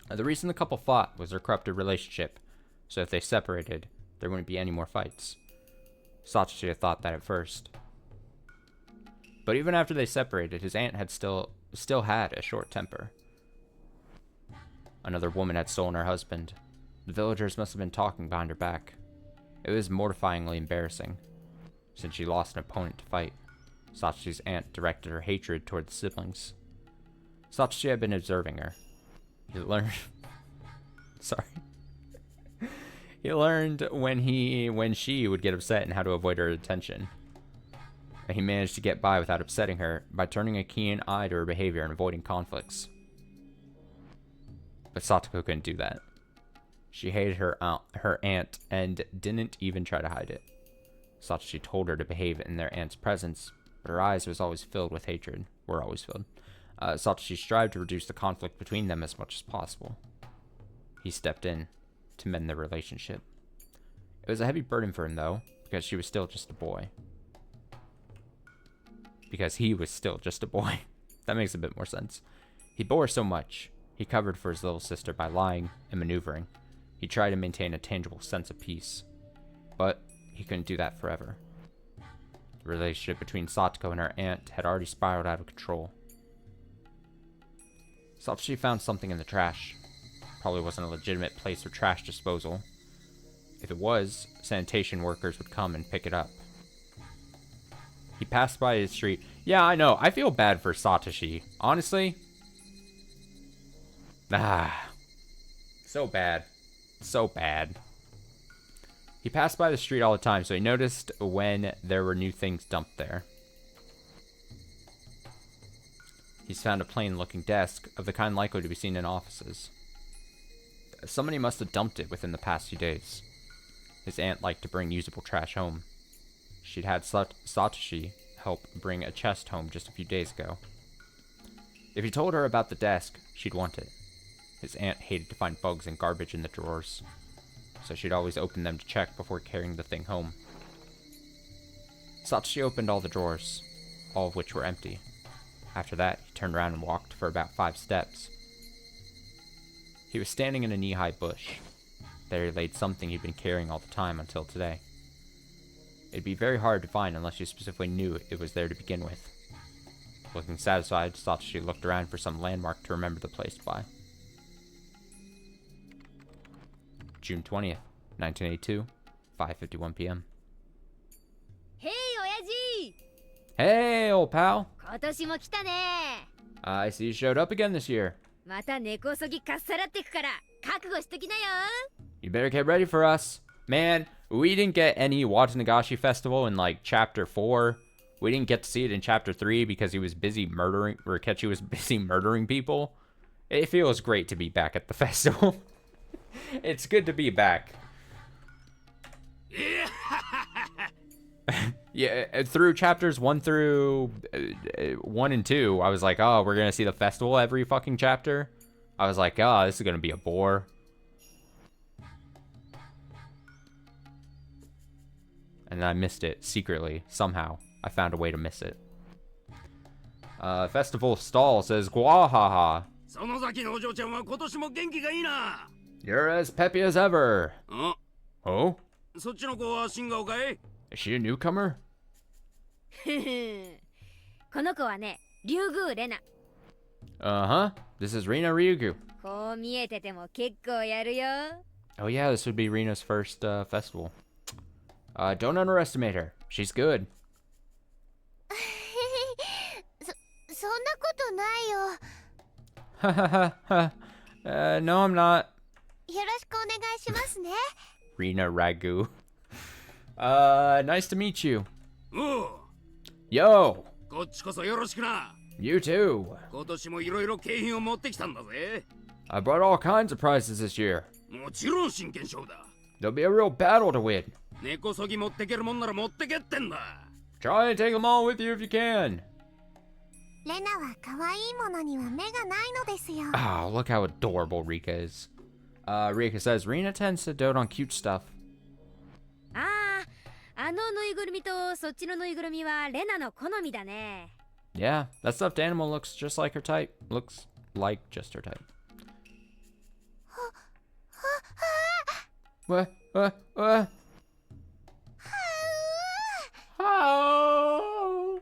The reason the couple fought was their corrupted relationship, so if they separated, there wouldn't be any more fights. Satoshi had thought that at first. But even after they separated, his aunt had still had a short temper. Another woman had stolen her husband. The villagers must have been talking behind her back. It was mortifyingly embarrassing. Since she lost an opponent to fight, Satoshi's aunt directed her hatred toward the siblings. Satoshi had been observing her. He learned... Sorry. He learned when she would get upset and how to avoid her attention. And he managed to get by without upsetting her by turning a keen eye to her behavior and avoiding conflicts. But Satoko couldn't do that. She hated her aunt and didn't even try to hide it. Satoshi told her to behave in their aunt's presence, but her eyes were always filled with hatred. Satoshi strived to reduce the conflict between them as much as possible. He stepped in to mend their relationship. It was a heavy burden for him, though, because she was still just a boy. Because he was still just a boy. That makes a bit more sense. He bore so much. He covered for his little sister by lying and maneuvering. He tried to maintain a tangible sense of peace. But he couldn't do that forever. The relationship between Satoko and her aunt had already spiraled out of control. Satoshi found something in the trash. Probably wasn't a legitimate place for trash disposal. If it was, sanitation workers would come and pick it up. He passed by his street. Yeah, I know. I feel bad for Satoshi. Honestly. So bad. So bad. He passed by the street all the time, so he noticed when there were new things dumped there. He's found a plain-looking desk of the kind likely to be seen in offices. Somebody must have dumped it within the past few days. His aunt liked to bring usable trash home. She'd had Satoshi help bring a chest home just a few days ago. If he told her about the desk, she'd want it. His aunt hated to find bugs and garbage in the drawers, so she'd always open them to check before carrying the thing home. Satoshi opened all the drawers, all of which were empty. After that, he turned around and walked for about 5 steps. He was standing in a knee-high bush. There he laid something he'd been carrying all the time until today. It'd be very hard to find unless you specifically knew it was there to begin with. Looking satisfied, Satoshi looked around for some landmark to remember the place by. June 20th, 1982, 5:51 p.m. Hey, Oyaji! Hey, old pal! 今年も来たね。 I see you showed up again this year. また根こそぎかっさらってくから覚悟しときなよ。 You better get ready for us. Man, we didn't get any Watanagashi Festival in, like, Chapter 4. We didn't get to see it in Chapter 3 because he was busy murdering, or Kechi was busy murdering people. It feels great to be back at the festival. It's good to be back. Yeah, through chapters 1 through 1 and 2, I was like, oh, we're gonna see the festival every fucking chapter. I was like, oh, this is gonna be a bore. And I missed it secretly. Somehow, I found a way to miss it. Festival Stall says, Gwahaha. You're as peppy as ever. Oh? Is she a newcomer? この子はね、竜宮レナ。 Uh-huh. This is Rina Ryugu. こう見えてても結構やるよ。 Oh yeah, this would be Rina's first festival. Don't underestimate her. She's good. そんなことないよ。 Ha ha ha. No, I'm not. よろしくお願いしますね。 Rina Ragu. Nice to meet you. Yo. こっちこそよろしくな。 You too. 今年もいろいろ景品を持ってきたんだぜ。 I brought all kinds of prizes this year. もちろん真剣勝負だ。 There'll be a real battle to win. 根こそぎ持ってけるもんなら持ってけってんだ。 Try and take them all with you if you can. レナは可愛いものには目がないのですよ。 Oh, look how adorable Rika is. Rika says Rina tends to dote on cute stuff. ああのぬいぐるみとそっちのぬいぐるみはレナの好みだね。 Yeah, that stuffed animal looks just like her type. Looks like just her type. What? What? How?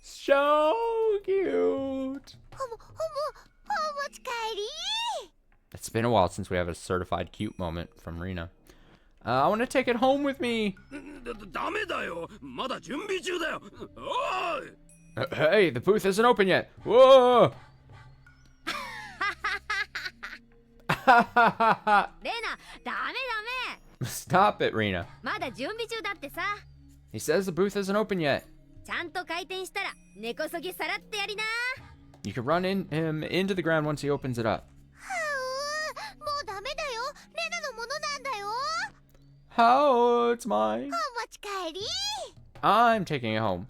So cute. It's been a while since we have a certified cute moment from Rena. I want to take it home with me. ダメだよ。まだ準備中だよ。おい。 Hey, the booth isn't open yet. Whoa. レナ、ダメダメ。 Stop it, Rena. まだ準備中だってさ。 He says the booth isn't open yet. ちゃんと回転したら根こそぎさらってやりな。 You can run him into the ground once he opens it up. もうダメだよ。レナのものなんだよ。 How? It's mine. お持ち帰り。 I'm taking it home.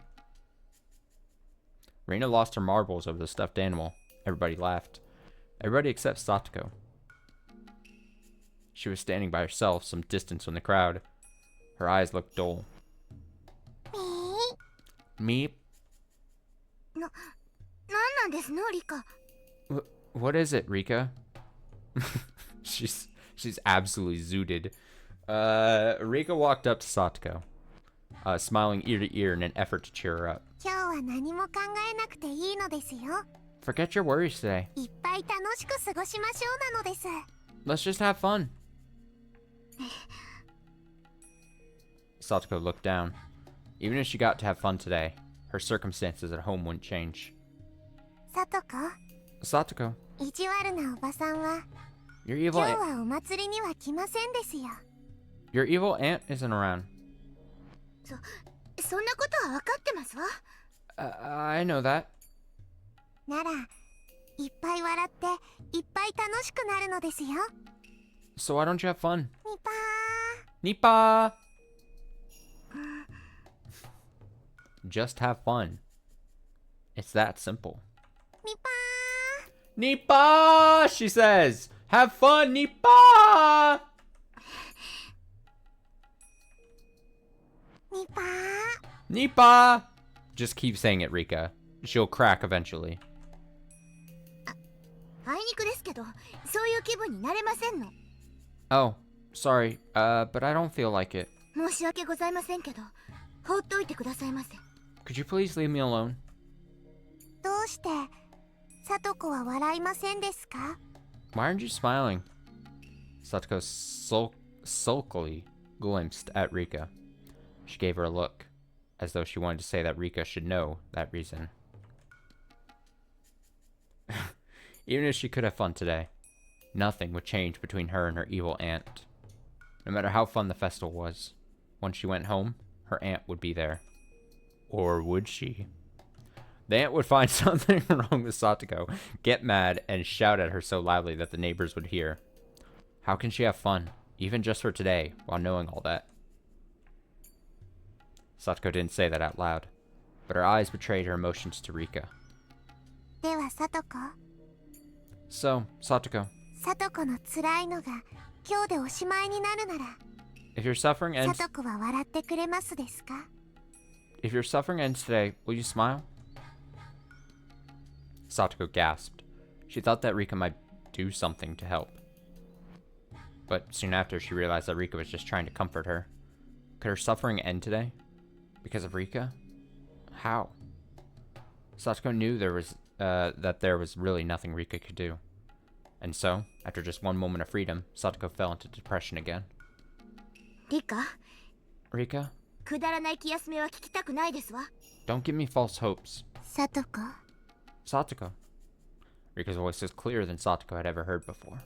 Rena lost her marbles over the stuffed animal. Everybody laughed. Everybody except Satoko. She was standing by herself some distance from the crowd. Her eyes looked dull. Meep. なんなんですの、リカ。 What is it, Rika? She's absolutely zooted. Rika walked up to Satoko, smiling ear to ear in an effort to cheer her up. 今日は何も考えなくていいのですよ。 Forget your worries today. いっぱい楽しく過ごしましょうなのです。 Let's just have fun. Satoko looked down. Even if she got to have fun today, her circumstances at home wouldn't change. さとこ、 Satoko, 意地悪なおばさんは your 今 evil 日はお祭りには来ませんですよ。 your evil aunt isn't around. そんなことは分かってますわ。 I know that. なら、いっぱい笑っていっぱい楽しくなるのですよ。 So why don't you have fun? ニパ Nipa! Just have fun. It's that simple. ー、ニパ Nipa! She says! Have fun, Nipa! ー、ニパー。 Nipa! Just keep saying it, Rika. She'll crack eventually. あいにくですけど、そういう気分になれませんの。 Oh, sorry, but I don't feel like it. 申し訳ございませんけど、放っておいてくださいませ。 Could you please leave me alone? どうして、さとこは笑いませんですか？ Why aren't you smiling? Satoko sulkily glimpsed at Rika. She gave her a look, as though she wanted to say that Rika should know that reason. Even if she could have fun today, nothing would change between her and her evil aunt. No matter how fun the festival was, once she went home, her aunt would be there. Or would she? The aunt would find something wrong with Satoko, get mad, and shout at her so loudly that the neighbors would hear. How can she have fun, even just for today, while knowing all that? Satoko didn't say that out loud, but her eyes betrayed her emotions to Rika. ではさとこ、 So, Satoko, さとこの辛いのが今日でおしまいになるなら、 if your suffering さ ends とこは笑ってくれますですか？ if your suffering ends today, will you smile? Satoko gasped. She thought that Rika might do something to help. But soon after, she realized that Rika was just trying to comfort her. Could her suffering end today? Because of Rika? How? Satoko knew that there was really nothing Rika could do. And so, after just one moment of freedom, Satoko fell into depression again. リカ、 Rika, くだらない気休めは聞きたくないですわ。 don't give me false hopes. さとこ、 Satoko. Rika's voice was clearer than Satoko had ever heard before.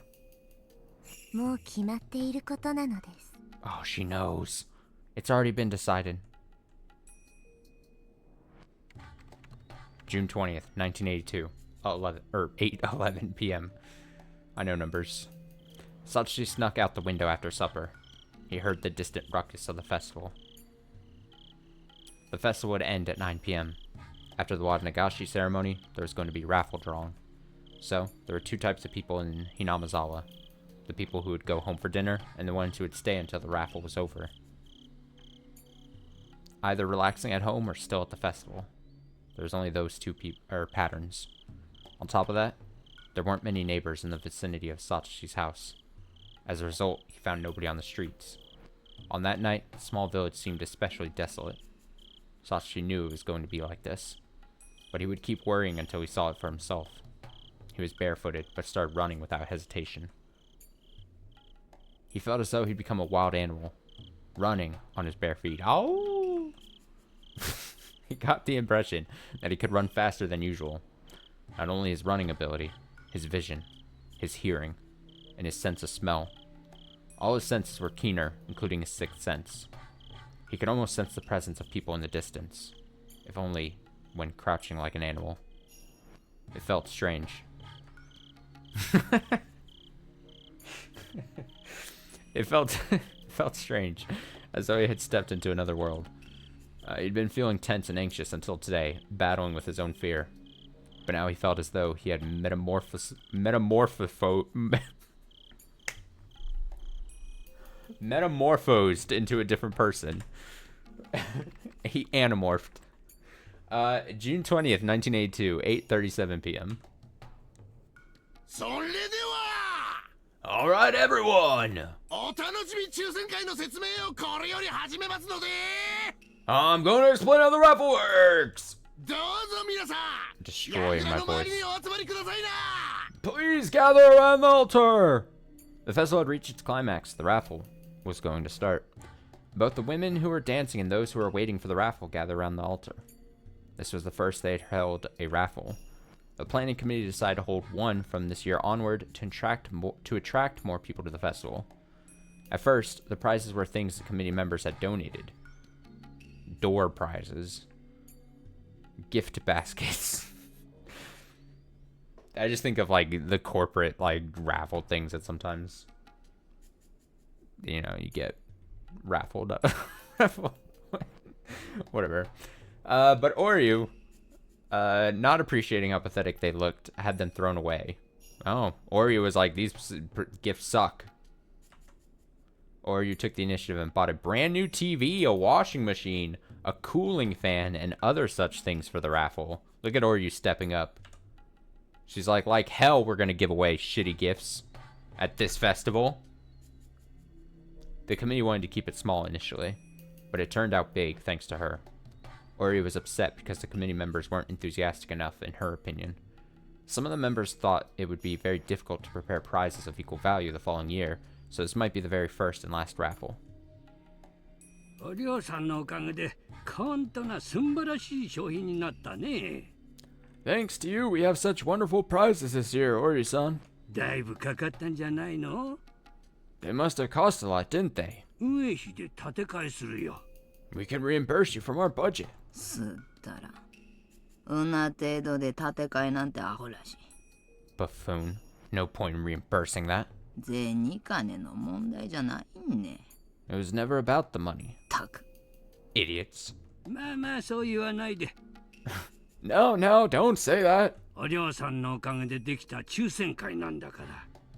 もう決まっていることなのです。 Oh, she knows. It's already been decided. June 20th, 1982, 8:11 p.m. I know numbers. Satsushi snuck out the window after supper. He heard the distant ruckus of the festival. The festival would end at 9 p.m. After the Wadanagashi ceremony, there was going to be raffle drawing. So, there were two types of people in Hinamazawa. The people who would go home for dinner, and the ones who would stay until the raffle was over. either relaxing at home or still at the festival. There's only those two patterns. On top of that, there weren't many neighbors in the vicinity of Satoshi's house. As a result, he found nobody on the streets. On that night, the small village seemed especially desolate. Satoshi knew it was going to be like this, but he would keep worrying until he saw it for himself. He was barefooted, but started running without hesitation. He felt as though he'd become a wild animal, running on his bare feet. Oh! He got the impression that he could run faster than usual. Not only his running ability, his vision, his hearing, and his sense of smell. All his senses were keener, including his sixth sense. He could almost sense the presence of people in the distance, if only when crouching like an animal. It felt strange. It felt strange, as though he had stepped into another world. He'd been feeling tense and anxious until today, battling with his own fear. But now he felt as though he had metamorphosed into a different person. He animorphed. June 20th, 1982, 8:37 p.m. Alright, everyone! I'm going to explain how the raffle works! Destroying my voice. Please gather around the altar! The festival had reached its climax. The raffle was going to start. Both the women who were dancing and those who were waiting for the raffle gathered around the altar. This was the first they had held a raffle. The planning committee decided to hold one from this year onward to attract more people to the festival. At first, the prizes were things the committee members had donated. Door prizes. Gift baskets. I just think of like the corporate like raffle things that sometimes, you know, you get raffled up. Whatever. But Oryu, not appreciating how pathetic they looked, had them thrown away. Oh, Oryu was like, these gifts suck. Oryu took the initiative and bought a brand new TV, a washing machine, a cooling fan, and other such things for the raffle. Look at Oryu stepping up. She's like hell, we're gonna give away shitty gifts at this festival. The committee wanted to keep it small initially, but it turned out big thanks to her. Oryu was upset because the committee members weren't enthusiastic enough, in her opinion. Some of the members thought it would be very difficult to prepare prizes of equal value the following year, so this might be the very first and last raffle. Thanks to you, we have such wonderful prizes this year, Oryu-san. They must have cost a lot, didn't they? We can reimburse you from our budget. Buffoon. No point in reimbursing that. It was never about the money. Idiots. No, don't say that.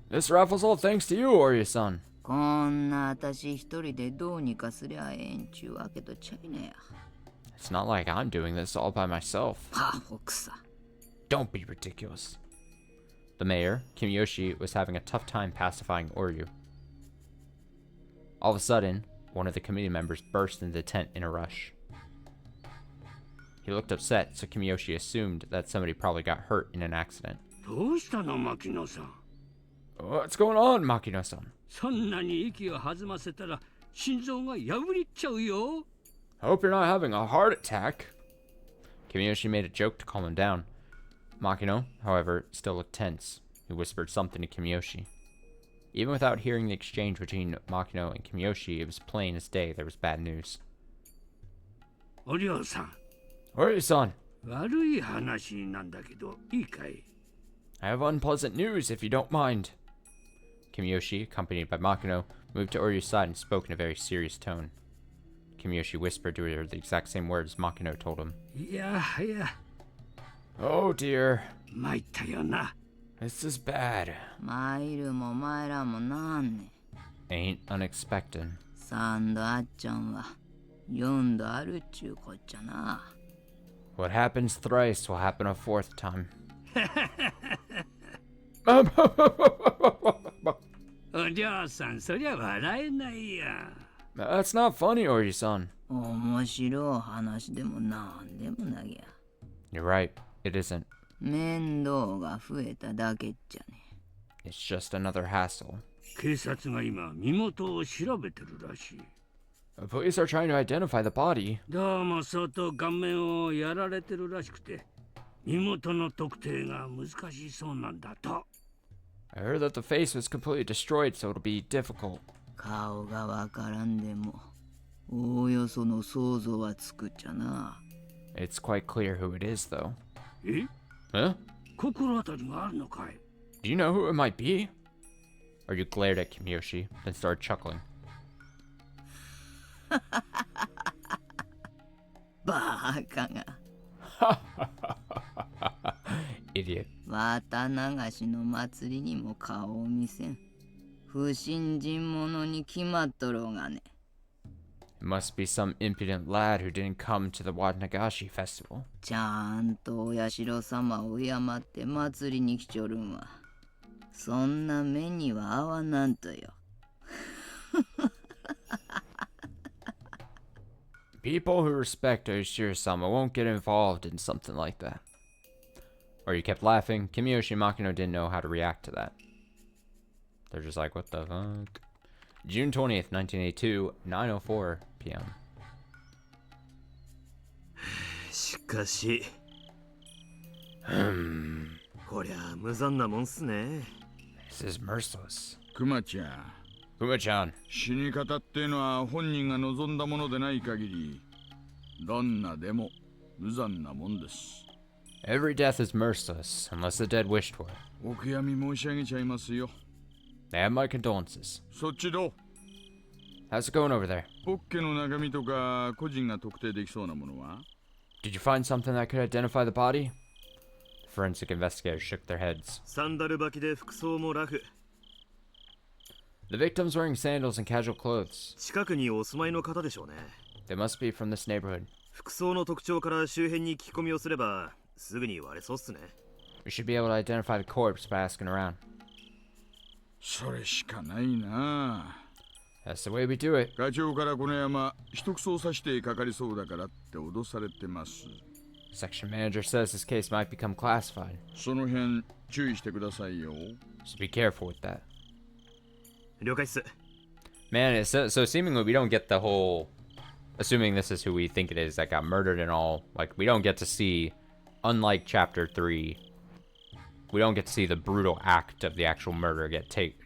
This raffle's all thanks to you, Oryu-san. It's not like I'm doing this all by myself. Don't be ridiculous. The mayor, Kimiyoshi, was having a tough time pacifying Oryu. All of a sudden, one of the committee members burst into the tent in a rush. He looked upset, so Kimiyoshi assumed that somebody probably got hurt in an accident. What's going on, Makino-san? Hope you're not having a heart attack. Kimiyoshi made a joke to calm him down. Makino, however, still looked tense. He whispered something to Kimiyoshi. Even without hearing the exchange between Makino and Kimiyoshi, it was plain as day there was bad news. Oryu-san. I have unpleasant news, if you don't mind. Kimiyoshi, accompanied by Makino, moved to Oryu's side and spoke in a very serious tone. Kimiyoshi whispered to her the exact same words Makino told him. Yeah. Oh dear. This is bad. Ain't unexpected. 4度あるっちゅうこっちゃな。 What happens thrice will happen a fourth time. お嬢さん、そりゃ笑えないや。 That's not funny, Ori-san. 面白い話でもなんでもなぎゃ。 You're right, it isn't. 面倒が増えただけっちゃね。 It's just another hassle. 警察が今身元を調べてるらしい。 The police are trying to identify the body. どうも相当顔面をやられてるらしくて、身元の特定が難しそうなんだと。 I heard that the face was completely destroyed, so it'll be difficult. 顔がわからんでも、おおよその想像はつくっちゃな。 It's quite clear who it is, though. え？ Huh? 心当たりがあるのかい？ Do you know who it might be? Aryu glared at Kimiyoshi, then started chuckling. バカが。 Idiot. 綿流しの祭りにも顔を見せん。不信心者に決まっとろうがね。 It must be some impudent lad who didn't come to the Wadnagashi festival. ちゃんとお社様を敬って祭りに来ちょるんは。そんな目には合わなんとよ。 People who respect Oshiro-sama won't get involved in something like that. Aryu kept laughing. Kimiyoshi and Makino didn't know how to react to that. They're just like, what the fuck? June 20th, 1982, 9:04 p.m. しかしこりゃ無残なもんっすね。 This is merciless. クマちゃん、 Kuma-chan. 死に方ってのは本人が望んだものでない限りどんなでも無残なもんです。 Every death is merciless, unless the dead wished for it. お悔やみ申し上げちゃいますよ。 They have my condolences. そっちどう？ How's it going over there? ポッケの中身とか個人が特定できそうなものは？ Did you find something that could identify the body? The forensic investigators shook their heads. サンダル履きで服装もラフ。 The victim's wearing sandals and casual clothes. 近くにお住まいの方でしょうね。 They must be from this neighborhood. 服装の特徴から周辺に聞き込みをすればすぐに割れそうっすね。 We should be able to identify the corpse by asking around. それしかないな。 That's the way we do it. 課長からこの山一口さしてかかりそうだからって脅されてます。 Section manager says this case might become classified. その辺注意してくださいよ。 So be careful with that. 了解っす。 Man, it's so seemingly we don't get the whole... Assuming this is who we think it is that got murdered and all, like, we don't get to see, unlike Chapter 3, we don't get to see the brutal act of the actual murder take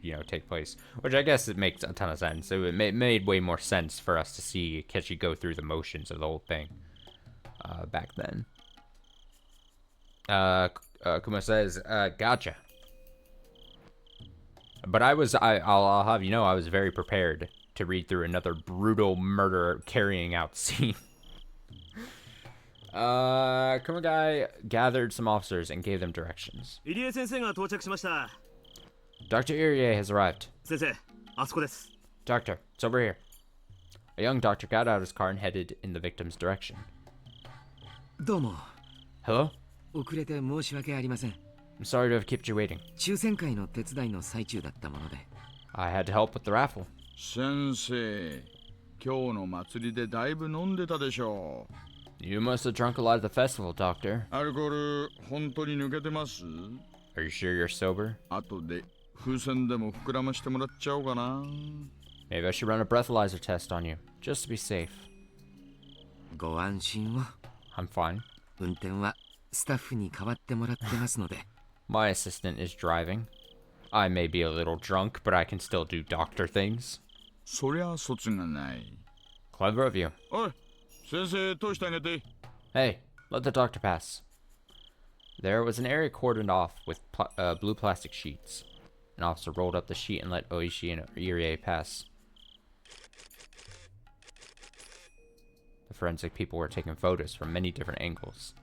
place. Which I guess it makes a ton of sense. It made way more sense for us to see Kechi go through the motions of the whole thing back then. Kuma says, gotcha. But I'll have you know, I was very prepared to read through another brutal murder carrying out scene. Kumagai gathered some officers and gave them directions. 入江先生が到着しました。 Dr. Irie has arrived. 先生、あそこです。 Doctor, it's over here. A young doctor got out of his car and headed in the victim's direction. どうも。 Hello? 遅れて申し訳ありません。 I'm sorry to have kept you waiting. 抽選会の手伝いの最中だったもので。 I had to help with the raffle. 先生、今日の祭りでだいぶ飲んでたでしょう。 You must have drunk a lot at the festival, Doctor. アルコール本当に抜けてます？ Are you sure you're sober? 後で風船でも膨らましてもらっちゃおうかな。 Maybe I should run a breathalyzer test on you, just to be safe. ご安心を。 I'm fine. 運転はスタッフに代わってもらってますので。 My assistant is driving. I may be a little drunk, but I can still do doctor things. そりゃ卒がない。 Clever of you. おい、先生通してあげて。 Hey, let the doctor pass. There was an area cordoned off with blue plastic sheets. An officer rolled up the sheet and let Oishi and Irie pass. The forensic people were taking photos from many different angles.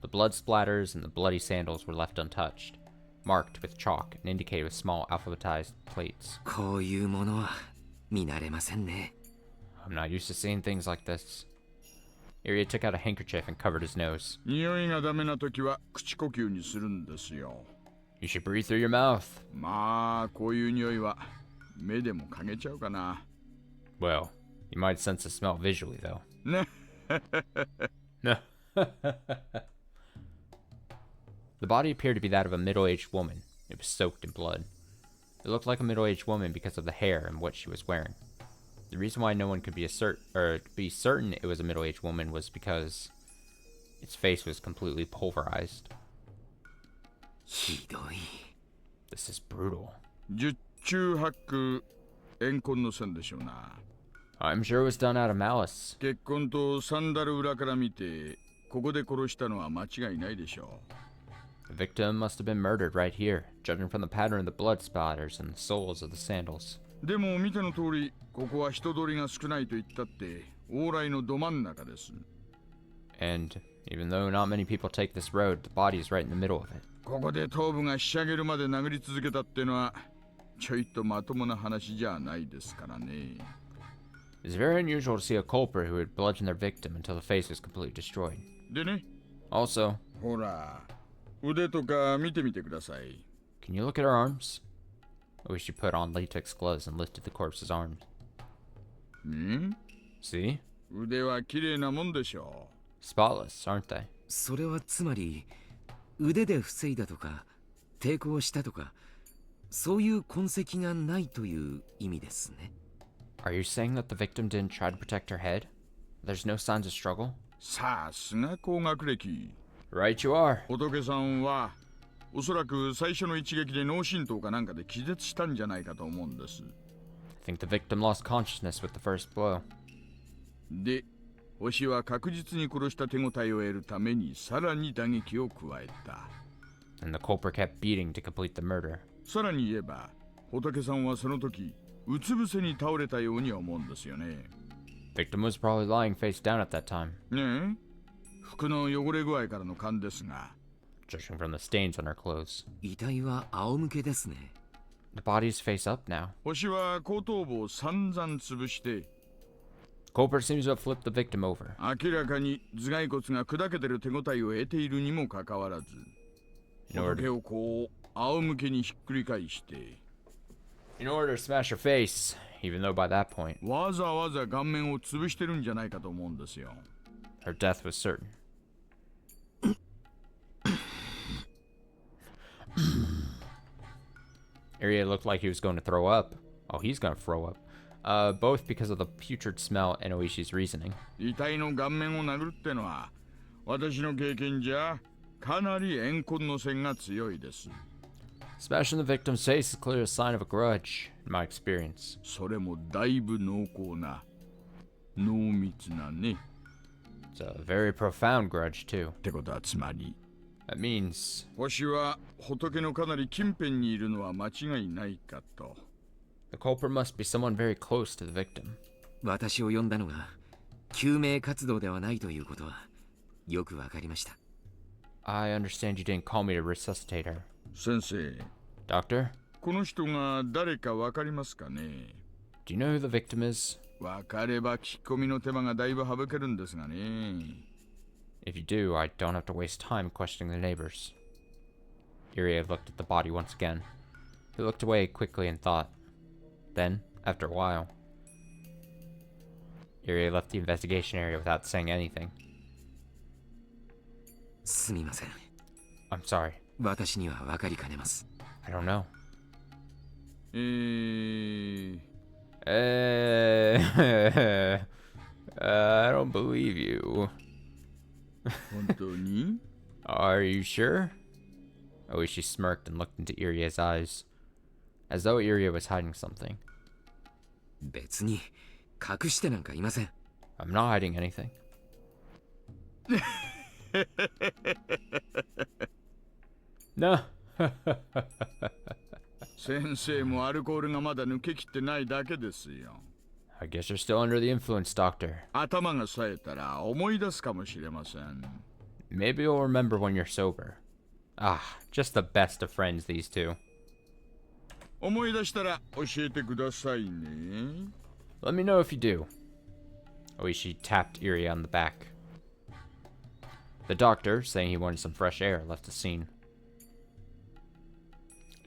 The blood splatters and the bloody sandals were left untouched, marked with chalk and indicated with small alphabetized plates. こういうものは見慣れませんね。I'm not used to seeing things like this. Irie took out a handkerchief and covered his nose. 匂いがダメな時は口呼吸にするんですよ。 You should breathe through your mouth. まあ、こういう匂いは目でも嗅げちゃうかな。 Well, you might sense the smell visually, though. ね。 The body appeared to be that of a middle-aged woman. It was soaked in blood. It looked like a middle-aged woman because of the hair and what she was wearing. The reason why no one could be certain it was a middle-aged woman was because its face was completely pulverized. ひどい。 This is brutal. 十中八九怨恨の線でしょうな。 I'm sure it was done out of malice. 血痕とサンダル裏から見て、ここで殺したのは間違いないでしょう。 The victim must have been murdered right here, judging from the pattern of the blood splatters and the soles of the sandals. でも見ての通り、ここは人通りが少ないと言ったって、往来のど真ん中です。 And even though not many people take this road, the body is right in the middle of it. ここで頭部がひしゃげるまで殴り続けたってのは、ちょいとまともな話じゃないですからね。 It's very unusual to see a culprit who would bludgeon their victim until the face was completely destroyed. でね、 Also, ほら、腕とか見てみてください。 can you look at her arms? I wish you put on latex gloves and lifted the corpse's arms. ん？ See? 腕は綺麗なもんでしょ Spotless, aren't they? それはつまり腕で防いだとか抵抗したとかそういう痕跡がないという意味ですね。 Are you saying that the victim didn't try to protect her head? There's no signs of struggle? う。さすが高学歴。 Right you are. 仏さんはおそらく最初の一撃で脳震盪かなんかで気絶したんじゃないかと思うんです。 I think the victim lost consciousness with the first blow. で、星は確実に殺した手応えを得るためにさらに打撃を加えた。 And the culprit kept beating to complete the murder. さらに言えば、仏さんはその時うつ伏せに倒れたように思うんですよね。 Victim was probably lying face down at that time. ねえ、服の汚れ具合からの勘ですが。 Judging from the stains on her clothes. 遺体は仰向けですね。 The body's face up now. 星は後頭部を散々潰して、 Culprit seems to have flipped the victim over. 明らかに頭蓋骨が砕けてる手応えを得ているにもかかわらず、 In order 仏 to, をこう仰向けにひっくり返して、 in order to smash her face, even though by that point, わざわざ顔面を潰してるんじゃないかと思うんですよ。 her death was certain. Irie looked like he was going to throw up. Oh, he's going to throw up. Both because of the putrid smell and Oishi's reasoning. 遺体の顔面を殴るってのは、私の経験じゃかなり怨恨の線が強いです。 Smashing the victim's face is clearly a sign of a grudge, in my experience. それもだいぶ濃厚な、濃密なね。 It's a very profound grudge, too. ってことはつまり、 That means 星は仏のかなり近辺にいるのは間違いないかと。 the culprit must be someone very close to the victim. 私を呼んだのが救命活動ではないということはよくわかりました。 I understand you didn't call me to resuscitate her. 先生、 Doctor, この人が誰かわかりますかね？ do you know who the victim is? わかれば聞き込みの手間がだいぶ省けるんですがね。 If you do, I don't have to waste time questioning the neighbors. Irie looked at the body once again. He looked away quickly and thought. Then, after a while, Irie left the investigation area without saying anything. すみません。 I'm sorry. 私にはわかりかねます。 I don't know. I don't believe you. 本当に？ Are you sure? Oishi smirked and looked into Irie's eyes, as though Irie was hiding something. 別に隠してなんかいません。 I'm not hiding anything. No. 先生もアルコールがまだ抜けきってないだけですよ。 I guess you're still under the influence, Doctor. 頭が冴えたら思い出すかもしれません。 Maybe you'll remember when you're sober. Ah, just the best of friends, these two. 思い出したら教えてくださいね。 Let me know if you do. Oishi tapped Irie on the back. The doctor, saying he wanted some fresh air, left the scene.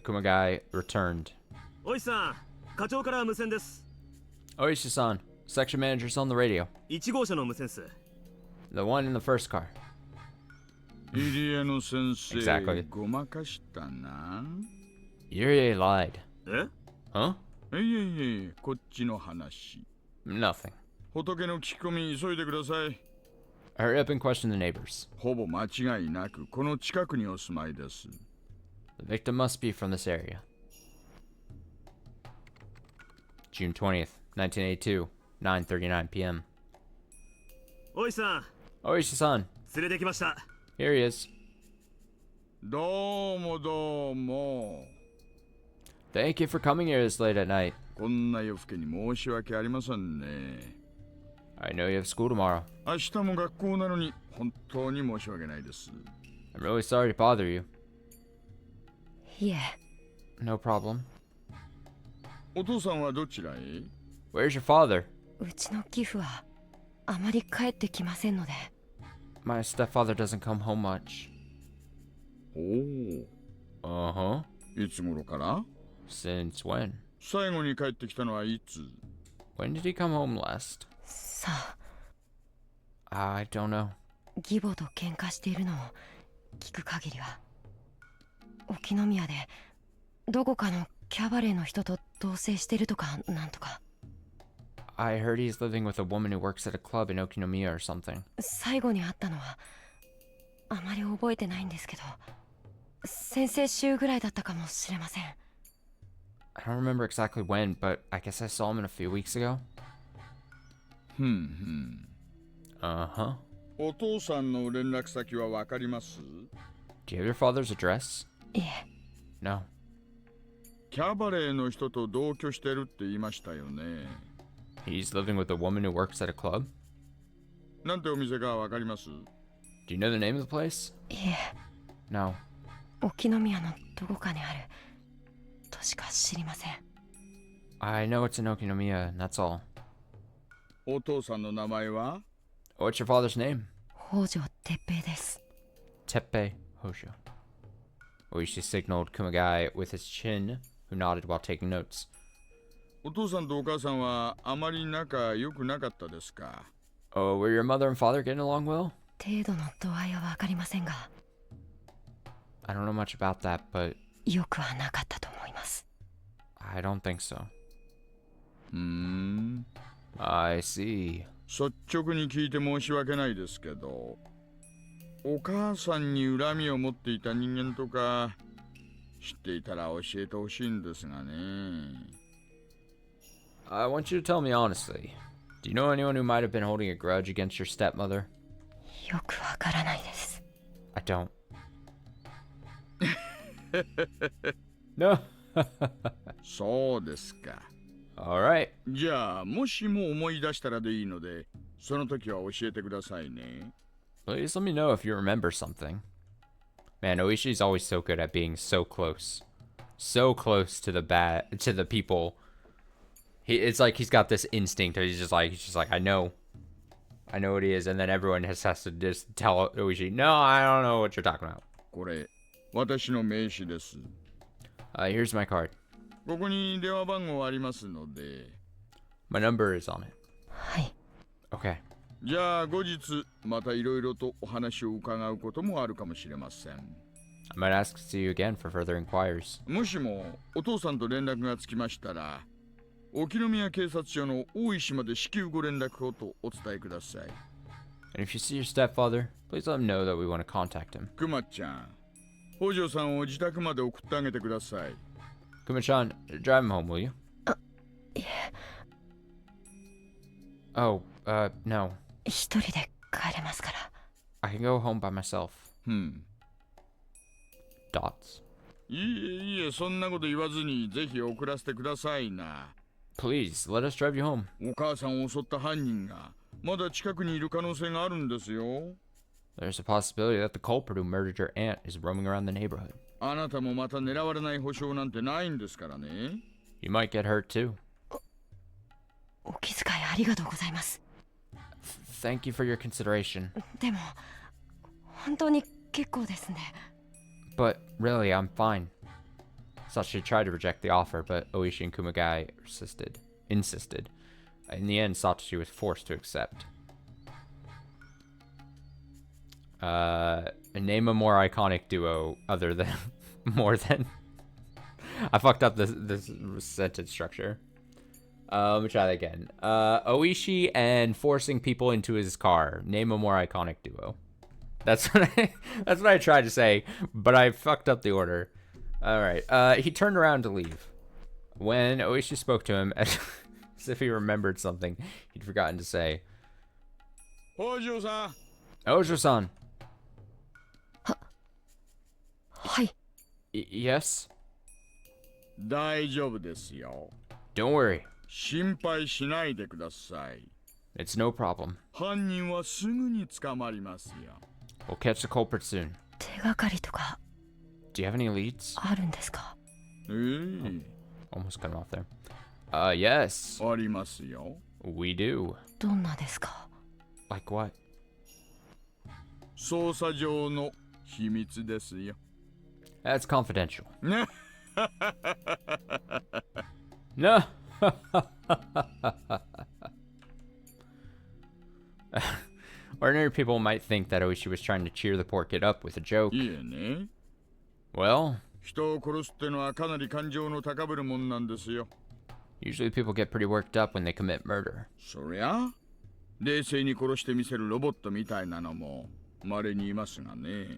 Kumagai returned. おいさん、課長から無線です。 Oishi-san, section manager's on the radio. 1号車の無線っす。 The one in the first car. 入江の先生、 Exactly. ごまかしたな。 Irie lied. え？ Huh? いえ、こっちの話。 Nothing. 仏の聞き込み急いでください。 Hurry up and question the neighbors. ほぼ間違いなくこの近くにお住まいです。 The victim must be from this area. June 20th, 1982, 9:39 p.m. おいさん、 Oishi-san, 連れてきました。 here he is. どうもどうも。 Thank you for coming here this late at night. こんな夜更けに申し訳ありませんね。 I know you have school tomorrow. 明日も学校なのに本当に申し訳ないです。 I'm really sorry to bother you. いえ、 No problem. お父さんはどちらへ？ Where's your father? うちの義父はあまり帰ってきませんので。 My stepfather doesn't come home much. おお。 Uh-huh. いつ頃から？ Since when? 最後に帰ってきたのはいつ？ When did he come home last? さあ、 I don't know. 義母と喧嘩しているのを聞く限りは、沖宮でどこかのキャバレーの人と同棲してるとかなんとか。 I heard he's living with a woman who works at a club in Okinomiya or something. 最後に会ったのはあまり覚えてないんですけど、先々週ぐらいだったかもしれません。 I don't remember exactly when, but I guess I saw him in a few weeks ago. ふん。 Uh-huh. お父さんの連絡先はわかります？ Do you have your father's address? いえ、 No. キャバレーの人と同居してるって言いましたよね。 He's living with a woman who works at a club? なんてお店かわかります？ Do you know the name of the place? いえ、 No. 沖宮のどこかにあるとしか知りません。 I know it's in Okinomiya, and that's all. お父さんの名前は？ What's your father's name? 北条哲平です。 Teppei Hojo. Oishi signaled Kumagai with his chin, who nodded while taking notes. お父さんとお母さんはあまり仲良くなかったですか？ Oh, were your mother and father getting along well? 程度の度合いはわかりませんが、 I don't know much about that, but よくはなかったと思います。 I don't think so. ふーん。 I see. 率直に聞いて申し訳ないですけど、お母さんに恨みを持っていた人間とか知っていたら教えてほしいんですがね。 I want you to tell me honestly. Do you know anyone who might have been holding a grudge against your stepmother? よくわからないです。 I don't. No. そうですか。 Alright. じゃあもしも思い出したらでいいので、その時は教えてくださいね。 Please let me know if you remember something. Man, Oishi's always so good at being so close. So close to the people. It's like he's got this instinct. He's just like, I know what he is, and then everyone has to just tell Oishi, no, I don't know what you're talking about. これ、私の名刺です。Here's my card. ここに電話番号ありますので。 My number is on it. はい。 Okay. じゃあ後日またいろいろとお話を伺うこともあるかもしれません。 I might ask to see you again for further inquiries. もしもお父さんと連絡がつきましたら、沖宮警察署の大石まで至急ご連絡をとお伝えください。 And if you see your stepfather, please let him know that we want to contact him. くまちゃん、北条さんを自宅まで送ってあげてください。 Kuma-chan, drive him home, will you? いえ、 Oh, no. 一人で帰れますから。 I can go home by myself. Dots. いえ、そんなこと言わずにぜひ送らせてくださいな。 Please, let us drive you home. お母さんを襲った犯人がまだ近くにいる可能性があるんですよ。 There's a possibility that the culprit who murdered your aunt is roaming around the neighborhood. あなたもまた狙われない保証なんてないんですからね。 You might get hurt too. お気遣いありがとうございます。thank you for your consideration. でも本当に結構ですね。 But really, I'm fine. Satoshi tried to reject the offer, but Oishi and Kumagai insisted. In the end, Satoshi was forced to accept. Name a more iconic duo other than more than. I fucked up this sentence structure. Let me try that again. Oishi and forcing people into his car. Name a more iconic duo. That's what I tried to say, but I fucked up the order. All right. He turned around to leave. When Oishi spoke to him, as if he remembered something he'd forgotten to say. Hojo-san. Ojo-san. はい。 Yes? 大丈夫ですよ。 Don't worry. 心配しないでください。 It's no problem. 犯人はすぐに捕まりますよ。 We'll catch the culprit soon. 手がかりとか Do you have any leads? あるんですか？ Almost Almost cut him off there. Yes. ありますよ。 We do. どんなですか？ Like what? 捜査上の秘密ですよ。 That's confidential. ね。 No. Ordinary people might think that Oishi was trying to cheer the poor kid up with a joke. いえね。 Well, 人を殺すってのはかなり感情の高ぶるもんなんですよ。 usually people get pretty worked up when they commit murder. そりゃ冷静に殺してみせるロボットみたいなのも稀にいますがね。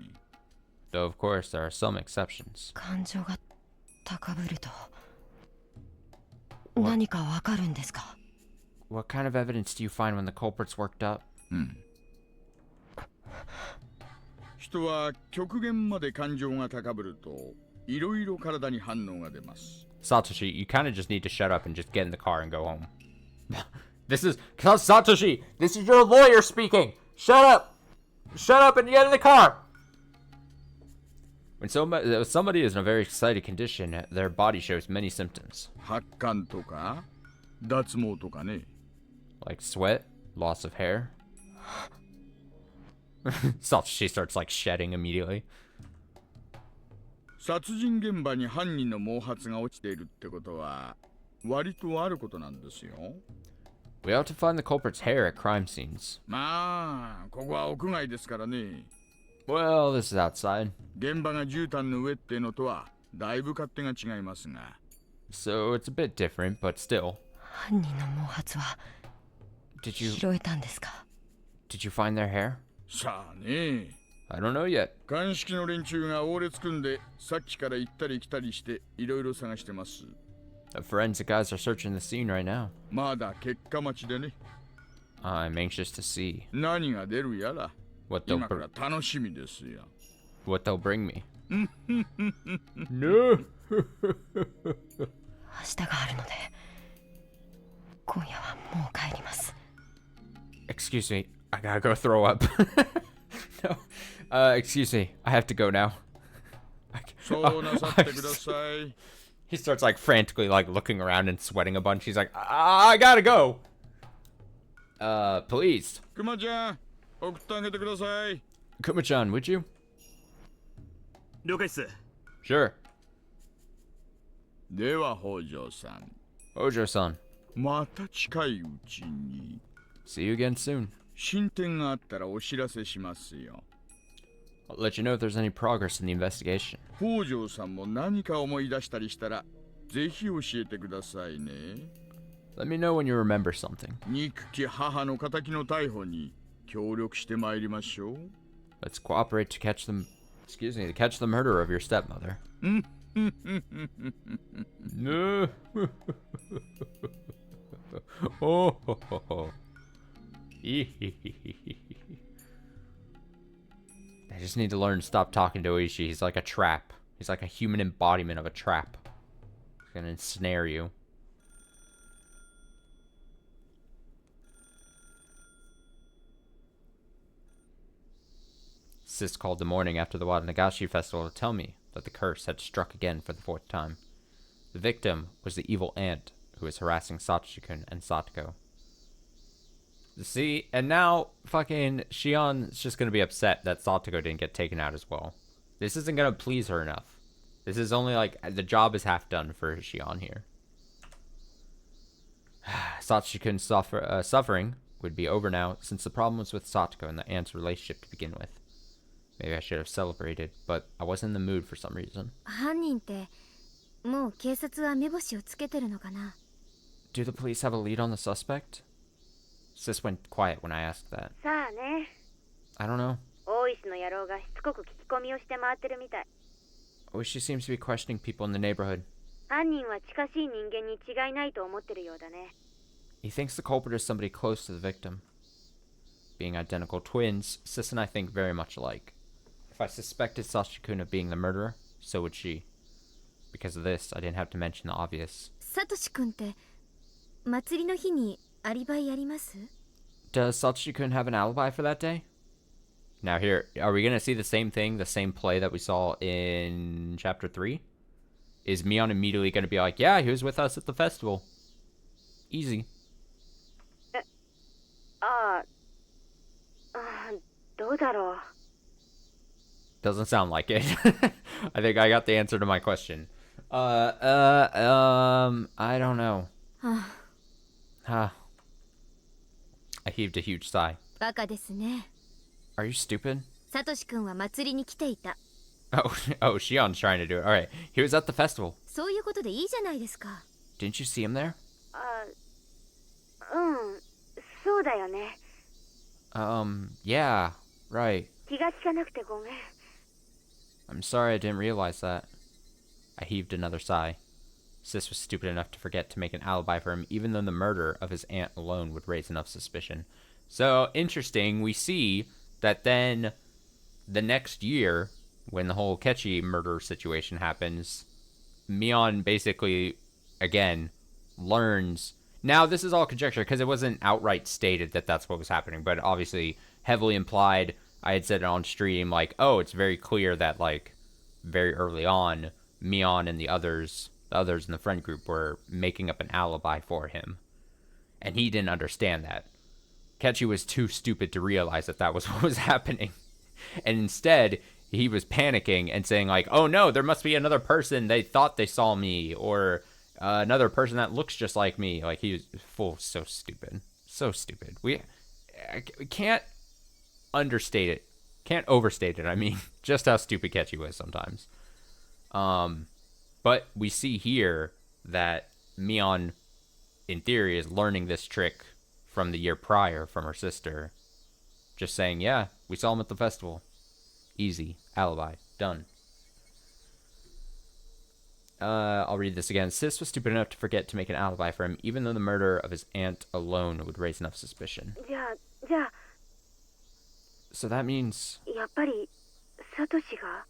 Though, of course, there are some exceptions. 感情が高ぶると何かわかるんですか？ What kind of evidence do you find when the culprit's worked up? 人は極限まで感情が高ぶるといろいろ体に反応が出ます。 Satoshi, you kind of just need to shut up and just get in the car and go home. This is Satoshi. This is your lawyer speaking. Shut up. Shut up and get in the car. When somebody is in a very excited condition, their body shows many symptoms, 発汗とか脱毛とかね。 like sweat, loss of hair. Satoshi starts like shedding immediately. 殺人現場に犯人の毛髪が落ちているってことは割とあることなんですよ。 We ought to find the culprit's hair at crime scenes. まあここは屋外ですからね。 Well, this is outside, 現場が絨毯の上ってのとはだいぶ勝手が違いますが。 so it's a bit different, but still. 犯人の毛髪は Did you 拾えたんですか？ did you find their hair? さあね。 I don't know yet. 鑑識の連中がオーレつ組んでさっきから行ったり来たりしていろいろ探してます。 The forensic guys are searching the scene right now. まだ結果待ちでね。 I'm anxious to see 何が出るやら what they'll 今から楽しみですよ。 what they'll bring me. No. 明日があるので今夜はもう帰ります。 Excuse me, I gotta go throw up. No. Excuse me, I have to go now. そうなさってください。 He starts like frantically like looking around and sweating a bunch. He's like, I gotta go. Please. クマちゃん、送ってあげてください。 Kuma-chan, would you? 了解っす。 Sure. では北条さん、 Ojo-san, また近いうちに see you again soon. 進展があったらお知らせしますよ。 I'll let you know if there's any progress in the investigation. 北条さんも何か思い出したりしたらぜひ教えてくださいね。 Let me know when you remember something. 憎き母の仇の逮捕に協力してまいりましょう。 Let's cooperate to catch them. Excuse me, to catch the murderer of your stepmother. No. Oh. Ho, ho, ho. I just need to learn to stop talking to Oishi. He's like a trap. He's like a human embodiment of a trap. He's gonna ensnare you. Sis called the morning after the Watanagashi festival to tell me that the curse had struck again for the 4th time. The victim was the evil aunt who was harassing Satoshi-kun and Satoko. See, and now fucking Shion's just gonna be upset that Satoko didn't get taken out as well. This isn't gonna please her enough. This is only like the job is half done for Shion here. Satsukun's suffering would be over now, since the problem was with Satoko and the aunt's relationship to begin with. Maybe I should have celebrated, but I wasn't in the mood for some reason. 犯人ってもう警察は目星をつけてるのかな? Do the police have a lead on the suspect? Sis went quiet when I asked that. さあね。 I don't know. 大石の野郎がしつこく聞き込みをして回ってるみたい。 She seems to be questioning people in the neighborhood. 犯人は近しい人間に違いないと思ってるようだね。 He thinks the culprit is somebody close to the victim. Being identical twins, Sis and I think very much alike. If I suspected Sashikun of being the murderer, so would she. Because of this, I didn't have to mention the obvious. サトシ君って祭りの日にアリバイあります? Does Sashikun have an alibi for that day? Now here, are we gonna see the same thing, the same play that we saw in chapter 3? Is Mion immediately gonna be like, yeah, he was with us at the festival? Easy. どうだろう。 Doesn't sound like it. I think I got the answer to my question. I don't know. Huh. I heaved a huge sigh. バカですね。 Are you stupid? サトシ君は祭りに来ていた。 Oh, Shion's trying to do it. Alright, he was at the festival. そういうことでいいじゃないですか。 Didn't you see him there? そうだよね。 Yeah, right. 気が利かなくてごめん。 I'm sorry I didn't realize that. I heaved another sigh. Sis was stupid enough to forget to make an alibi for him, even though the murder of his aunt alone would raise enough suspicion. So, interesting, we see that then the next year, when the whole Kechi murder situation happens, Mion basically, again, learns... Now, this is all conjecture, because it wasn't outright stated that that's what was happening, but obviously heavily implied. I had said it on stream, like, oh, it's very clear that, like, very early on, Mion and the others in the friend group were making up an alibi for him. And he didn't understand that. Kechi was too stupid to realize that that was what was happening. And instead, he was panicking and saying, like, oh no, there must be another person, they thought they saw me, or another person that looks just like me. Like, he was so stupid. So stupid. We can't understate it. Can't overstate it, I mean, just how stupid Kechi was sometimes. But we see here that Mion, in theory, is learning this trick from the year prior from her sister. Just saying, yeah, we saw him at the festival. Easy. Alibi. Done. I'll read this again. Sis was stupid enough to forget to make an alibi for him, even though the murder of his aunt alone would raise enough suspicion. じゃあ So that means... やっぱりサトシが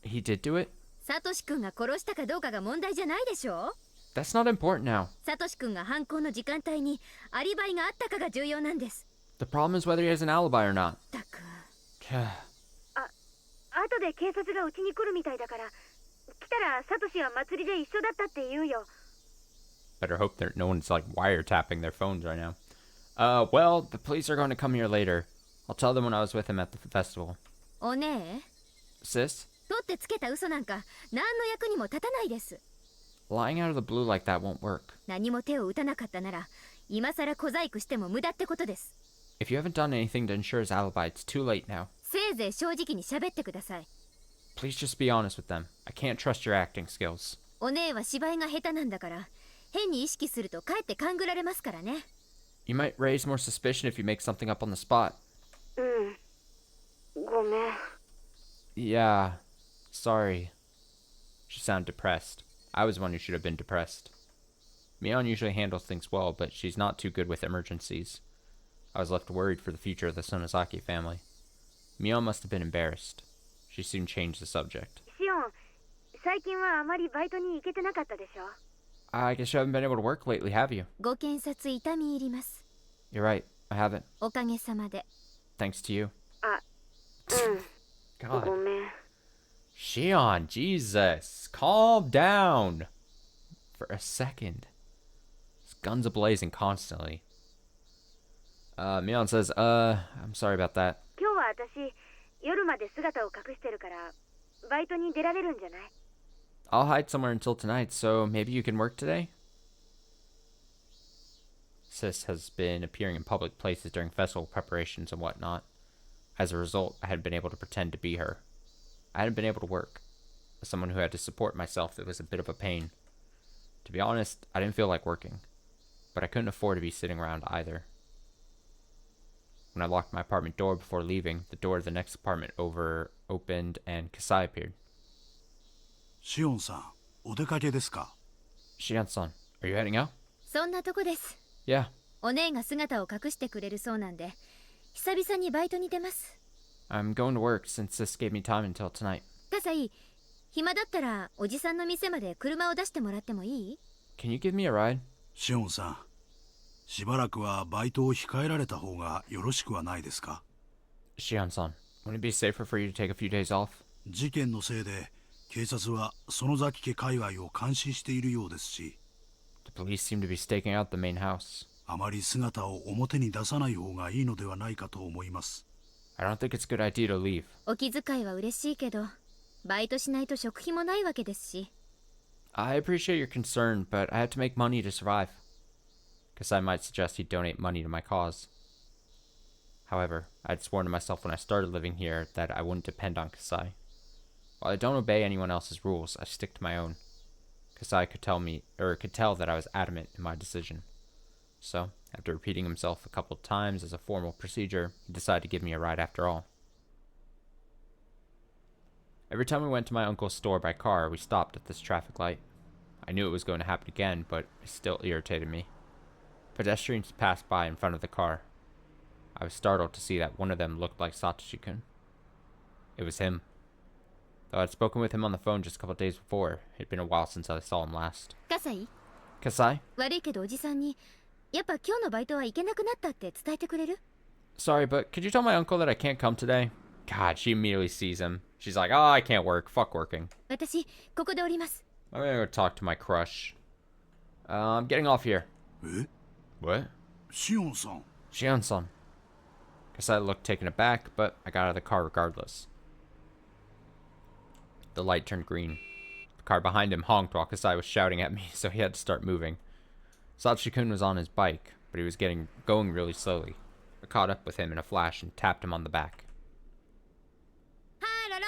He did do it? サトシ君が殺したかどうかが問題じゃないでしょ? That's not important now. サトシ君が犯行の時間帯にアリバイがあったかが重要なんです。 The problem is whether he has an alibi or not. たく。後で警察がうちに来るみたいだから、来たらサトシは祭りで一緒だったって言うよ。 Better hope that no one's like wiretapping their phones right now. Well, the police are going to come here later. I'll tell them when I was with him at the festival. おねえ Sis? 取ってつけた嘘なんか何の役にも立たないです。 Lying out of the blue like that won't work. 何も手を打たなかったなら今さら小細工しても無駄ってことです。 If you haven't done anything to ensure his alibi, it's too late now. せいぜい正直に喋ってください。 Please just be honest with them. I can't trust your acting skills. お姉は芝居が下手なんだから変に意識するとかえって勘ぐられますからね。 You might raise more suspicion if you make something up on the spot. ごめん。 Yeah. Sorry. She sounded depressed. I was one who should have been depressed. Mion usually handles things well, but she's not too good with emergencies. I was left worried for the future of the Sonozaki family. Mion must have been embarrassed. She soon changed the subject. シオン、最近はあまりバイトに行けてなかったでしょ。 I guess you haven't been able to work lately, have you? ご検察痛み入ります。 You're right. I haven't. おかげさまで。 Thanks to you. ご God. めん。 Shion, Jesus. Calm down. For a second. His guns ablazing constantly. Mion says, I'm sorry about that. 今日は私夜まで姿を隠してるからバイトに出られるんじゃない？ I'll hide somewhere until tonight, so maybe you can work today? Sis has been appearing in public places during festival preparations and whatnot. As a result, I hadn't been able to pretend to be her. I hadn't been able to work. As someone who had to support myself, it was a bit of a pain. To be honest, I didn't feel like working, but I couldn't afford to be sitting around either. When I locked my apartment door before leaving, the door of the next apartment opened and Kasai appeared. シオンさん、お出かけですか？ Shion-san, are you heading out? そんなとこです。 Yeah, お姉が姿を隠してくれるそうなんで、久々にバイトに出ます。 I'm going to work since Sis gave me time until tonight. 葛西、暇だったらおじさんの店まで車を出してもらってもいい？ Can you give me a ride? シオンさん、しばらくはバイトを控えられた方がよろしくはないですか？ Shion-san, wouldn't it be safer for you to take a few days off? 事件のせいで警察は園崎家界隈を監視しているようですし、 The police seem to be staking out the main house. あまり姿を表に出さない方がいいのではないかと思います。 I don't think it's a good idea to leave. お気遣いは嬉しいけど、バイトしないと食費もないわけですし。 I appreciate your concern, but I have to make money to survive. Kasai might suggest he'd donate money to my cause. However, I'd sworn to myself when I started living here that I wouldn't depend on Kasai. While I don't obey anyone else's rules, I stick to my own. Kasai could tell that I was adamant in my decision. So, after repeating himself a couple times as a formal procedure, he decided to give me a ride after all. Every time we went to my uncle's store by car, we stopped at this traffic light. I knew it was going to happen again, but it still irritated me. Pedestrians passed by in front of the car. I was startled to see that one of them looked like Satoshi-kun. It was him. Though I'd spoken with him on the phone just a couple days before, it had been a while since I saw him last. 葛西、 Kasai? 悪いけどおじさんに、やっぱ今日のバイトは行けなくなったって伝えてくれる？ Sorry, but could you tell my uncle that I can't come today? God, she immediately sees him. She's like, oh, I can't work. Fuck working. 私、ここで降ります。 I'm gonna go talk to my crush. I'm getting off here. え？ What? シオンさん。 Shion-san. Kasai looked taken aback, but I got out of the car regardless. The light turned green. The car behind him honked while Kasai was shouting at me, so he had to start moving. Satoshi-kun was on his bike, but he was going really slowly. I caught up with him in a flash and tapped him on the back. ハロロ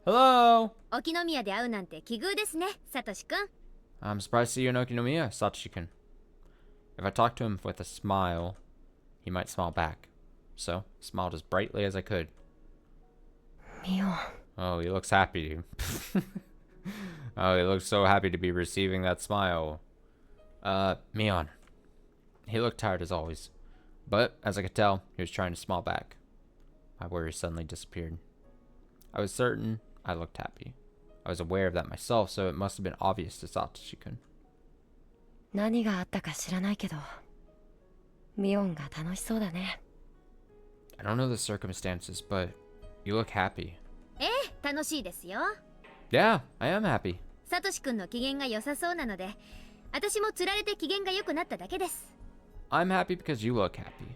Hello! ー。沖宮で会うなんて奇遇ですね、サトシ君。 I'm surprised to see you in Okinomiya, Satoshi-kun. If I talked to him with a smile, he might smile back. So, I smiled as brightly as I could. ミオン。 Oh, he looks happy. Oh, he looks so happy to be receiving that smile. Mion. He looked tired as always. But, as I could tell, he was trying to smile back. My worries suddenly disappeared. I was certain I looked happy. I was aware of that myself, so it must have been obvious to Satoshi-kun. 何があったか知らないけど、ミオンが楽しそうだね。 I don't know the circumstances, but you look happy. ええ、楽しいですよ。 Yeah, I am happy. サトシ君の機嫌が良さそうなので、私も釣られて機嫌が良くなっただけです。 I'm happy because you look happy.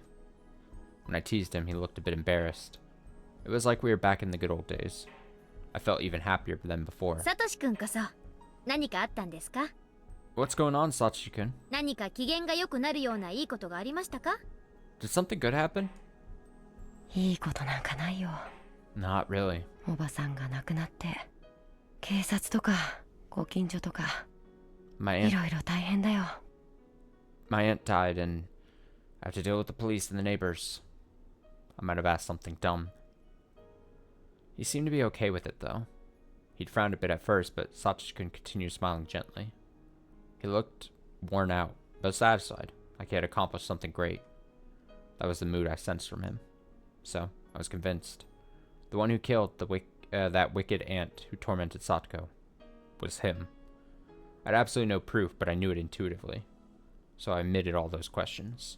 When I teased him, he looked a bit embarrassed. It was like we were back in the good old days. I felt even happier than before. サトシ君こそ、何かあったんですか？ What's going on, Satoshi-kun? 何か機嫌が良くなるようないいことがありましたか？ Did something good happen? いいことなんかないよ。 Not really. おばさんが亡くなって、警察とかご近所とか、 My い aunt ろいろ大変だよ。 My aunt died, and I have to deal with the police and the neighbors. I might have asked something dumb. He seemed to be okay with it, though. He'd frowned a bit at first, but Satoshi-kun continued smiling gently. He looked worn out, but satisfied, like he had accomplished something great. That was the mood I sensed from him. So, I was convinced. The one who killed that wicked aunt who tormented Satoko was him. I had absolutely no proof, but I knew it intuitively. So I omitted all those questions.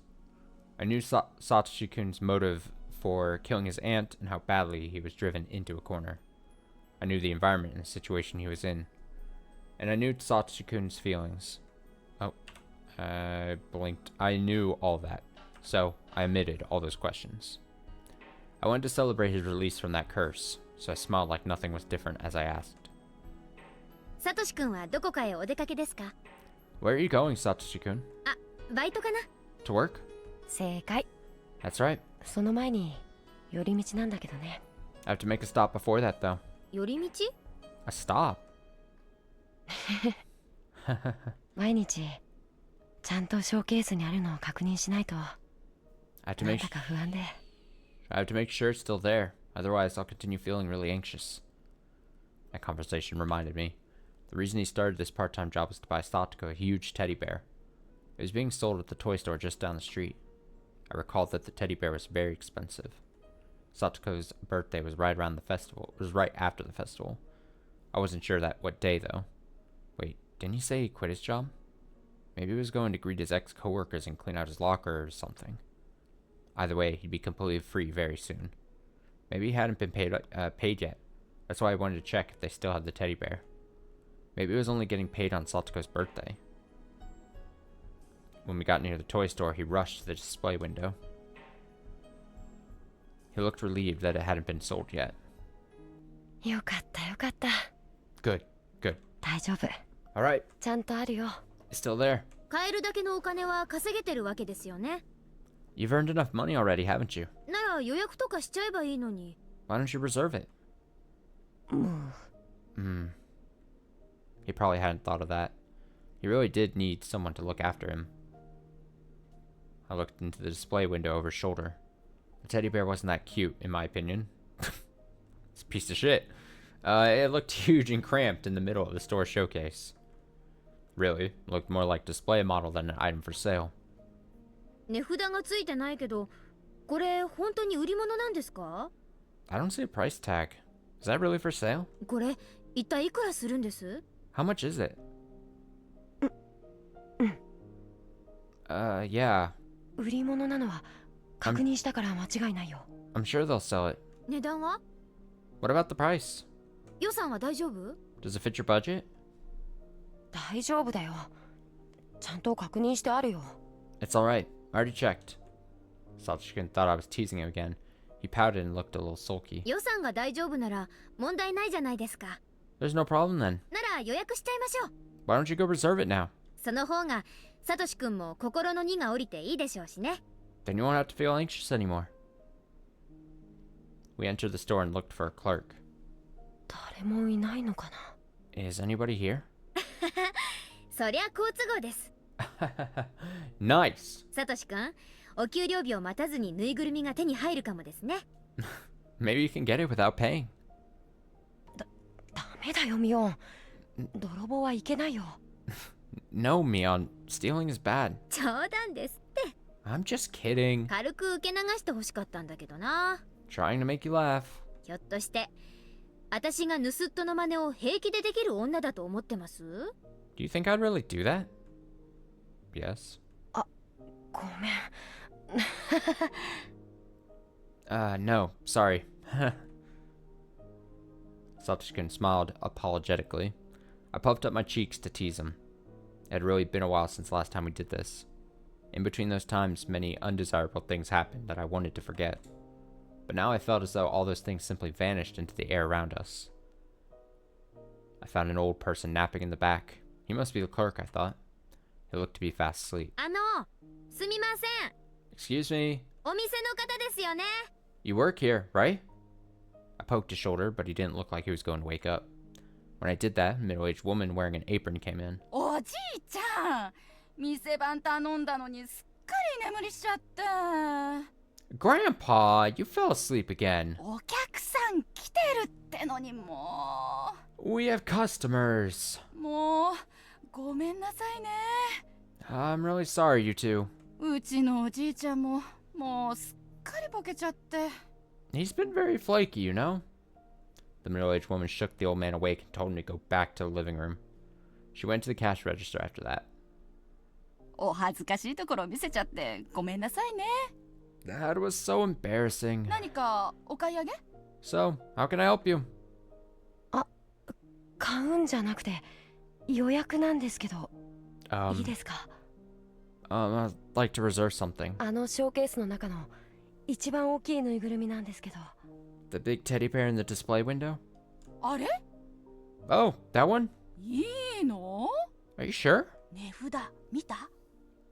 I knew Satoshi-kun's motive for killing his aunt and how badly he was driven into a corner. I knew the environment and the situation he was in. And I knew Satoshi-kun's feelings. Oh, I blinked. I knew all that. So, I omitted all those questions. I wanted to celebrate his release from that curse, so I smiled like nothing was different as I asked. サトシ君はどこかへお出かけですか？ Where are you going, Satoshi-kun? あ、バイトかな？ To work? 正解。 That's right. その前に寄り道なんだけどね。 I have to make a stop before that, though. 寄り道？ A stop? 毎日ちゃんとショーケースにあるのを確認しないと。 I have to なん make だか不安で。 I have to make sure it's still there. Otherwise, I'll continue feeling really anxious. That conversation reminded me. The reason he started this part-time job was to buy Satoko a huge teddy bear. It was being sold at the toy store just down the street. I recalled that the teddy bear was very expensive. Satoko's birthday was right around the festival. It was right after the festival. I wasn't sure what day, though. Wait, didn't he say he quit his job? Maybe he was going to greet his ex-coworkers and clean out his locker or something. Either way, he'd be completely free very soon. Maybe he hadn't been paid yet. That's why I wanted to check if they still had the teddy bear. Maybe he was only getting paid on Satoko's birthday. When we got near the toy store, he rushed to the display window. He looked relieved that it hadn't been sold yet. よかったよかった。 Good, good. 大丈夫。 Alright, ちゃんとあるよ。 it's still there. 買えるだけのお金は稼げてるわけですよね。 You've earned enough money already, haven't you? なら予約とかしちゃえばいいのに。 Why don't you reserve it? もう。 He probably hadn't thought of that. He really did need someone to look after him. I looked into the display window over his shoulder. The teddy bear wasn't that cute, in my opinion. It's a piece of shit. It looked huge and cramped in the middle of the store showcase. Really, it looked more like a display model than an item for sale. 値札がついてないけど、これ本当に売り物なんですか？ I don't see a price tag. Is that really for sale? これ一体いくらするんです？ How much is it? Yeah. 売り物なのは確認したから間違いないよ。 I'm sure they'll sell it. 値段は？ What about the price? 予算は大丈夫？ Does it fit your budget? 大丈夫だよ。ちゃんと確認してあるよ。 It's alright. I already checked. Satoshi-kun thought I was teasing him again. He pouted and looked a little sulky. 予算が大丈夫なら問題ないじゃないですか。 There's no problem then. なら予約しちゃいましょう。 Why don't you go reserve it now? その方がサトシ君も心の荷が下りていいでしょうしね。 Then you won't have to feel anxious anymore. We entered the store and looked for a clerk. 誰もいないのかな。 Is anybody here? そりゃ好都合です。 Nice! サトシ君、お給料日を待たずにぬいぐるみが手に入るかもですね。Maybe you can get it without paying. ダメだよミオン。泥棒はいけないよ。No, Mion. Stealing is bad. 冗談ですって。 I'm just kidding. 軽く受け流してほしかったんだけどな。 Trying to make you laugh. ひょっとして私が盗っ人の真似を平気でできる女だと思ってます？ Do you think I'd really do that? Yes. ごめん。No. Sorry. Satoshi-kun smiled apologetically. I puffed up my cheeks to tease him. It had really been a while since the last time we did this. In between those times, many undesirable things happened that I wanted to forget. But now I felt as though all those things simply vanished into the air around us. I found an old person napping in the back. He must be the clerk, I thought. He looked to be fast asleep. すみません。 Excuse me. お店の方ですよね。 You work here, right? I poked his shoulder, but he didn't look like he was going to wake up. When I did that, a middle-aged woman wearing an apron came in. おじいちゃん、店番頼んだのにすっかり眠りしちゃった。 Grandpa, you fell asleep again. お客さん来てるってのにも We have customers. う。もう、ごめんなさいね。 I'm really sorry, you two. うちのおじいちゃんも、もうすっかりボケちゃって。 He's been very flaky, you know? The middle-aged woman shook the old man awake and told him to go back to the living room. She went to the cash register after that. お恥ずかしいところ見せちゃってごめんなさいね。 That was so embarrassing. 何かお買い上げ？ So, how can I help you? 買うんじゃなくて予約なんですけど、いい Um, ですか？ I'd like to reserve something. あのショーケースの中の一番大きいぬいぐるみなんですけど。 The big teddy bear in the display window? あれ Oh, that one? いいの Are you sure? 値札見た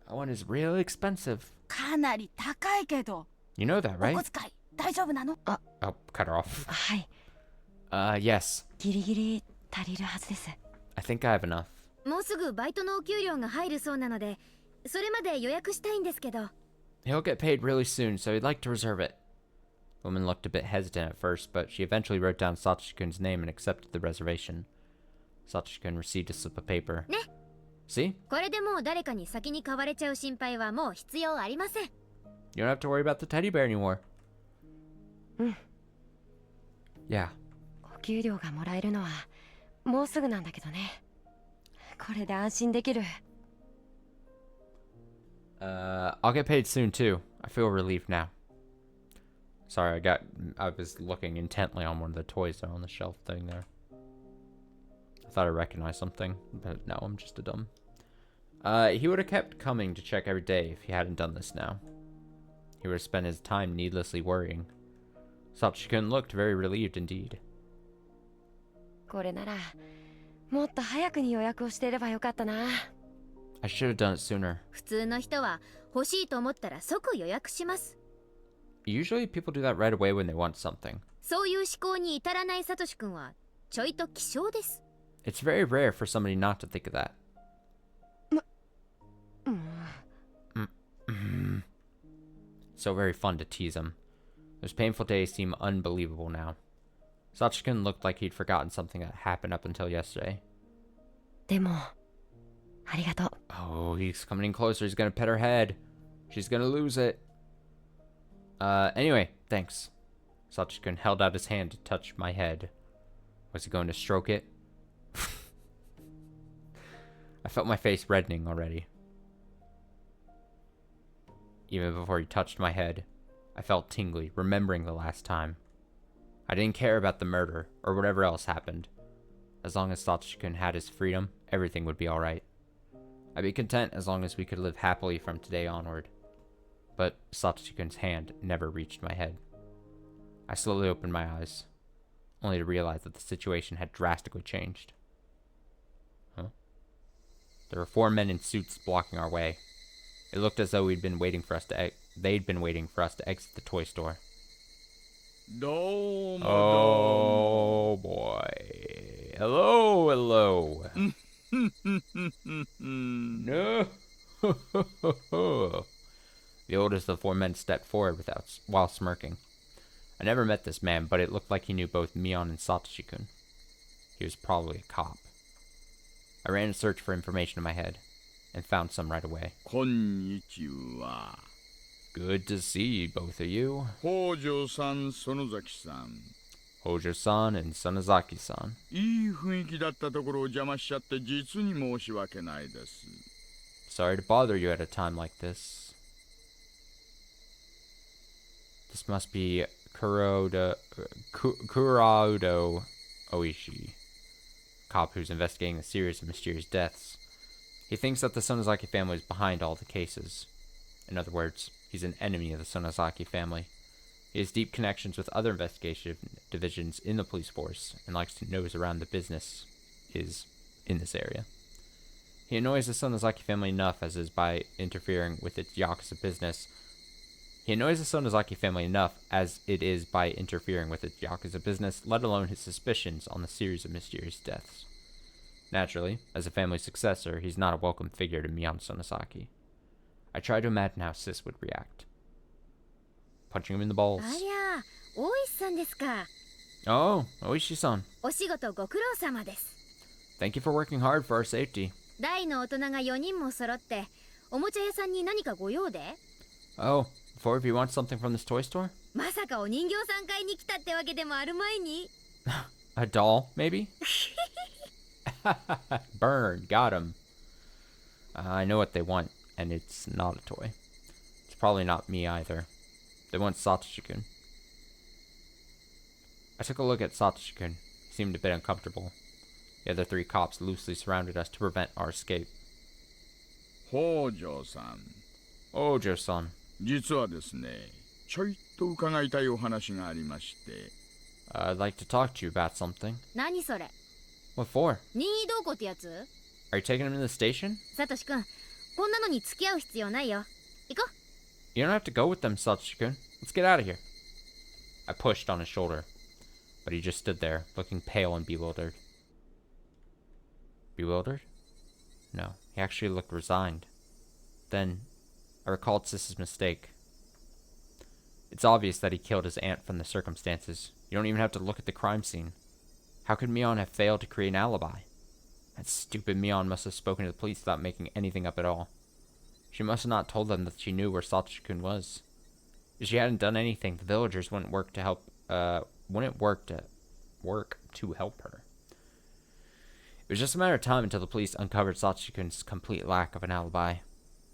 That one is really expensive. かなり高いけど You know that, お right? 小遣い大丈夫なの Oh, cut her off. はい。 Yes. ギリギリ足りるはずです。 I think I have enough. もうすぐバイトのお給料が入るそうなので、それまで予約したいんですけど。 He'll get paid really soon, so he'd like to reserve it. The woman looked a bit hesitant at first, but she eventually wrote down Satoshi-kun's name and accepted the reservation. Satoshi-kun received a slip of paper. ね。 See? これでもう誰かに先に買われちゃう心配はもう必要ありません。 You don't have to worry about the teddy bear anymore. うん。 Yeah. お給料がもらえるのはもうすぐなんだけどね。これで安心できる。 I'll get paid soon too. I feel relieved now. Sorry, I was looking intently on one of the toys that are on the shelf thing there. I thought I recognized something, but no, I'm just a dumb. He would have kept coming to check every day if he hadn't done this now. He would have spent his time needlessly worrying. Satoshi-kun looked very relieved indeed. これならもっと早くに予約をしていればよかったな。 I should have done it sooner. 普通の人は欲しいと思ったら即予約します。 Usually people do that right away when they want something. そういう思考に至らないサトシ君はちょいと希少です。 It's very rare for somebody not to think of that. So very fun to tease him. Those painful days seem unbelievable now. Satoshi-kun looked like he'd forgotten something that happened up until yesterday. でもありがとう。 Oh, he's coming in closer. He's gonna pet her head. She's gonna lose it. Anyway, thanks. Satoshi-kun held out his hand to touch my head. Was he going to stroke it? I felt my face reddening already. Even before he touched my head, I felt tingly, remembering the last time. I didn't care about the murder, or whatever else happened. As long as Satoshi-kun had his freedom, everything would be alright. I'd be content as long as we could live happily from today onward. But Satoshi-kun's hand never reached my head. I slowly opened my eyes, only to realize that the situation had drastically changed. Huh? There were 4 men in suits blocking our way. It looked as though they'd been waiting for us to exit the toy store. Oh boy. Hello, hello. No. The oldest of the 4 men stepped forward while smirking. I never met this man, but it looked like he knew both Mion and Satoshi-kun. He was probably a cop. I ran a search for information in my head, and found some right away. Konnichiwa. Good to see both of you. Hojo-san, Sonozaki-san. Hojo-san and Sonozaki-san. いい雰囲気だったところを邪魔しちゃって実に申し訳ないです。 Sorry to bother you at a time like this. This must be Kuraudo Oishi, cop who's investigating a series of mysterious deaths. He thinks that the Sonozaki family is behind all the cases. In other words, he's an enemy of the Sonozaki family. He has deep connections with other investigation divisions in the police force, and likes to nose around the business is in this area. He annoys the Sonozaki family enough as it is by interfering with its Yakuza business, let alone his suspicions on the series of mysterious deaths. Naturally, as a family successor, he's not a welcome figure to Mion Sonozaki. I tried to imagine how Sis would react. Punching him in the balls. ありゃあ、大石さんですか。 Oh, Oishi-san. お仕事ご苦労様です。 Thank you for working hard for our safety. 大の大人が4人も揃って、おもちゃ屋さんに何かご用で？ Oh, 4 of you want something from this toy store? まさかお人形さん買いに来たってわけでもあるまいに。A doll, maybe? Burn, got him. I know what they want, and it's not a toy. It's probably not me either. They want Satoshi-kun. I took a look at Satoshi-kun. He seemed a bit uncomfortable. The other 3 cops loosely surrounded us to prevent our escape. 北条さん。Ojo-san. 実はですね、ちょいと伺いたいお話がありまして。I'd like to talk to you about something. 何それ？ What for? 任意同行ってやつ？ Are you taking him to the station? サトシ君、こんなのに付き合う必要ないよ。行こう。You don't have to go with them, Satoshi-kun. Let's get out of here. I pushed on his shoulder, but he just stood there, looking pale and bewildered. Bewildered? No, he actually looked resigned. Then, I recalled Sis's mistake. It's obvious that he killed his aunt from the circumstances. You don't even have to look at the crime scene. How could Mion have failed to create an alibi? That stupid Mion must have spoken to the police without making anything up at all. She must have not told them that she knew where Satoshi-kun was. If she hadn't done anything, the villagers wouldn't work to help her. It was just a matter of time until the police uncovered Satoshi-kun's complete lack of an alibi.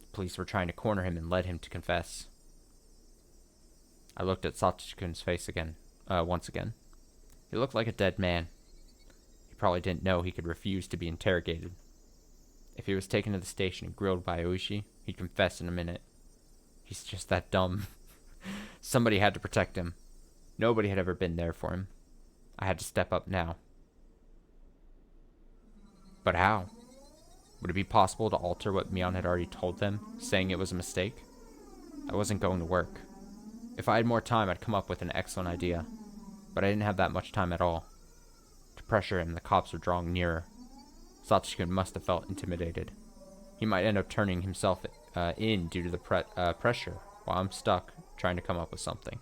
The police were trying to corner him and led him to confess. I looked at Satoshi-kun's face once again. He looked like a dead man. He probably didn't know he could refuse to be interrogated. If he was taken to the station and grilled by Oishi, he'd confess in a minute. He's just that dumb. Somebody had to protect him. Nobody had ever been there for him. I had to step up now. But how? Would it be possible to alter what Mion had already told them, saying it was a mistake? That wasn't going to work. If I had more time, I'd come up with an excellent idea. But I didn't have that much time at all. To pressure him, the cops were drawing nearer. Satoshi-kun must have felt intimidated. He might end up turning himself in due to the pressure, while I'm stuck trying to come up with something.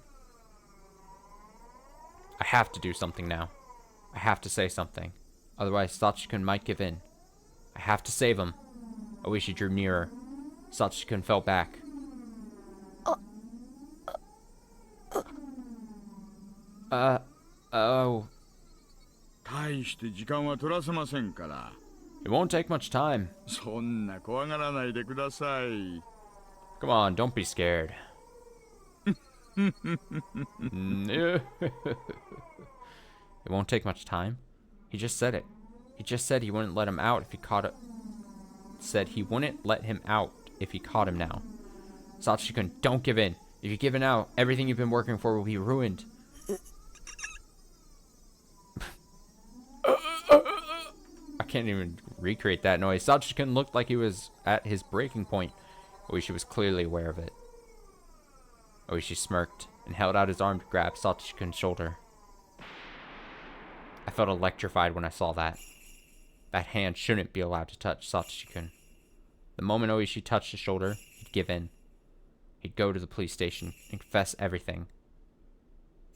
I have to do something now. I have to say something. Otherwise, Satoshi-kun might give in. I have to save him. Oishi drew nearer. Satoshi-kun fell back. Oh. 大して時間は取らせませんから。It won't take much time. そんな怖がらないでください。Come on, don't be scared. It won't take much time. He just said it. He just said he wouldn't let him out if he caught it. Said he wouldn't let him out if he caught him now. Satoshi-kun, don't give in. If you give in now, everything you've been working for will be ruined. I can't even recreate that noise. Satoshi-kun looked like he was at his breaking point. Oishi was clearly aware of it. Oishi smirked and held out his arm to grab Satoshi-kun's shoulder. I felt electrified when I saw that. That hand shouldn't be allowed to touch Satoshi-kun. The moment Oishi touched his shoulder, he'd give in. He'd go to the police station and confess everything.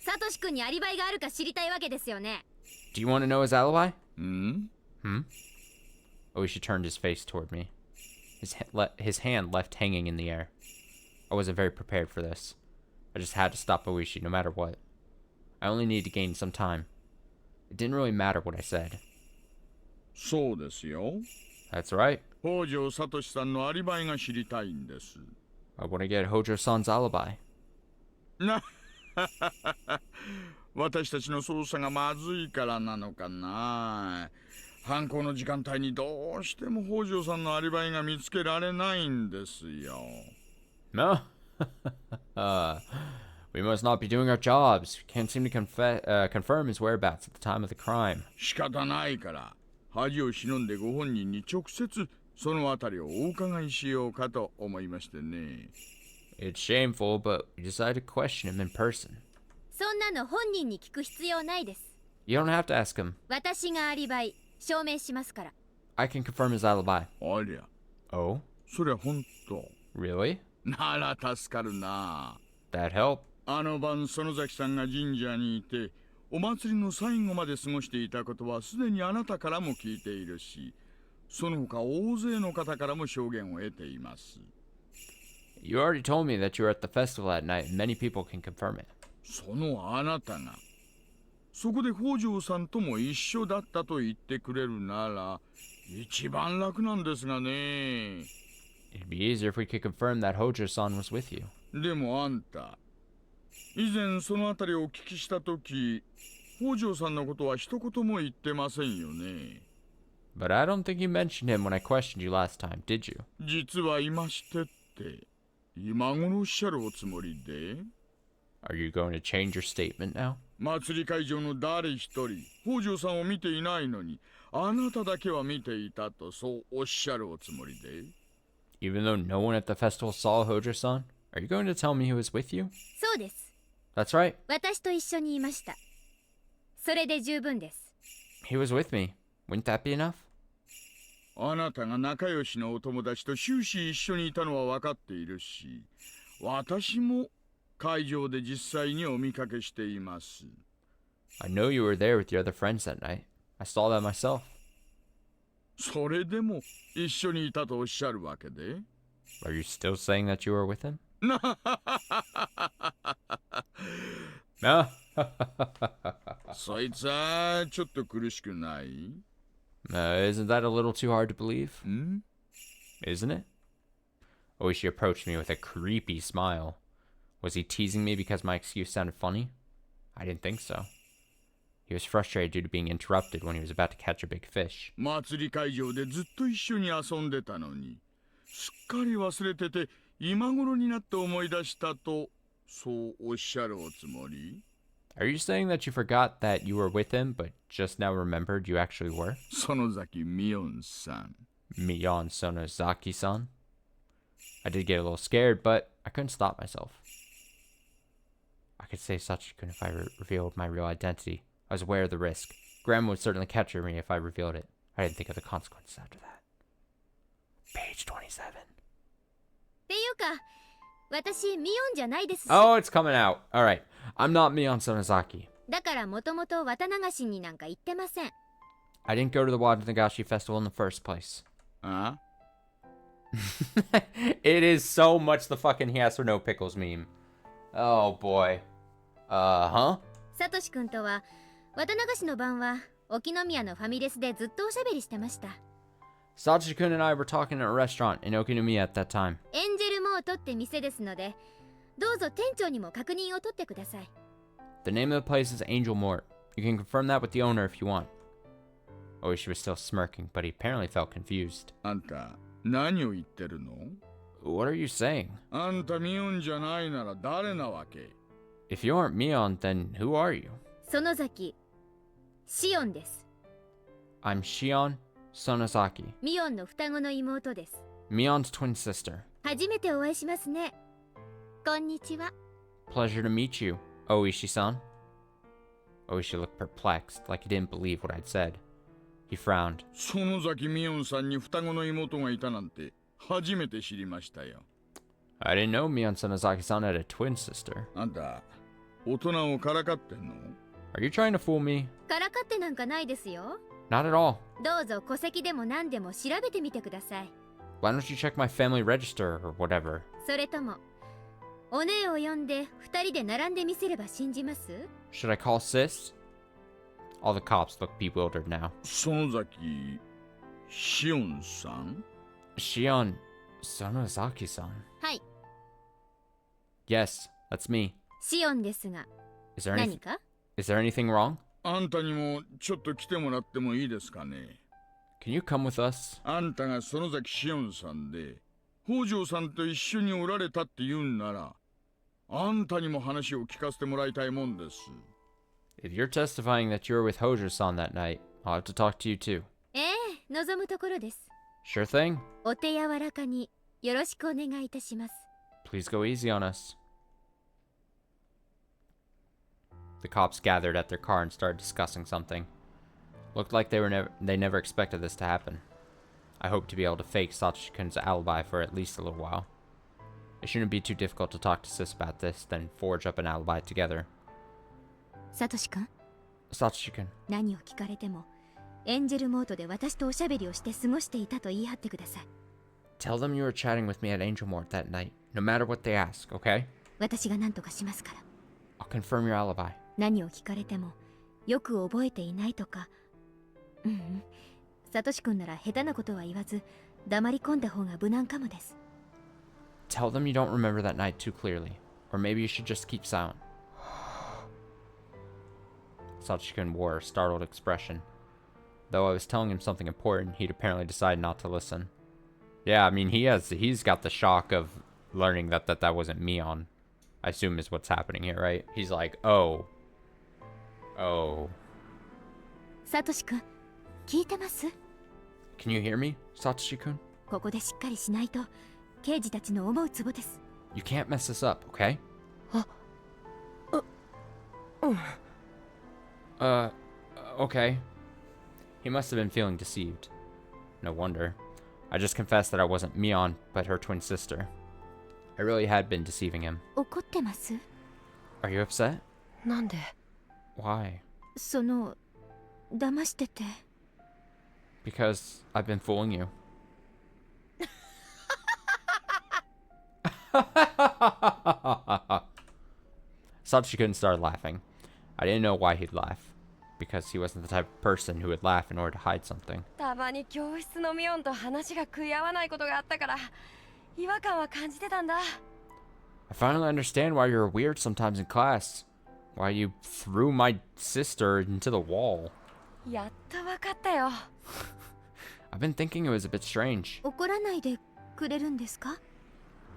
Satoshi-kun にアリバイがあるか知りたいわけですよね。Do you want to know his alibi? Hmm? Oishi turned his face toward me. His hand left hanging in the air. I wasn't very prepared for this. I just had to stop Oishi no matter what. I only needed to gain some time. It didn't really matter what I said. そうですよ。 That's right. 北条聡さんのアリバイが知りたいんです。I want to get Hojo-san's alibi. な私たちの捜査がまずいからなのかな。犯行の時間帯にどうしても北条さんのアリバイが見つけられないんですよ。No? We must not be doing our jobs. We can't seem to confirm his whereabouts at the time of the crime. 仕方ないから恥を忍んでご本人に直接そのあたりをお伺いしようかと思いましてね。It's shameful, but we decided to question him in person. そんなの本人に聞く必要ないです。You don't have to ask him. 私がアリバイ証明しますから。I can confirm his alibi. ありゃ。Oh? そりゃ本当。Really? なら助かるな。That help? あの晩園崎さんが神社にいてお祭りの最後まで過ごしていたことはすでにあなたからも聞いているし、その他大勢の方からも証言を得ています。You already told me that you were at the festival that night, and many people can confirm it. そのあなたがそこで北条さんとも一緒だったと言ってくれるなら一番楽なんですがね。It'd be easier if we could confirm that Hojo-san was with you. でもあんた以前そのあたりをお聞きしたとき北条さんのことは一言も言ってませんよね。But I don't think you mentioned him when I questioned you last time, did you? 実はいましてって、今頃おっしゃるおつもりで Are you going to change your statement now? 祭り会場の誰一人、北条さんを見ていないのに、あなただけは見ていたとそうおっしゃるおつもりで Even though no one at the festival saw Hojo-san? Are you going to tell me he was with you? そうです。 That's right. 私と一緒にいました。それで十分です。 He was with me. Wouldn't that be enough? あなたが仲良しのお友達と終始一緒にいたのは分かっているし、私も会場で実際にお見かけしています。I know you were there with your other friends that night. I saw that myself. それでも一緒にいたとおっしゃるわけで Are you still saying that you were with him? No. そいつはちょっと苦しくない Isn't that a little too hard to believe? ん Isn't it? Oishi approached me with a creepy smile. Was he teasing me because my excuse sounded funny? I didn't think so. He was frustrated due to being interrupted when he was about to catch a big fish. 祭り会場でずっと一緒に遊んでたのに、すっかり忘れてて今頃になって思い出したと、そうおっしゃるおつもり Are you saying that you forgot that you were with him, but just now remembered you actually were? 園崎美音さん。Mion Sonozaki-san? I did get a little scared, but I couldn't stop myself. I could save Sachikun if I revealed my real identity. I was aware of the risk. Grandma would certainly capture me if I revealed it. I didn't think of the consequences after that. Page 27. っていうか、私ミオンじゃないですし。 Oh, it's coming out. Alright. I'm not Mion Sonozaki. だからもともと綿流しになんか行ってません。 I didn't go to the Watanagashi festival in the first place. あ It is so much the fucking yes or no pickles meme. Oh boy. Huh? サトシ君とは綿流しの晩は沖宮のファミレスでずっとおしゃべりしてました。 Sachi-kun and I were talking at a restaurant in Okinomiya at that time. エンジェルモートって店ですので、どうぞ店長にも確認を取ってください。 The name of the place is Angel Mort. You can confirm that with the owner if you want. Oishi was still smirking, but he apparently felt confused. あんた、何を言ってるの What are you saying? あんたミオンじゃないなら誰なわけ If you aren't Mion, then who are you? 園崎、シオンです。 I'm Shion Sonozaki, ミオンの双子の妹です。 Mion's twin sister. 初めてお会いしますね。こんにちは。 Pleasure to meet you, Oishi-san. Oishi looked perplexed, like he didn't believe what I'd said. He frowned. 園崎美音さんに双子の妹がいたなんて初めて知りましたよ。 I didn't know Mion Sonozaki-san had a twin sister. あんた、大人をからかってんの Are you trying to fool me? からかってなんかないですよ。 Not at all. どうぞ戸籍でも何でも調べてみてください。 Why don't you check my family register or whatever? それとも、お姉を呼んで二人で並んでみせれば信じます？ Should I call sis? All the cops look bewildered now. 園崎、シオンさん Shion Sonozaki-san. はい、 Yes, that's me. シオンですが、 Is there 何か？ is there anything wrong? あんたにもちょっと来てもらってもいいですかね Can you come with us? あんたが園崎シオンさんで、北条さんと一緒におられたって言うんなら、あんたにも話を聞かせてもらいたいもんです。If you're testifying that you were with Hojo-san that night, I'll have to talk to you too. ええ、望むところです。 Sure thing. お手柔らかによろしくお願いいたします。 Please go easy on us. The cops gathered at their car and started discussing something. Looked like they never expected this to happen. I hope to be able to fake Sachi-kun's alibi for at least a little while. It shouldn't be too difficult to talk to sis about this, then forge up an alibi together. サトシ君、 Sachi-kun, 何を聞かれても、エンジェルモートで私とおしゃべりをして過ごしていたと言い張ってください。 tell them you were chatting with me at Angel Mort that night, no matter what they ask, okay? 私が何とかしますから。 I'll confirm your alibi. 何を聞かれても、よく覚えていないとか。サトシ君なら下手なことは言わず、黙り込んだ方が無難かもです。 Tell them you don't remember that night too clearly, or maybe you should just keep silent. Sachi-kun wore a startled expression. Though I was telling him something important, he'd apparently decided not to listen. Yeah, I mean, he's got the shock of learning that wasn't Mion, I assume is what's happening here, right? He's like, oh. サトシ君、聞いてます？ Can you hear me, Satoshi-kun? ここでしっかりしないと刑事たちの思うツボです。 You can't mess this up, okay? Okay. He must have been feeling deceived. No wonder. I just confessed that I wasn't Mion, but her twin sister. I really had been deceiving him. 怒ってます？ Are you upset? なんで？ Why? その騙してて。 Because I've been fooling you. Satoshi-kun started laughing. I didn't know why he'd laugh. Because he wasn't the type of person who would laugh in order to hide something. たまに教室のミオンと話が食い合わないことがあったから違和感は感じてたんだ。 I finally understand why you're weird sometimes in class. Why you threw my sister into the wall. やっとわかったよ。 I've been thinking it was a bit strange. 怒らないでくれるんですか？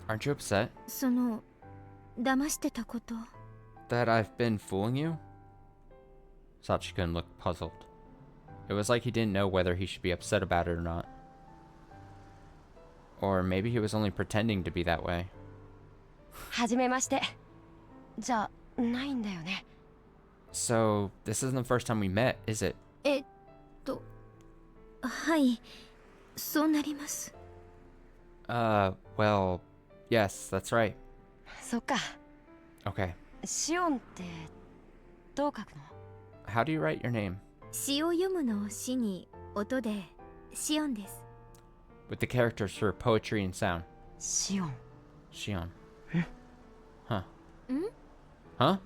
Aren't you upset? その騙してたこと。 That I've been fooling you? Satoshi-kun looked puzzled. It was like he didn't know whether he should be upset about it or not. Or maybe he was only pretending to be that way. はじめまして。じゃないんだよね。 So, this isn't the first time we met, is it? はい、そうなります。 Well, yes, that's right. そっか。 Okay. シオンってどう書くの？ How do you write your name? 詩を読むの詩に音でシオンです。 With the characters for poetry and sound. シオン。 Shion. Huh. ん？ Huh?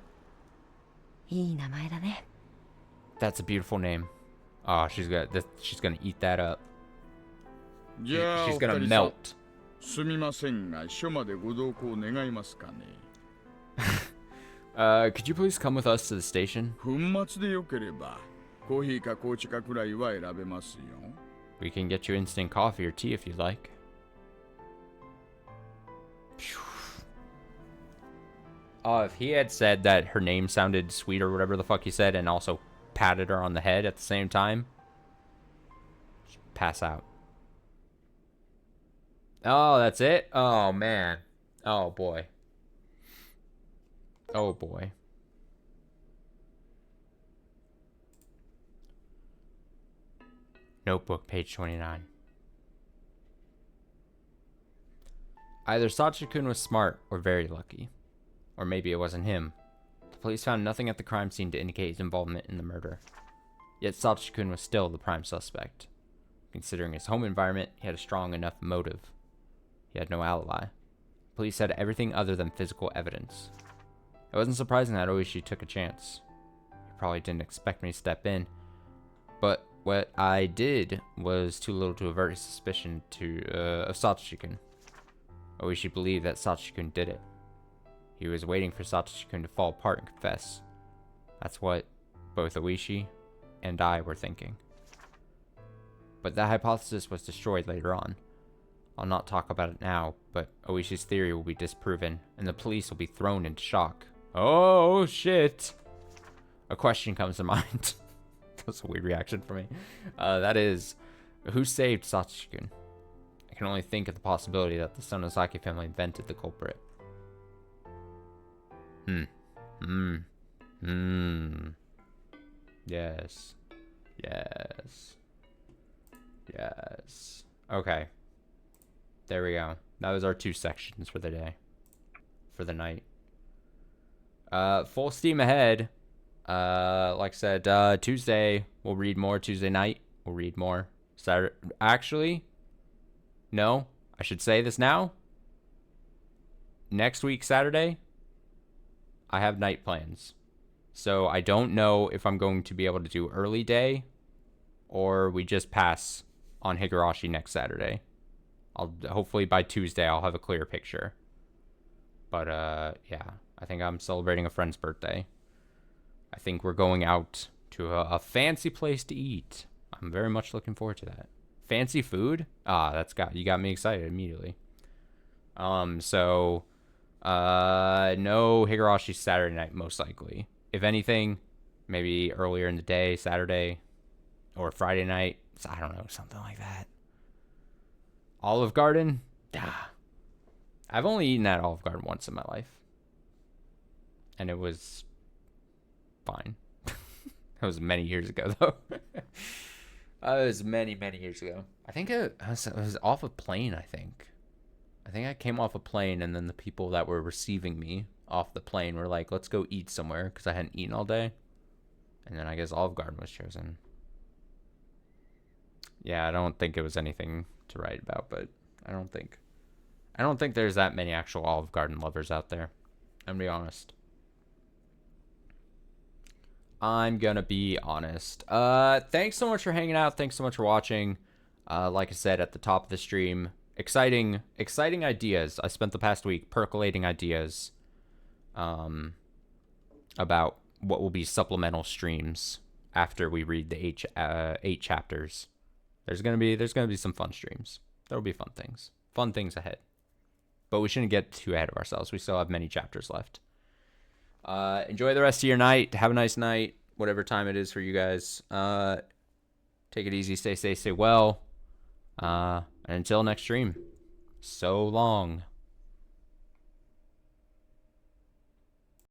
いい名前だね。 That's a beautiful name. Oh, she's gonna eat that up. じゃあ She's お gonna 二人さん melt. すみませんが署までご同行願いますかね。 Could you please come with us to the station? 粉末でよければコーヒーか紅茶かくらいは選べますよ。 We can get you instant coffee or tea if you'd like. Oh, if he had said that her name sounded sweet or whatever the fuck he said and also patted her on the head at the same time, she'd pass out. Oh, that's it? Oh, man. Oh, boy. Oh, boy. Notebook, page 29. Either Satoshi-kun was smart or very lucky. Or maybe it wasn't him. The police found nothing at the crime scene to indicate his involvement in the murder. Yet Satoshi-kun was still the prime suspect. Considering his home environment, he had a strong enough motive. He had no alibi. Police had everything other than physical evidence. It wasn't surprising that Oishi took a chance. He probably didn't expect me to step in. But what I did was too little to avert his suspicion of Satoshi-kun. Oishi believed that Satoshi-kun did it. He was waiting for Satoshi-kun to fall apart and confess. That's what both Oishi and I were thinking. But that hypothesis was destroyed later on. I'll not talk about it now, but Oishi's theory will be disproven, and the police will be thrown into shock. Oh, shit! A question comes to mind. That's a weird reaction for me. That is, who saved Satoshi-kun? I can only think of the possibility that the Sonozaki family invented the culprit. Yes. Yes. Yes. Okay. There we go. That was our 2 sections for the day. For the night. Full steam ahead. Like I said, Tuesday, we'll read more. Tuesday night, we'll read more. Saturday, actually, no, I should say this now. Next week, Saturday, I have night plans. So I don't know if I'm going to be able to do early day or we just pass on Higurashi next Saturday. Hopefully by Tuesday I'll have a clear picture. But yeah, I think I'm celebrating a friend's birthday. I think we're going out to a fancy place to eat. I'm very much looking forward to that. Fancy food? You got me excited immediately. No Higurashi Saturday night, most likely. If anything, maybe earlier in the day, Saturday or Friday night. I don't know, something like that. Olive Garden? I've only eaten at Olive Garden once in my life. And it was fine. That was many years ago, though. It was many, many years ago. I think it was off a plane, I think. I think I came off a plane, and then the people that were receiving me off the plane were like, let's go eat somewhere, because I hadn't eaten all day. And then I guess Olive Garden was chosen. Yeah, I don't think it was anything to write about, but I don't think there's that many actual Olive Garden lovers out there. I'm gonna be honest. Thanks so much for hanging out. Thanks so much for watching. Like I said at the top of the stream, exciting ideas. I spent the past week percolating ideas about what will be supplemental streams after we read the 8 chapters. There's gonna be some fun streams. There will be fun things ahead. But we shouldn't get too ahead of ourselves. We still have many chapters left. Enjoy the rest of your night. Have a nice night, whatever time it is for you guys. Take it easy. Stay safe. Stay well. And until next stream, so long.